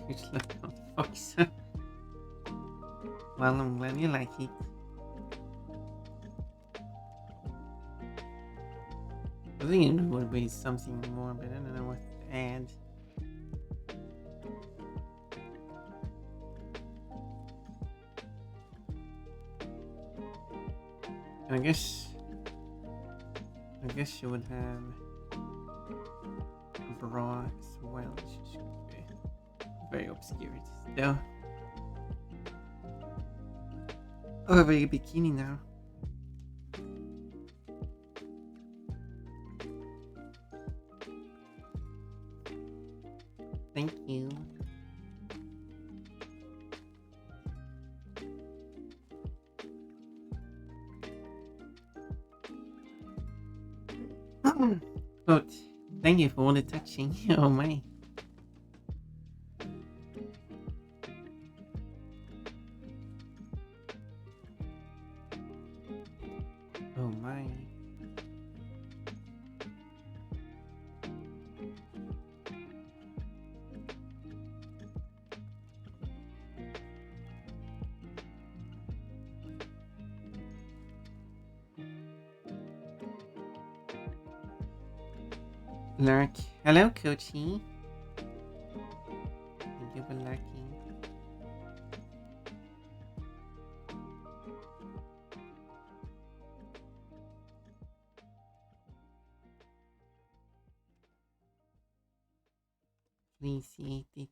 Which look on Fox. Well, I'm glad you like it. I think it would be something more, but I don't know what to add. I guess you would have bra as well, which should be very obscure still. Oh, a very bikini now. Thank you. But thank you for all the touching. Oh my. Oh my. Lurk. Hello, Coachy. Thank you for lurking. Appreciate it.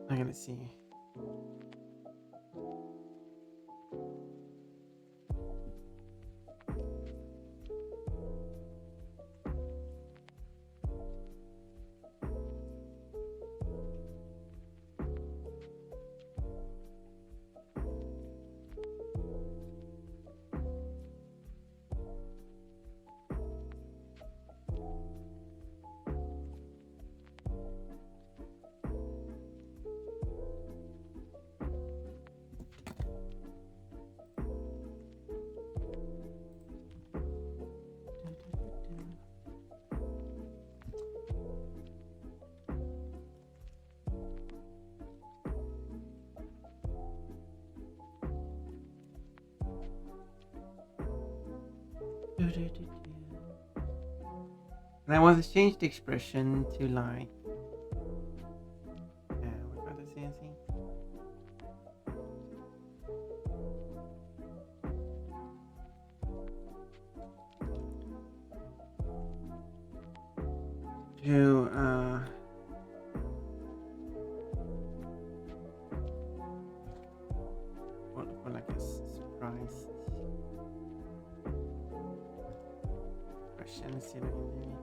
I'm gonna see. And I want to change the expression to like. What about the same thing? To for like a surprise expression instead of in it.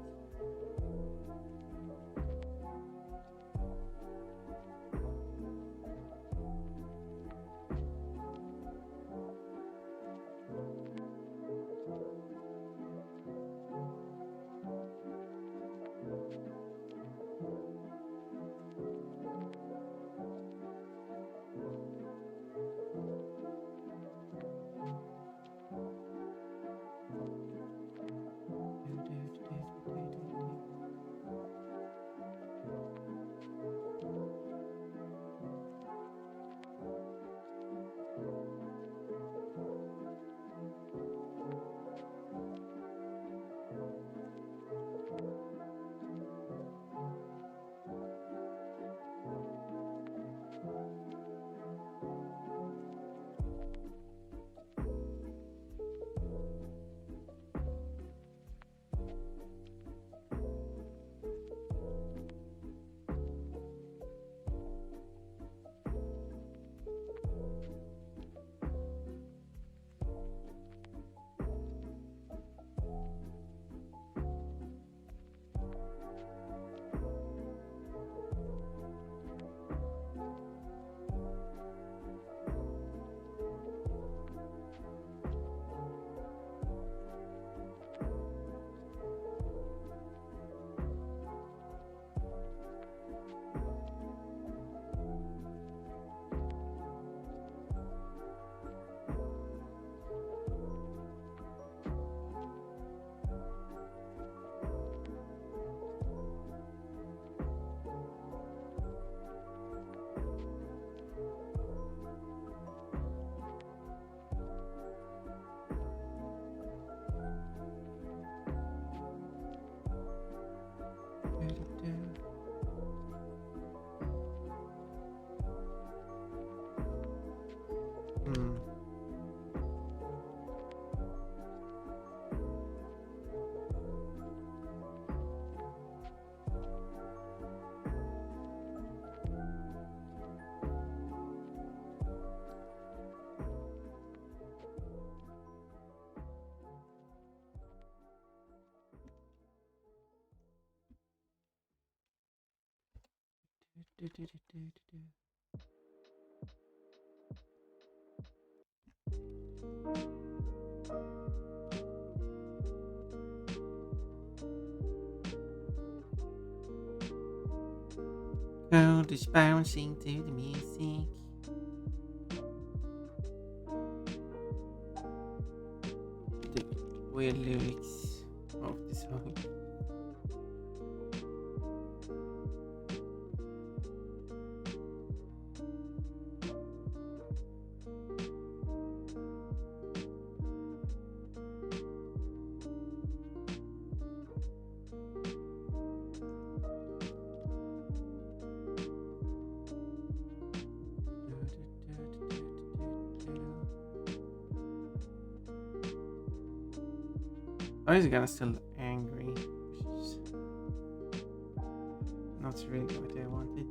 Go just bouncing to the music. The weird lyrics of the song. Oh, he's gonna still angry, which is not really what I wanted.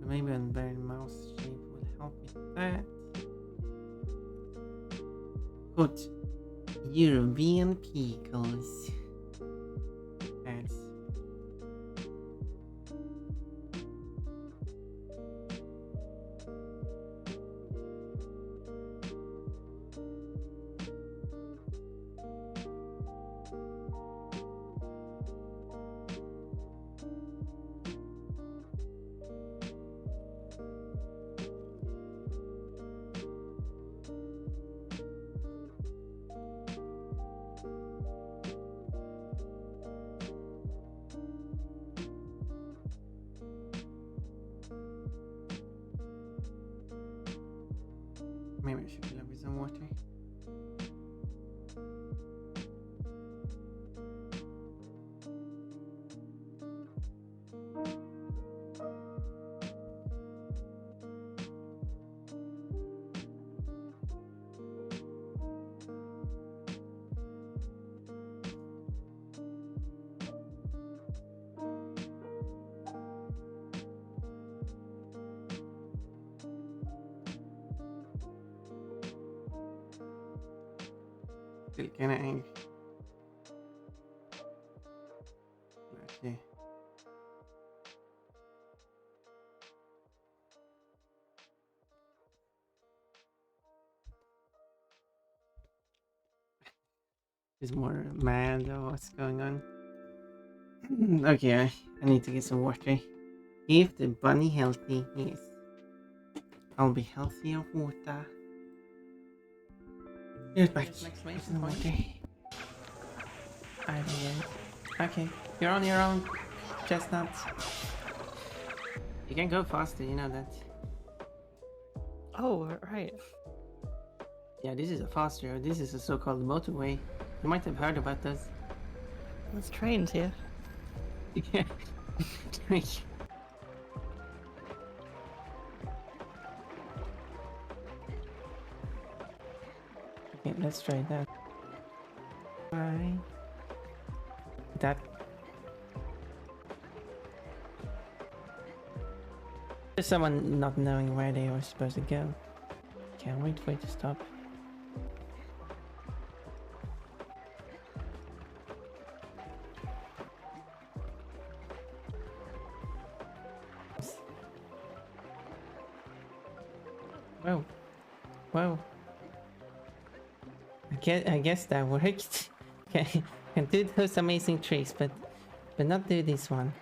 But maybe a better mouse shape will help with that. Put European pickles. That's maybe I should fill up with some water. Still kinda angry. Okay. He's more mad at what's going on. Okay, I need to get some water. Keep the bunny healthy, yes. I'll be healthy of water. Here's back. Get some water. I don't know. Okay, you're on your own, Chestnut. You can go faster, you know that. Oh, right. Yeah, this is a fast road. This is a so-called motorway. You might have heard about those. There's trains here. Yeah. Okay, let's try that. Why? That. There's someone not knowing where they were supposed to go. Can't wait for it to stop. Whoa. Whoa. I guess that worked. Can do those amazing tricks, but not do this one.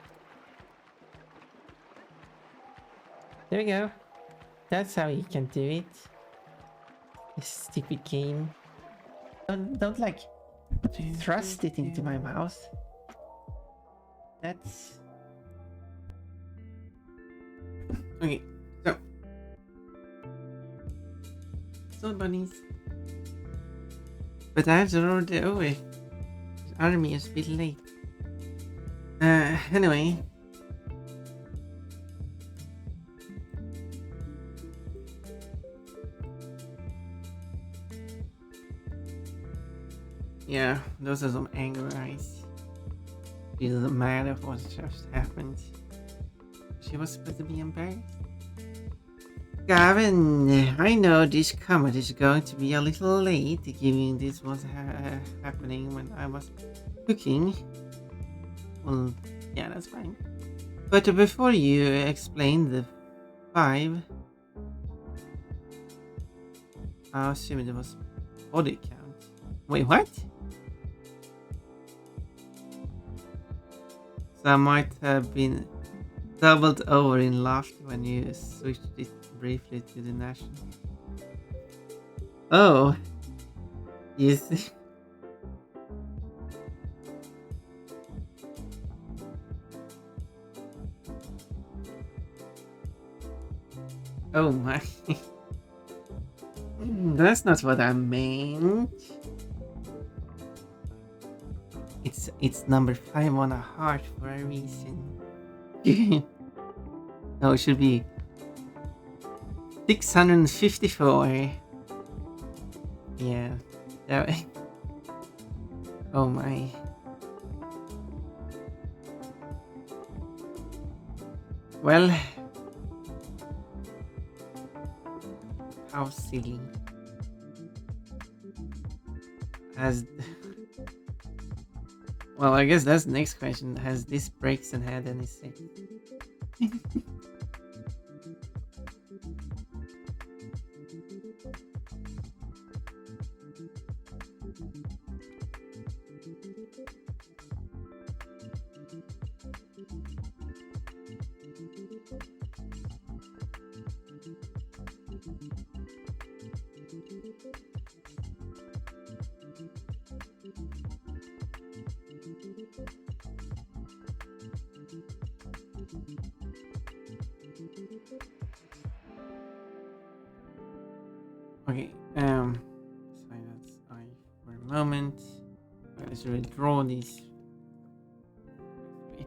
There we go. That's how you can do it. This stupid game. Don't like thrust it into my mouth. That's Okay, so bunnies. But that's already over. The army is a bit late. Anyway. Yeah, those are some anger eyes. She doesn't matter what just happened. She was supposed to be embarrassed. Gavin, I know this comment is going to be a little late, given this was happening when I was cooking. Well, yeah, that's fine. But before you explain the 5, I assume it was body count. Wait, what? So I might have been doubled over in laughter when you switched it briefly to the national. Oh, you see. Oh my. That's not what I meant. It's number 5 on a heart for a reason. No, it should be 654. Yeah. That, oh my. Well, how silly. Has well, I guess that's the next question. Has this Brixton had any sex? Okay, silence I for a moment. Let's withdraw these. Wait.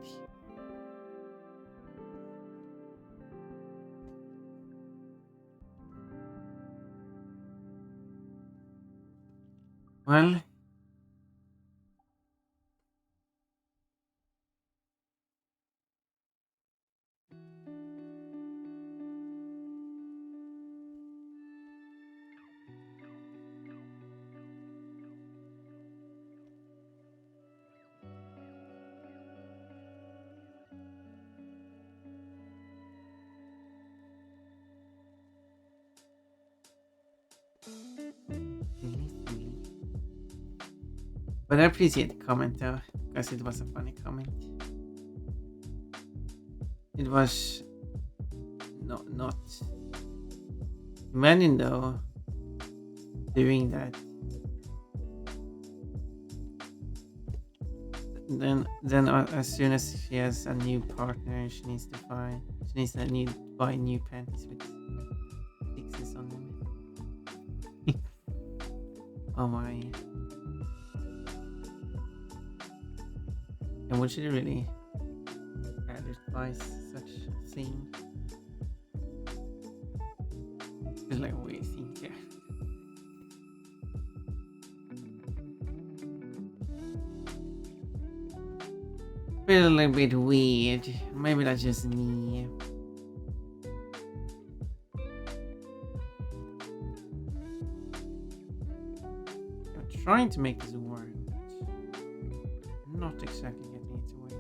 Well, silly. But I appreciate the comment though, because it was a funny comment. It was not. Imagine though doing that. Then as soon as she has a new partner, she needs to buy new panties with fixes on them. Oh my. And would she really advise such a thing? It's like a weird thing, yeah. Feel a little bit weird. Maybe that's just me. I'm trying to make this work, but not exactly getting it to work.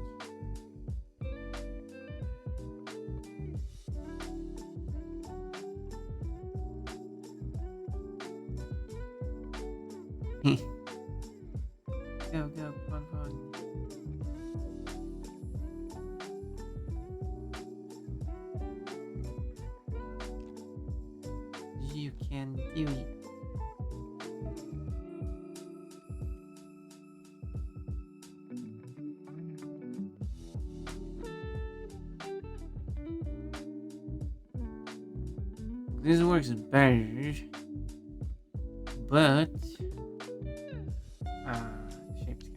Go, pun. You can do it. This works better, but shapes.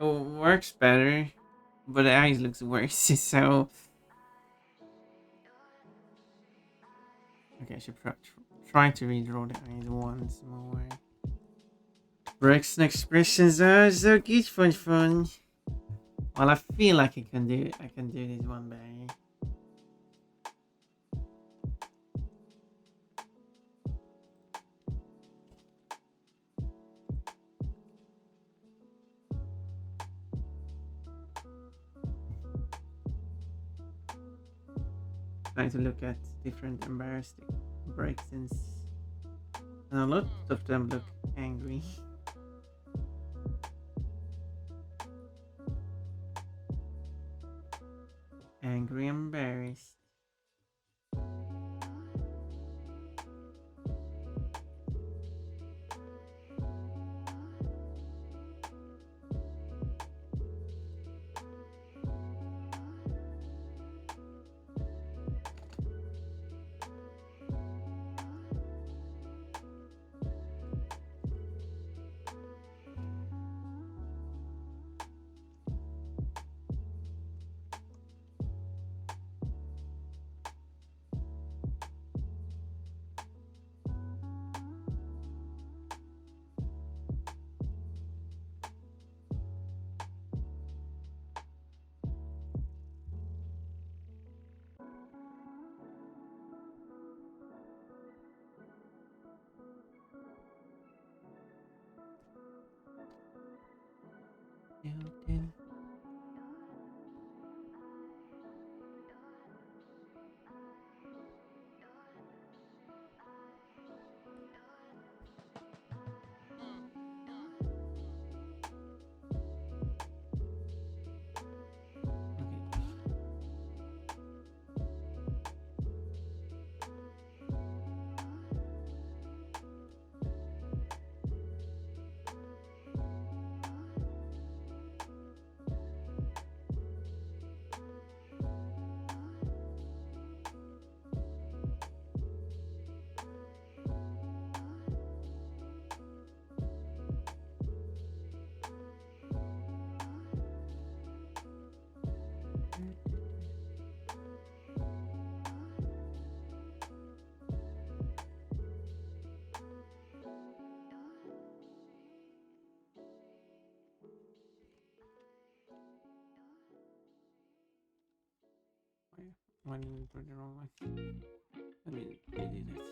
works better, but the eyes looks worse. So okay, I should try to redraw the eyes once more. Brex's expressions are so good for fun. Well, I feel like I can do this one better. Trying to look at different embarrassed breaks, and a lot of them look angry. Angry, embarrassed. One for the wrong one. Let me redo this.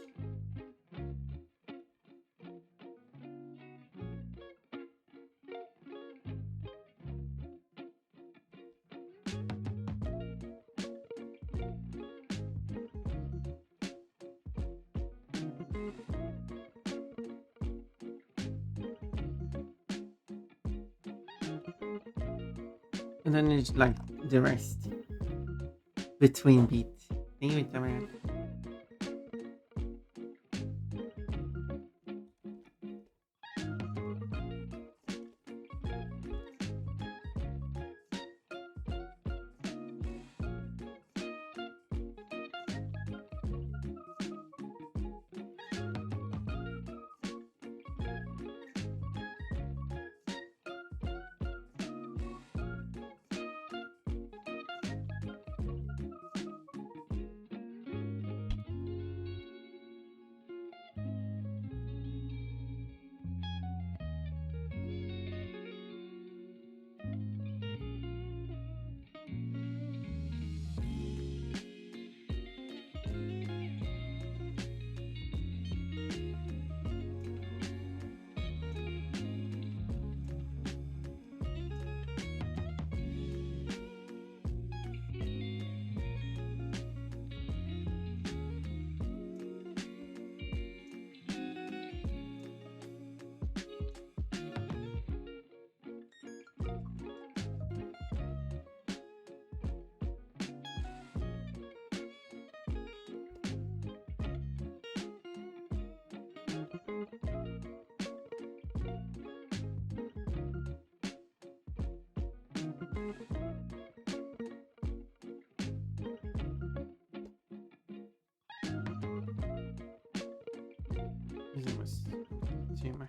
And then it's like the rest between beats. Leave it around. This was too much.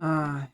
Ah.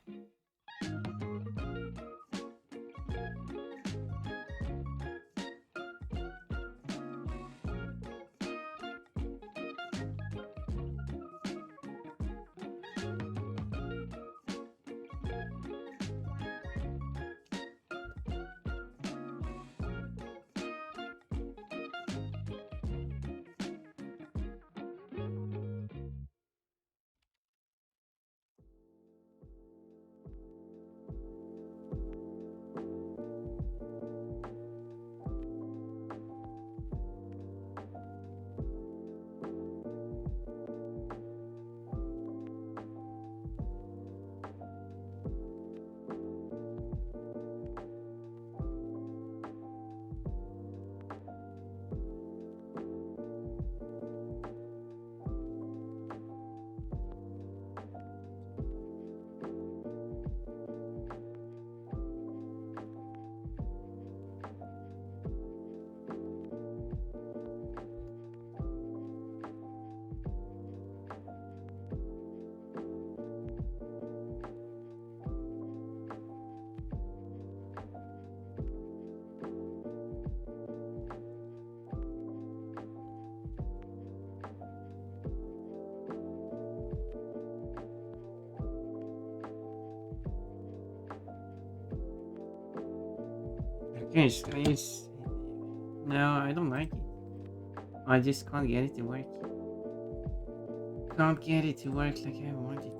No, I don't like it. I just can't get it to work. Can't get it to work like I want it to.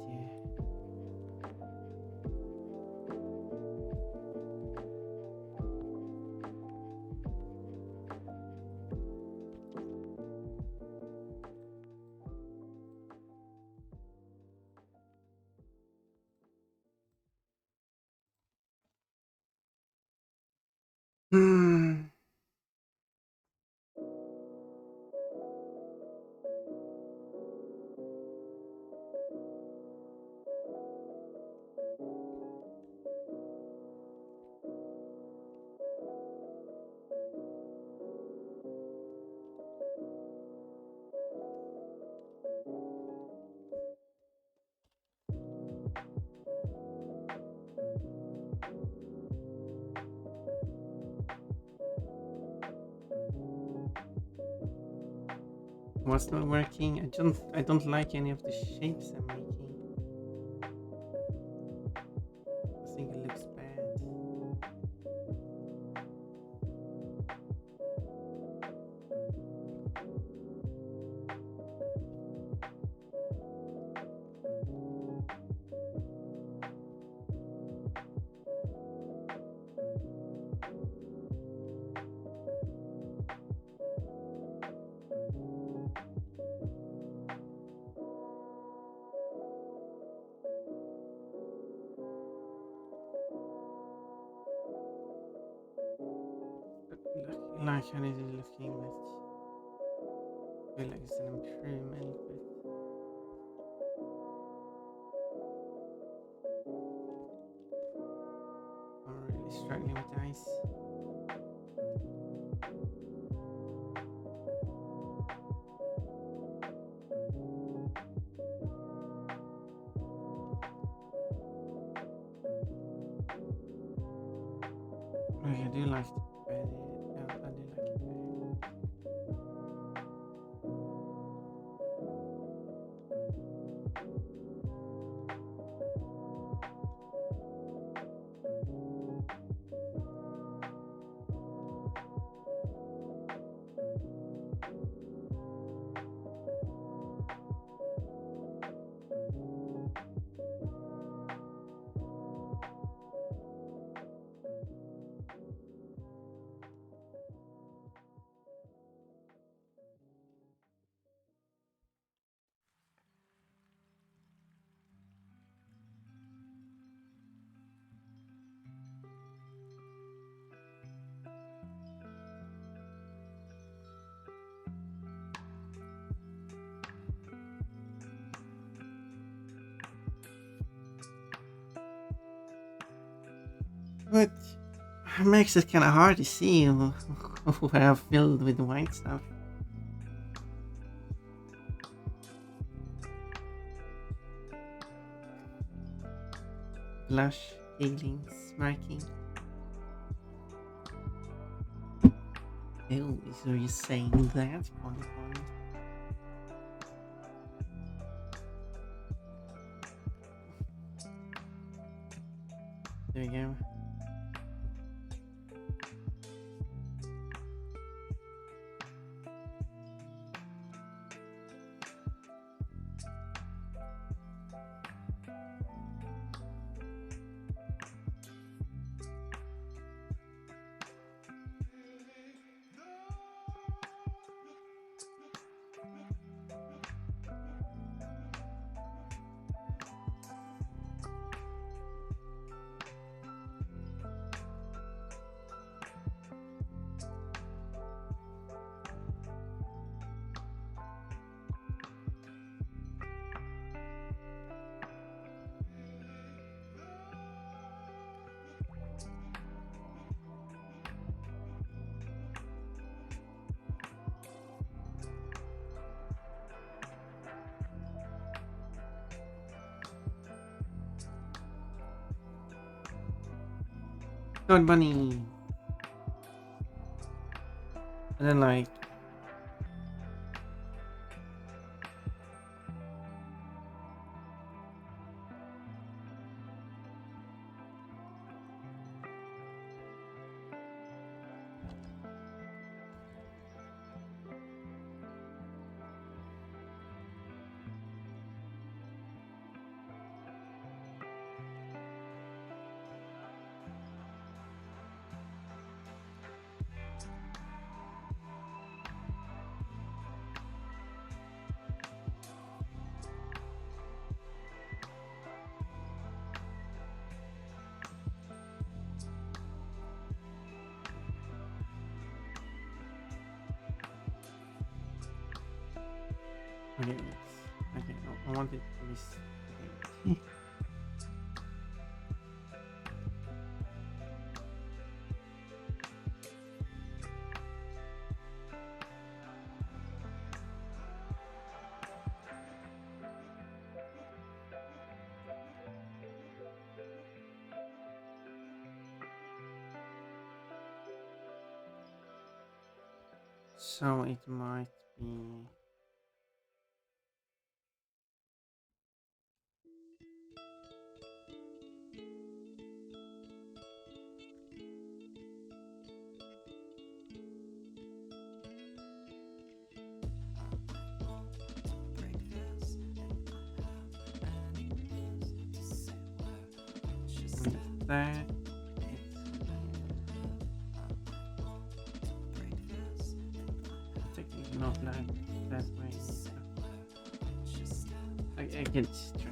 Hmm. What's not working? I don't like any of the shapes I'm making. I think it looks bad. Like how it is looking, but I feel like it's an improvement. But I'm really struggling with the ice. Okay, I do like the bed. Yeah, I do like it better. But it makes it kind of hard to see where I've filled with the white stuff. Blush, healing, smirking. Oh, so you're saying that, Polygon? There we go. God bunny. And then like okay, okay, I wanted this. Okay. So it might be. With that. It's technically not like that way. So I can just try.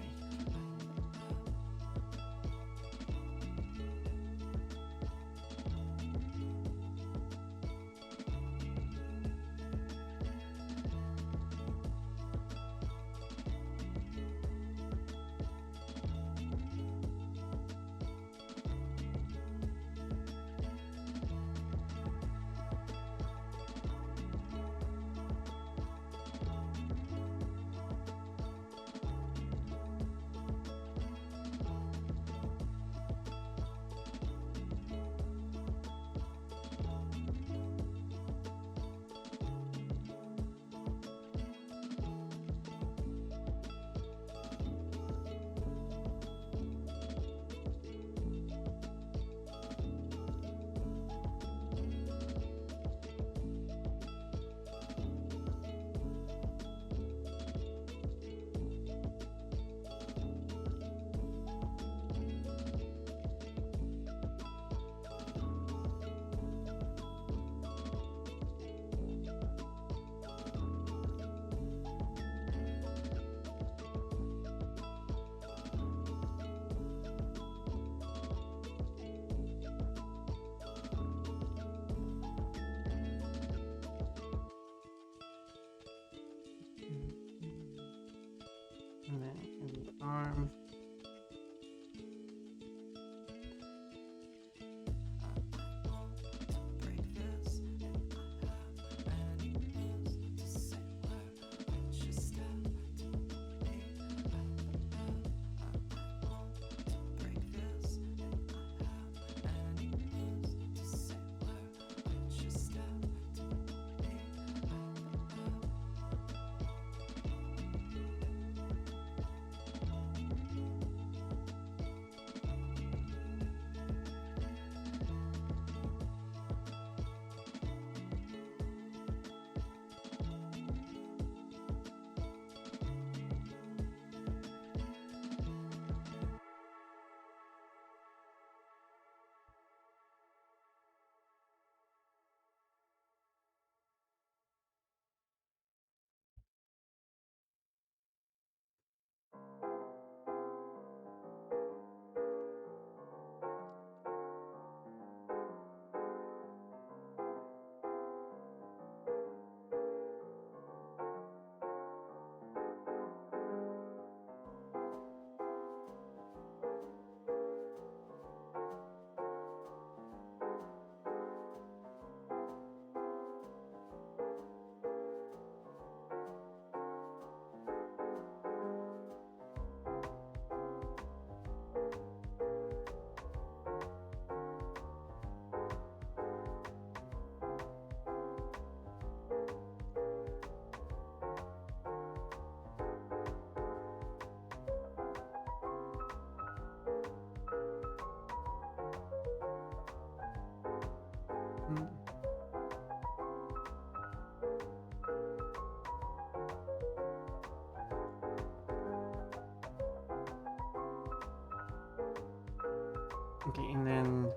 Okay, and then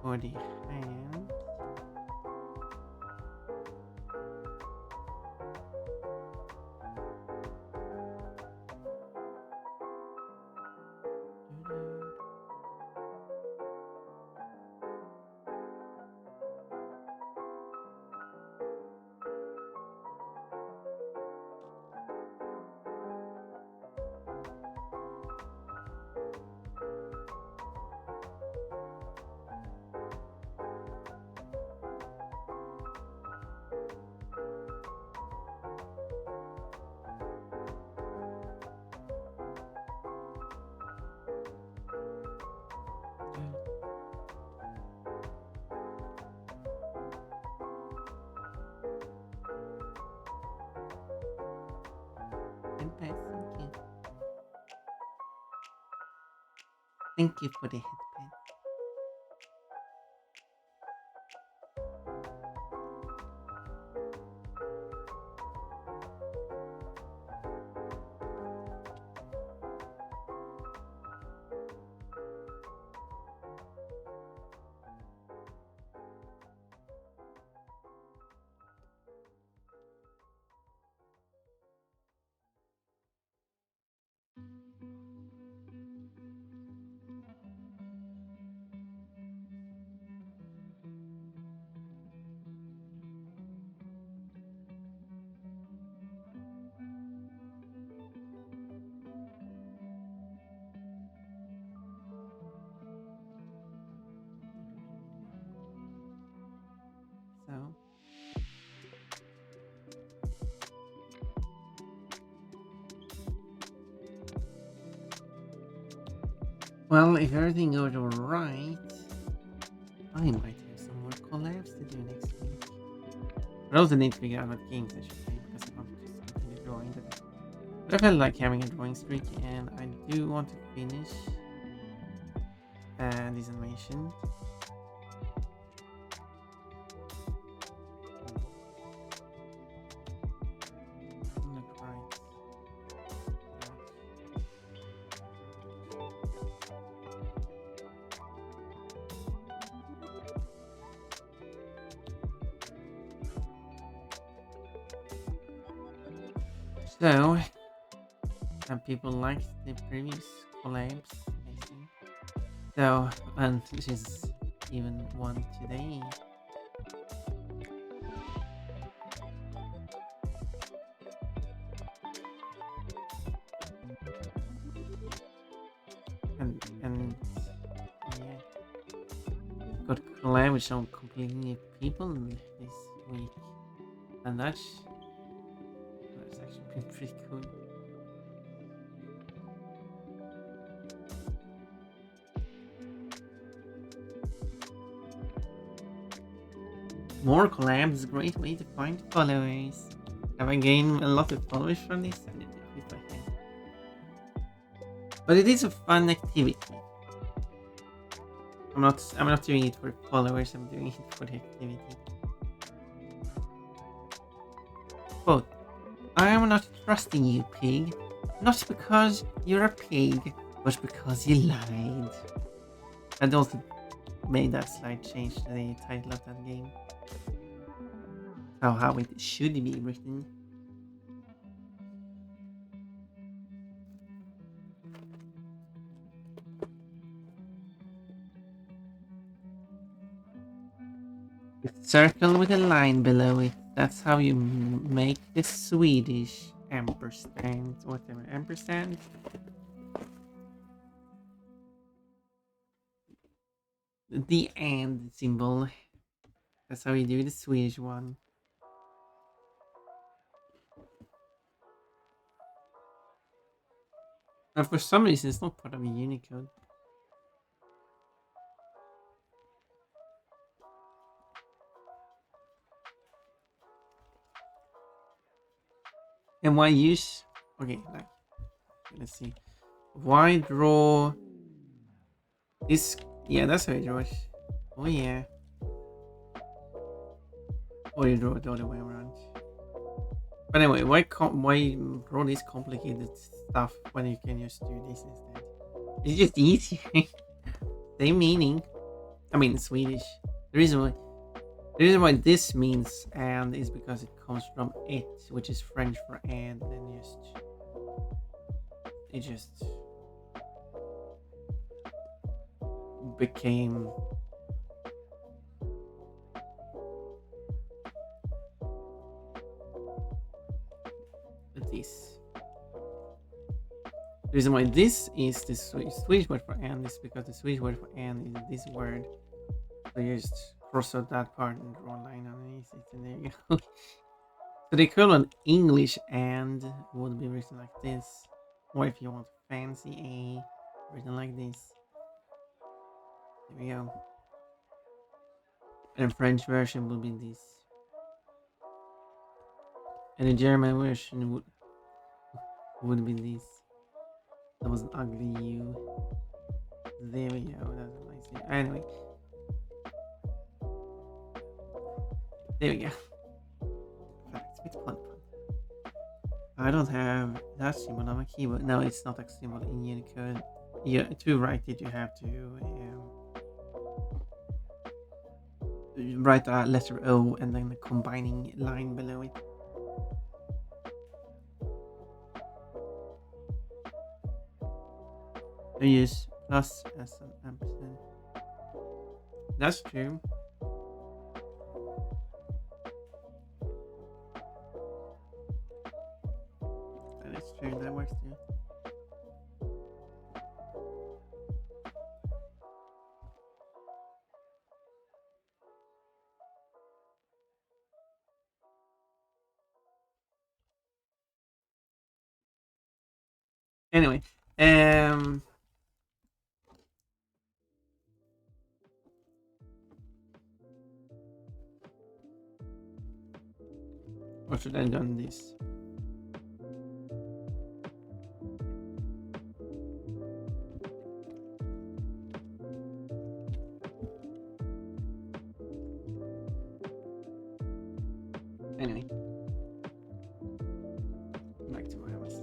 for the hand. Headband, thank you. Thank you for the headband. So well, if everything goes alright, I might have some more collabs to do next week. But I also need to figure out what games I should play because I can't just continue drawing today. But I felt like having a drawing streak, and I do want to finish this animation. Look right. So, some people liked the previous collabs, I think. So, and this is even one today. And yeah, got collab with some completely new people this week, and that's actually been pretty cool. More collabs is a great way to find followers. Have I gained a lot of followers from this? I did if I can. But it is a fun activity. I'm not doing it for followers, I'm doing it for the activity. Quote, I am not trusting you, pig. Not because you're a pig, but because you lied. And also made that slight change to the title of that game. How it should be written. Circle with a line below it. That's how you make the Swedish ampersand, whatever, ampersand. The and symbol. That's how you do the Swedish one. And for some reason, it's not part of a Unicode. And why use? Okay, like, let's see. Why draw this? Yeah, that's how you draw it. Oh yeah. Or you draw it the other way around. But anyway, why draw this complicated stuff when you can just do this instead? It's just easier. Same meaning. I mean Swedish. The reason why this means and is because it comes from it, which is French for and then it just became this. The reason why this is the Swedish word for and is because the Swedish word for and is this word. So you just cross out that part and draw a line underneath it, and there you go. So the equivalent English and would be written like this, or if you want fancy A, written like this. There we go. And the French version will be this. And the German version would be this. That was an ugly U. There we go. That's a nice U. Anyway. There we go. Facts with fun. I don't have that symbol on my keyboard. No, it's not a symbol in Unicode. Yeah, to write it, you have to write a letter O and then the combining line below it. I use plus as an ampersand. That's true. That is true. That works too. Anyway, what should I have done this? Anyway, back to my house.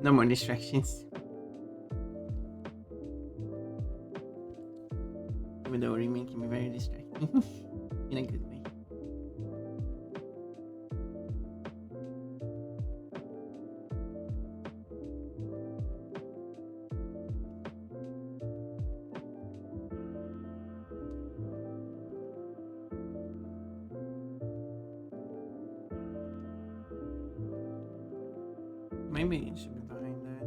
No more distractions. Even though Remain can be very distracting in a good way. Maybe it should be behind that.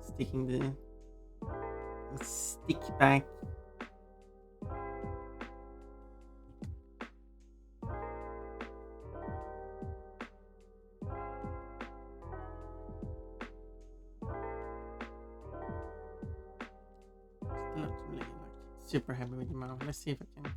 Sticking the stick back. Not really like super happy with the mouth. Let's see if I can.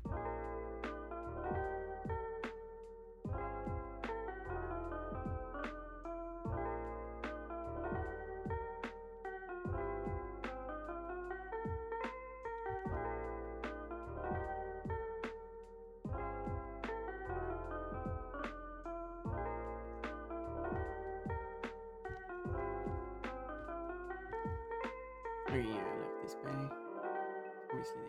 Oh yeah, I like this bay. Obviously.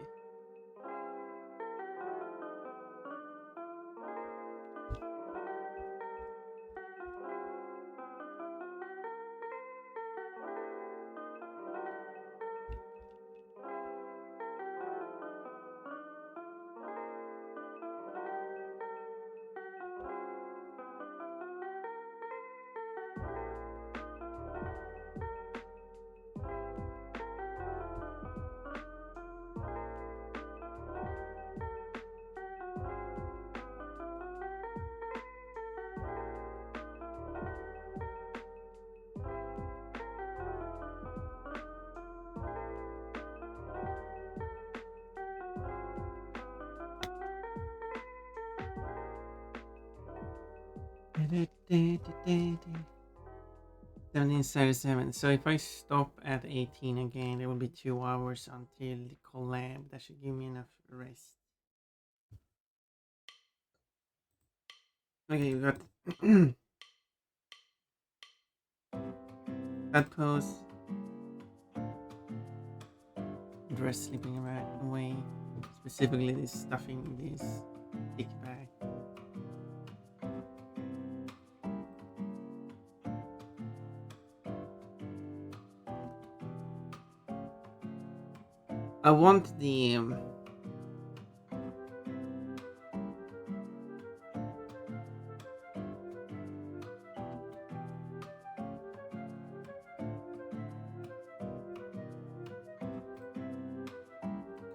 Da-da-da-da-da-da. 1737. So if I stop at 18 again, it will be 2 hours until the collab. That should give me enough rest. Okay, you got that pose. Dress sleeping away. Specifically this stuffing this thick bag. I want the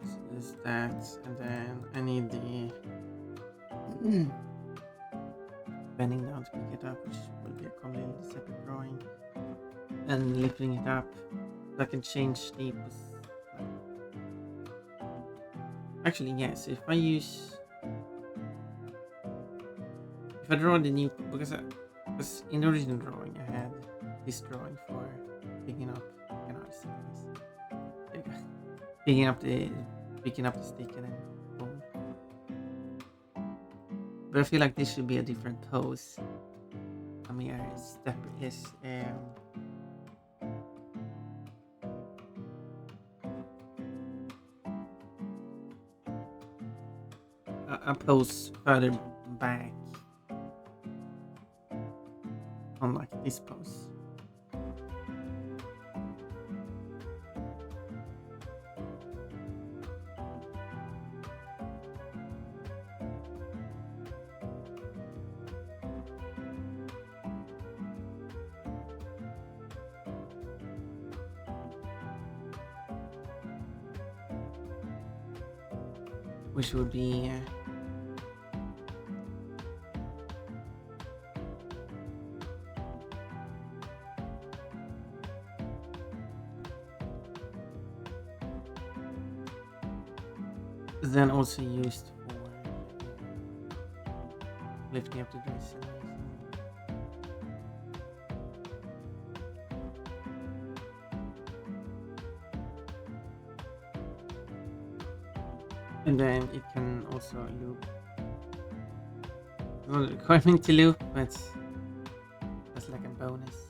so there's that, and then I need the bending down to pick it up, which will be a completely separate drawing, and lifting it up. So I can change the actually yes. If I draw the new because in the original drawing I had this drawing for picking up. I cannot see this. There you go. Picking up the stick and then boom. But I feel like this should be a different pose. I mean, step is a pose further back, unlike this pose. Which would be then also used for lifting up the dress. And then it can also loop. It's not a requirement to loop, but that's like a bonus.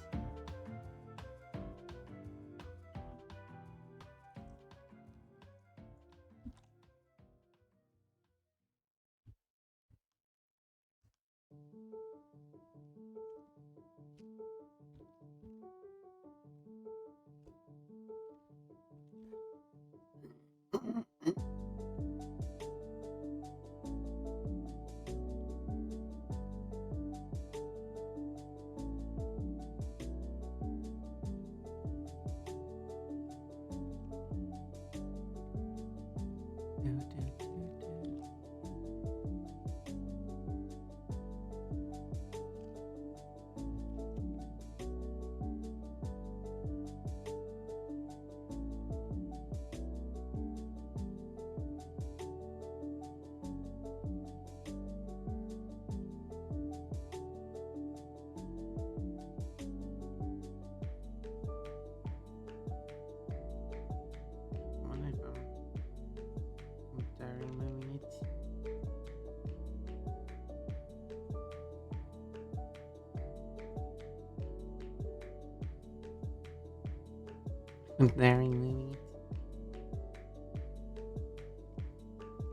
Daring movie.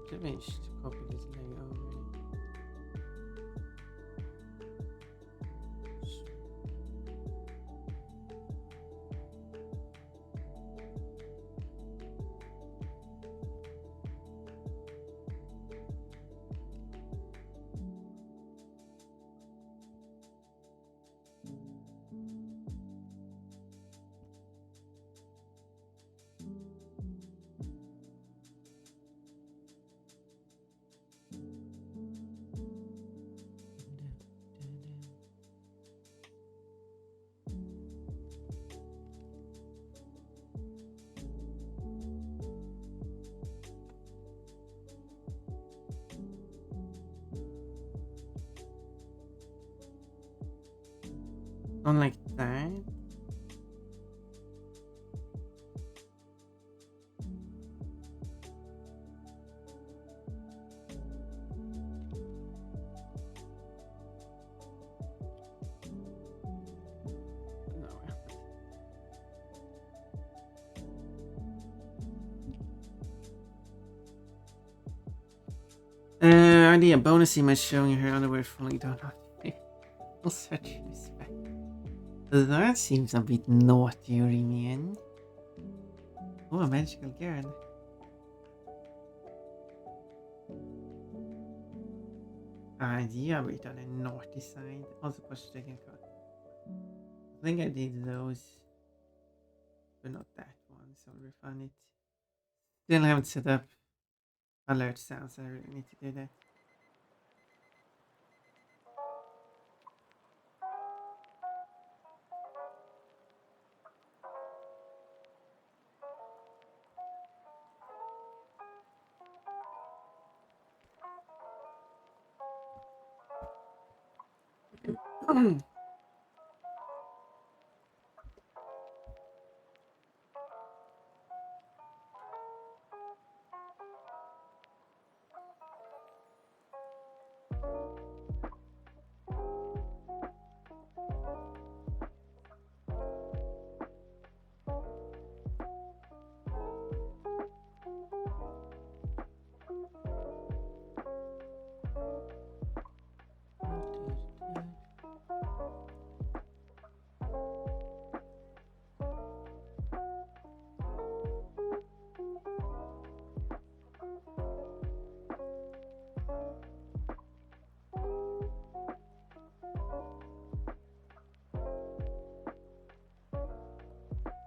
Should have managed to copy this Lego already. Not like that. No. Idea bonus image showing her underwear fully done. Such respect. That seems a bit naughty, Remian. Oh, a magical girl. Yeah, a bit on the naughty side. Also, push second card. I think I did those, but not that one, so I'll refund it. Still haven't set up alert sounds, I really need to do that.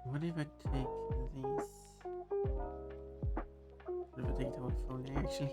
What if I take these? What if I take the whole folder actually?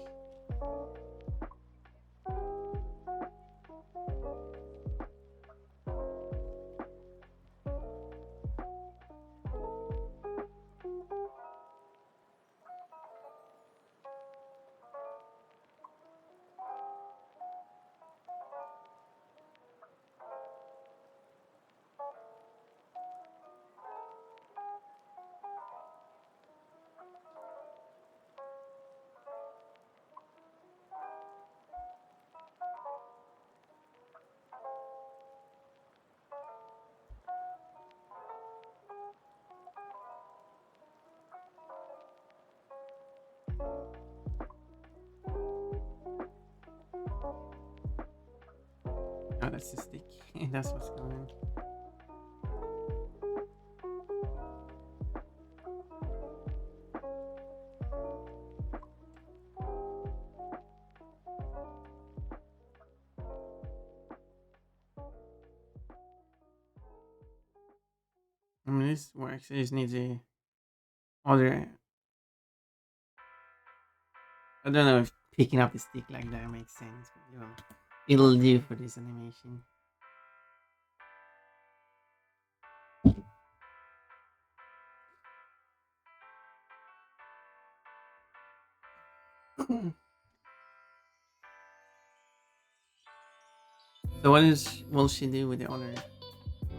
Oh, that's the stick. That's what's going on. I mean, this works. I just need to other. I don't know if picking up the stick like that makes sense, but you know, it'll do for this animation. So what will she do with the other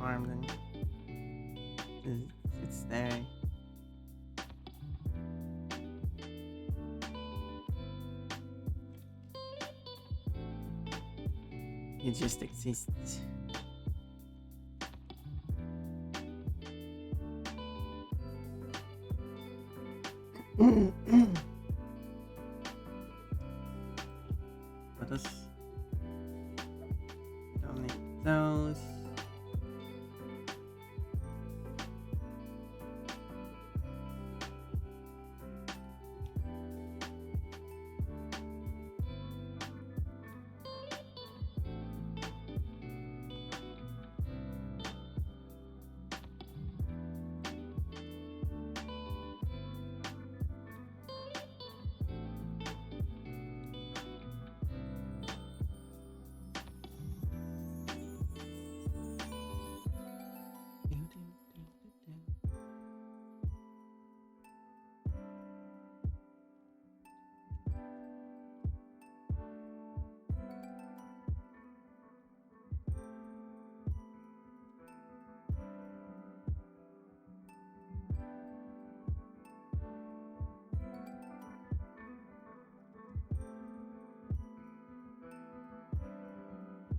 arm then? It's there. It just exists. Let us donate those.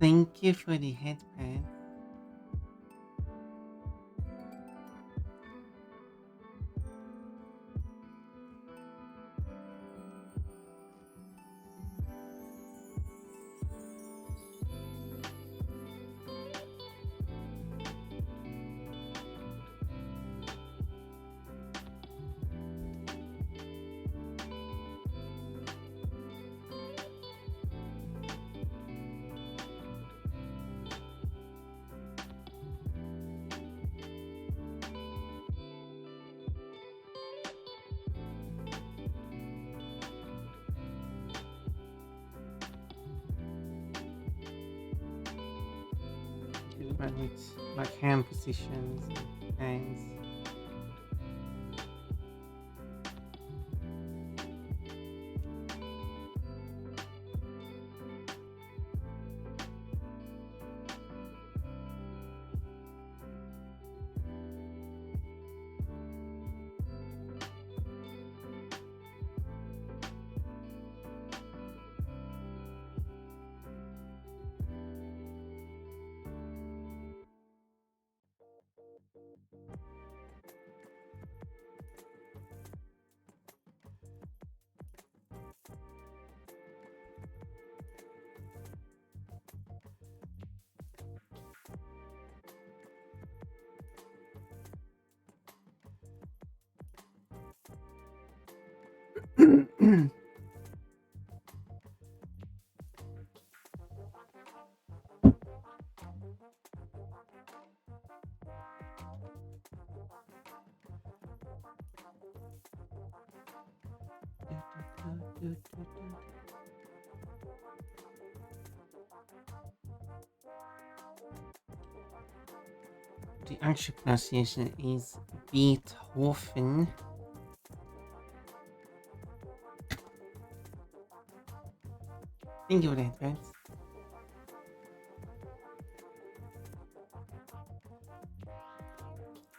Thank you for the headband. Do that with like hand positions and hands. The actual pronunciation is Beethoven. Thank you for that, friends.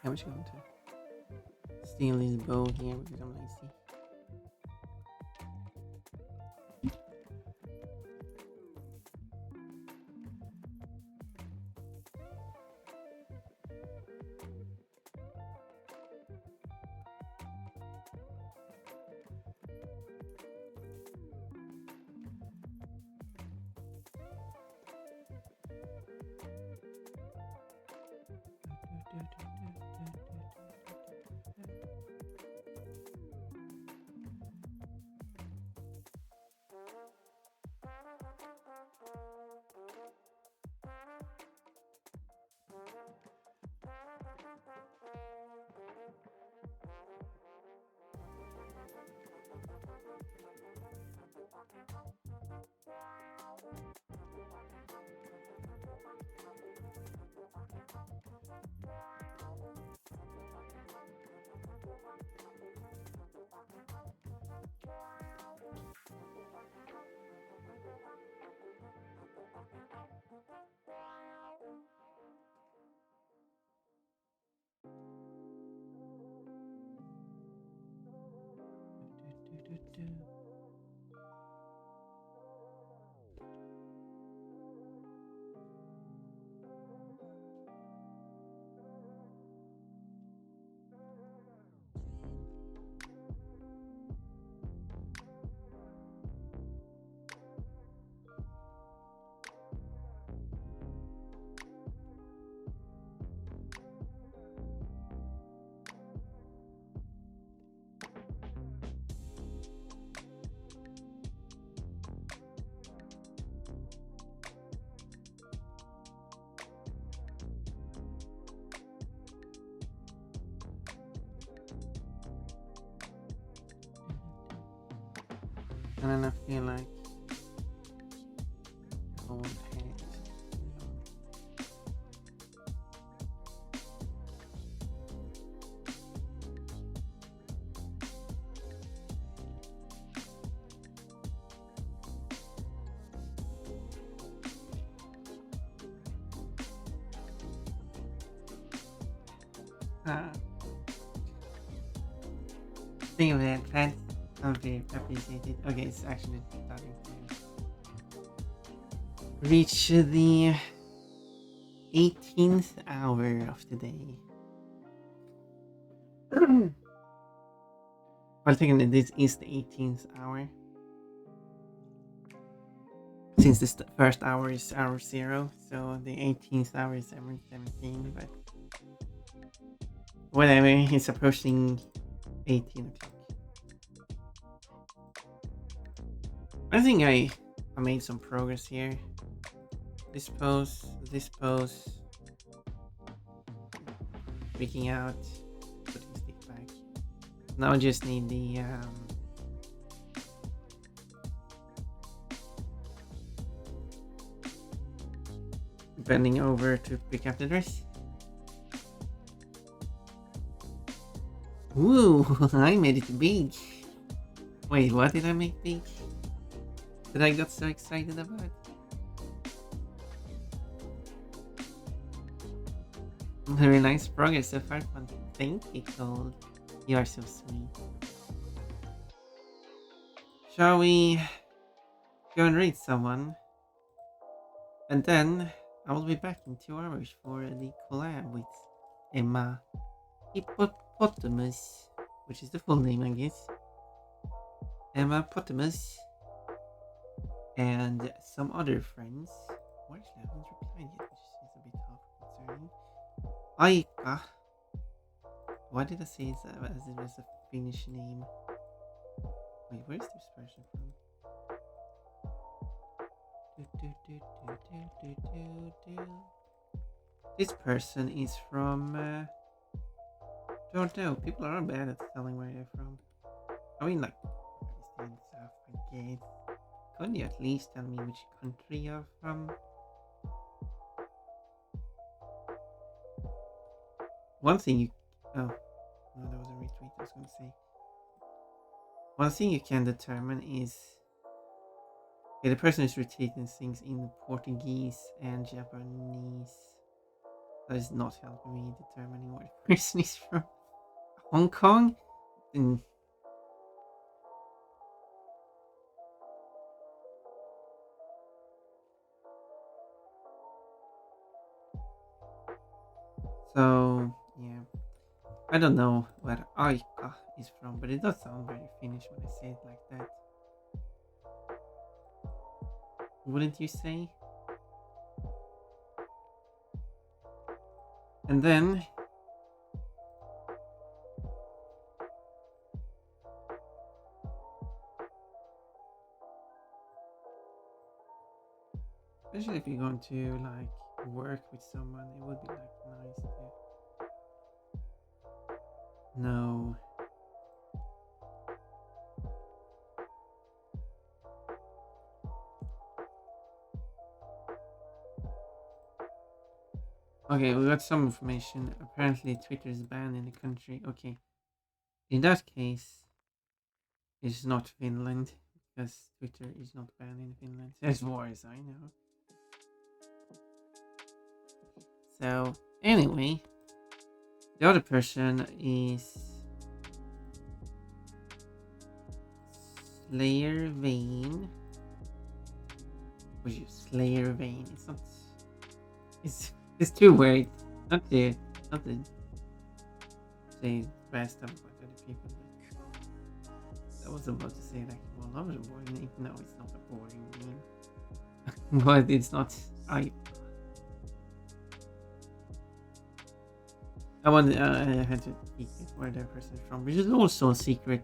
I was going to steal his bow here because I'm lazy. And then I feel like old head. Ah. Think of that, Pat. I'm very appreciated. Okay, it's actually starting to reach the 18th hour of the day. Well, technically, this is the 18th hour. Since the first hour is hour 0, so the 18th hour is hour 17, but whatever, it's approaching 18 o'clock. I think I made some progress here. This pose, freaking out, putting stick back. Now I just need the bending over to pick up the dress. Woo! I made it big. Wait, what did I make big? That I got so excited about? Very nice progress so far, fun. Thank you, Cole. You are so sweet. Shall we go and read someone? And then I will be back in 2 hours for the collab with Emma Hippopotamus, which is the full name, I guess. Emma Potamus and some other friends. Well, actually, I haven't replied yet, which is a bit half concerning. Aika. Why did I say it as it was a Finnish name? Wait, where's this person from? This person is from. Don't know. People are bad at telling where they're from. I mean, like, Pakistan stuff, I guess. Couldn't you at least tell me which country you're from? One thing you. Oh. No, that was a retweet, I was gonna say. One thing you can determine is. Okay, the person is retweeting things in Portuguese and Japanese. That is not helping me determining where the person is from. Hong Kong? So, yeah. I don't know where Aika is from, but it does sound very Finnish when I say it like that. Wouldn't you say? And then especially if you're going to like work with someone, it would be like nice to know. Okay, we got some information. Apparently Twitter is banned in the country. Okay. In that case, it's not Finland, because Twitter is not banned in Finland, as far as I know. So, anyway, the other person is Slayer Vane. Which is Slayer Vane? It's not. It's too weird. Not the say bad stuff about other people. But I was about to say like, well, that was a boring name. No, it's not a boring name. But it's not. I had to peek at where that person is from, which is also a secret.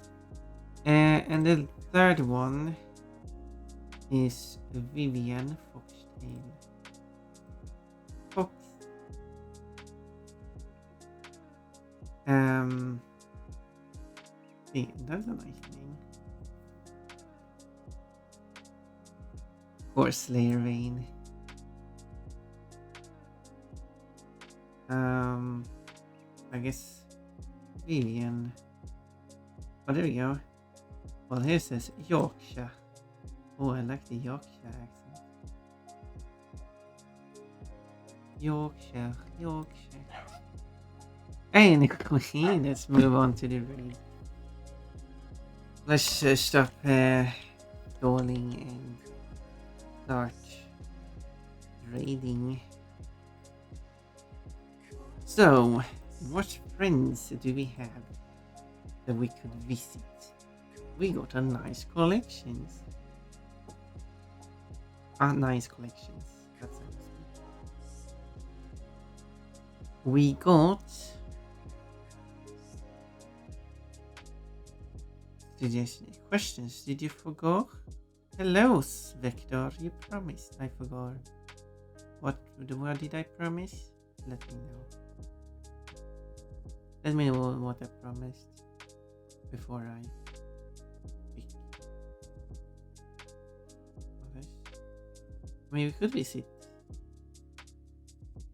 And the third one is Vivian Foxtail. Fox. See, that's a nice name. Or Slayer Vane. I guess Vivian. Oh, there we go. Well, here says Yorkshire. Oh, I like the Yorkshire accent. Yorkshire. And let's move on to the raid. Let's stop stalling and start raiding. So, what friends do we have that we could visit? We got a nice collections. Nice collections. That's nice. We got questions. Did you forget? Hello, Vector. You promised. I forgot. What did I promise? Let me know. Let me know what I promised before I pick. Okay. I mean, we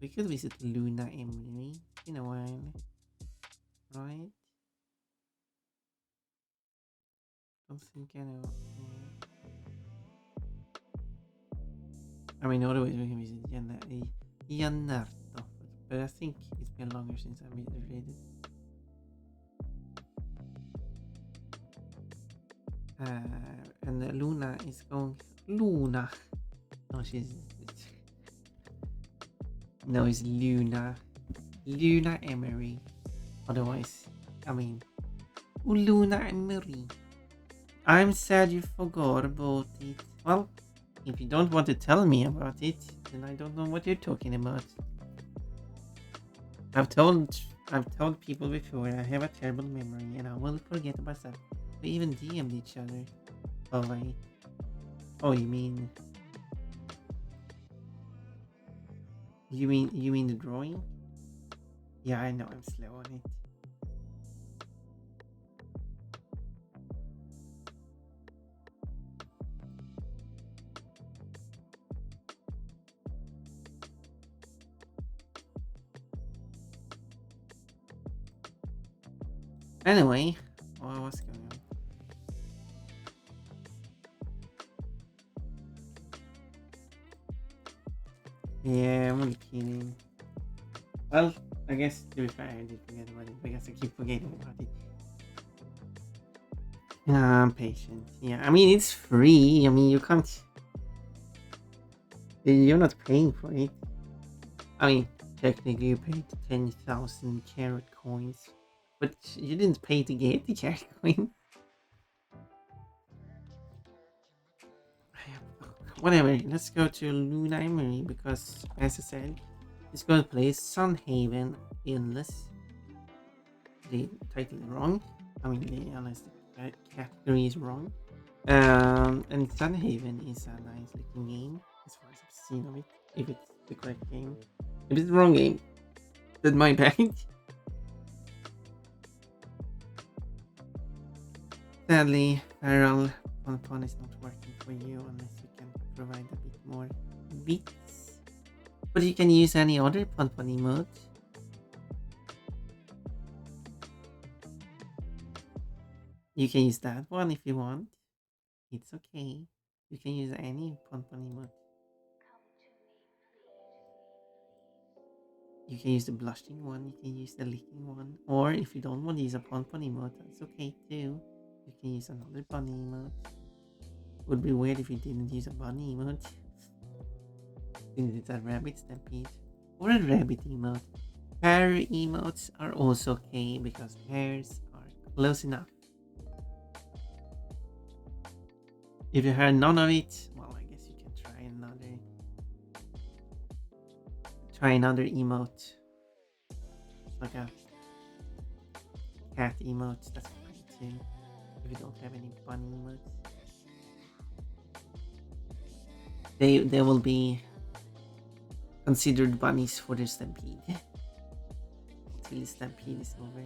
could visit Luna Emery in a while, right? Don't think I know. I mean, otherwise we can visit Janarto, but I think it's been longer since I read it. And Luna is going. Luna. No, she's. No, it's Luna. Luna Emery. Otherwise, I mean, Luna Emery. I'm sad you forgot about it. Well, if you don't want to tell me about it, then I don't know what you're talking about. I've told people before I have a terrible memory and I will forget about stuff. We even DM'd each other. Oh wait. Oh, you mean the drawing? Yeah, I know I'm slow on it. Anyway, what's going on? Yeah, I'm only kidding. Well, I guess to be fair, I did forget about it because I keep forgetting about it. I'm patient. Yeah, I mean, it's free. I mean, you can't. You're not paying for it. I mean, technically, you paid 10,000 carrot coins, but you didn't pay to get the carrot coin. Whatever, let's go to Luna Emery because, as I said, it's going to play Sunhaven Endless. The title is wrong. I mean, unless the category is wrong. And Sunhaven is a nice looking game as far as I've seen of it. If it's the correct game, if it's the wrong game, that's my bad. Sadly, Feral Pon is not working for you unless you can provide a bit more bits. But you can use any other Pon emote. You can use that one if you want. It's okay. You can use any Pon emote. You can use the blushing one, you can use the licking one, or if you don't want to use a Pon emote, that's okay too. You can use another bunny emote. Would be weird if you didn't use a bunny emote. Since it's a rabbit stampede. Or a rabbit emote. Pair emotes are also okay because pairs are close enough. If you heard none of it, well, I guess you can try another emote. Like a cat emote, that's fine too. If you don't have any bunny emotes. They will be considered bunnies for the stampede. Until the stampede is over.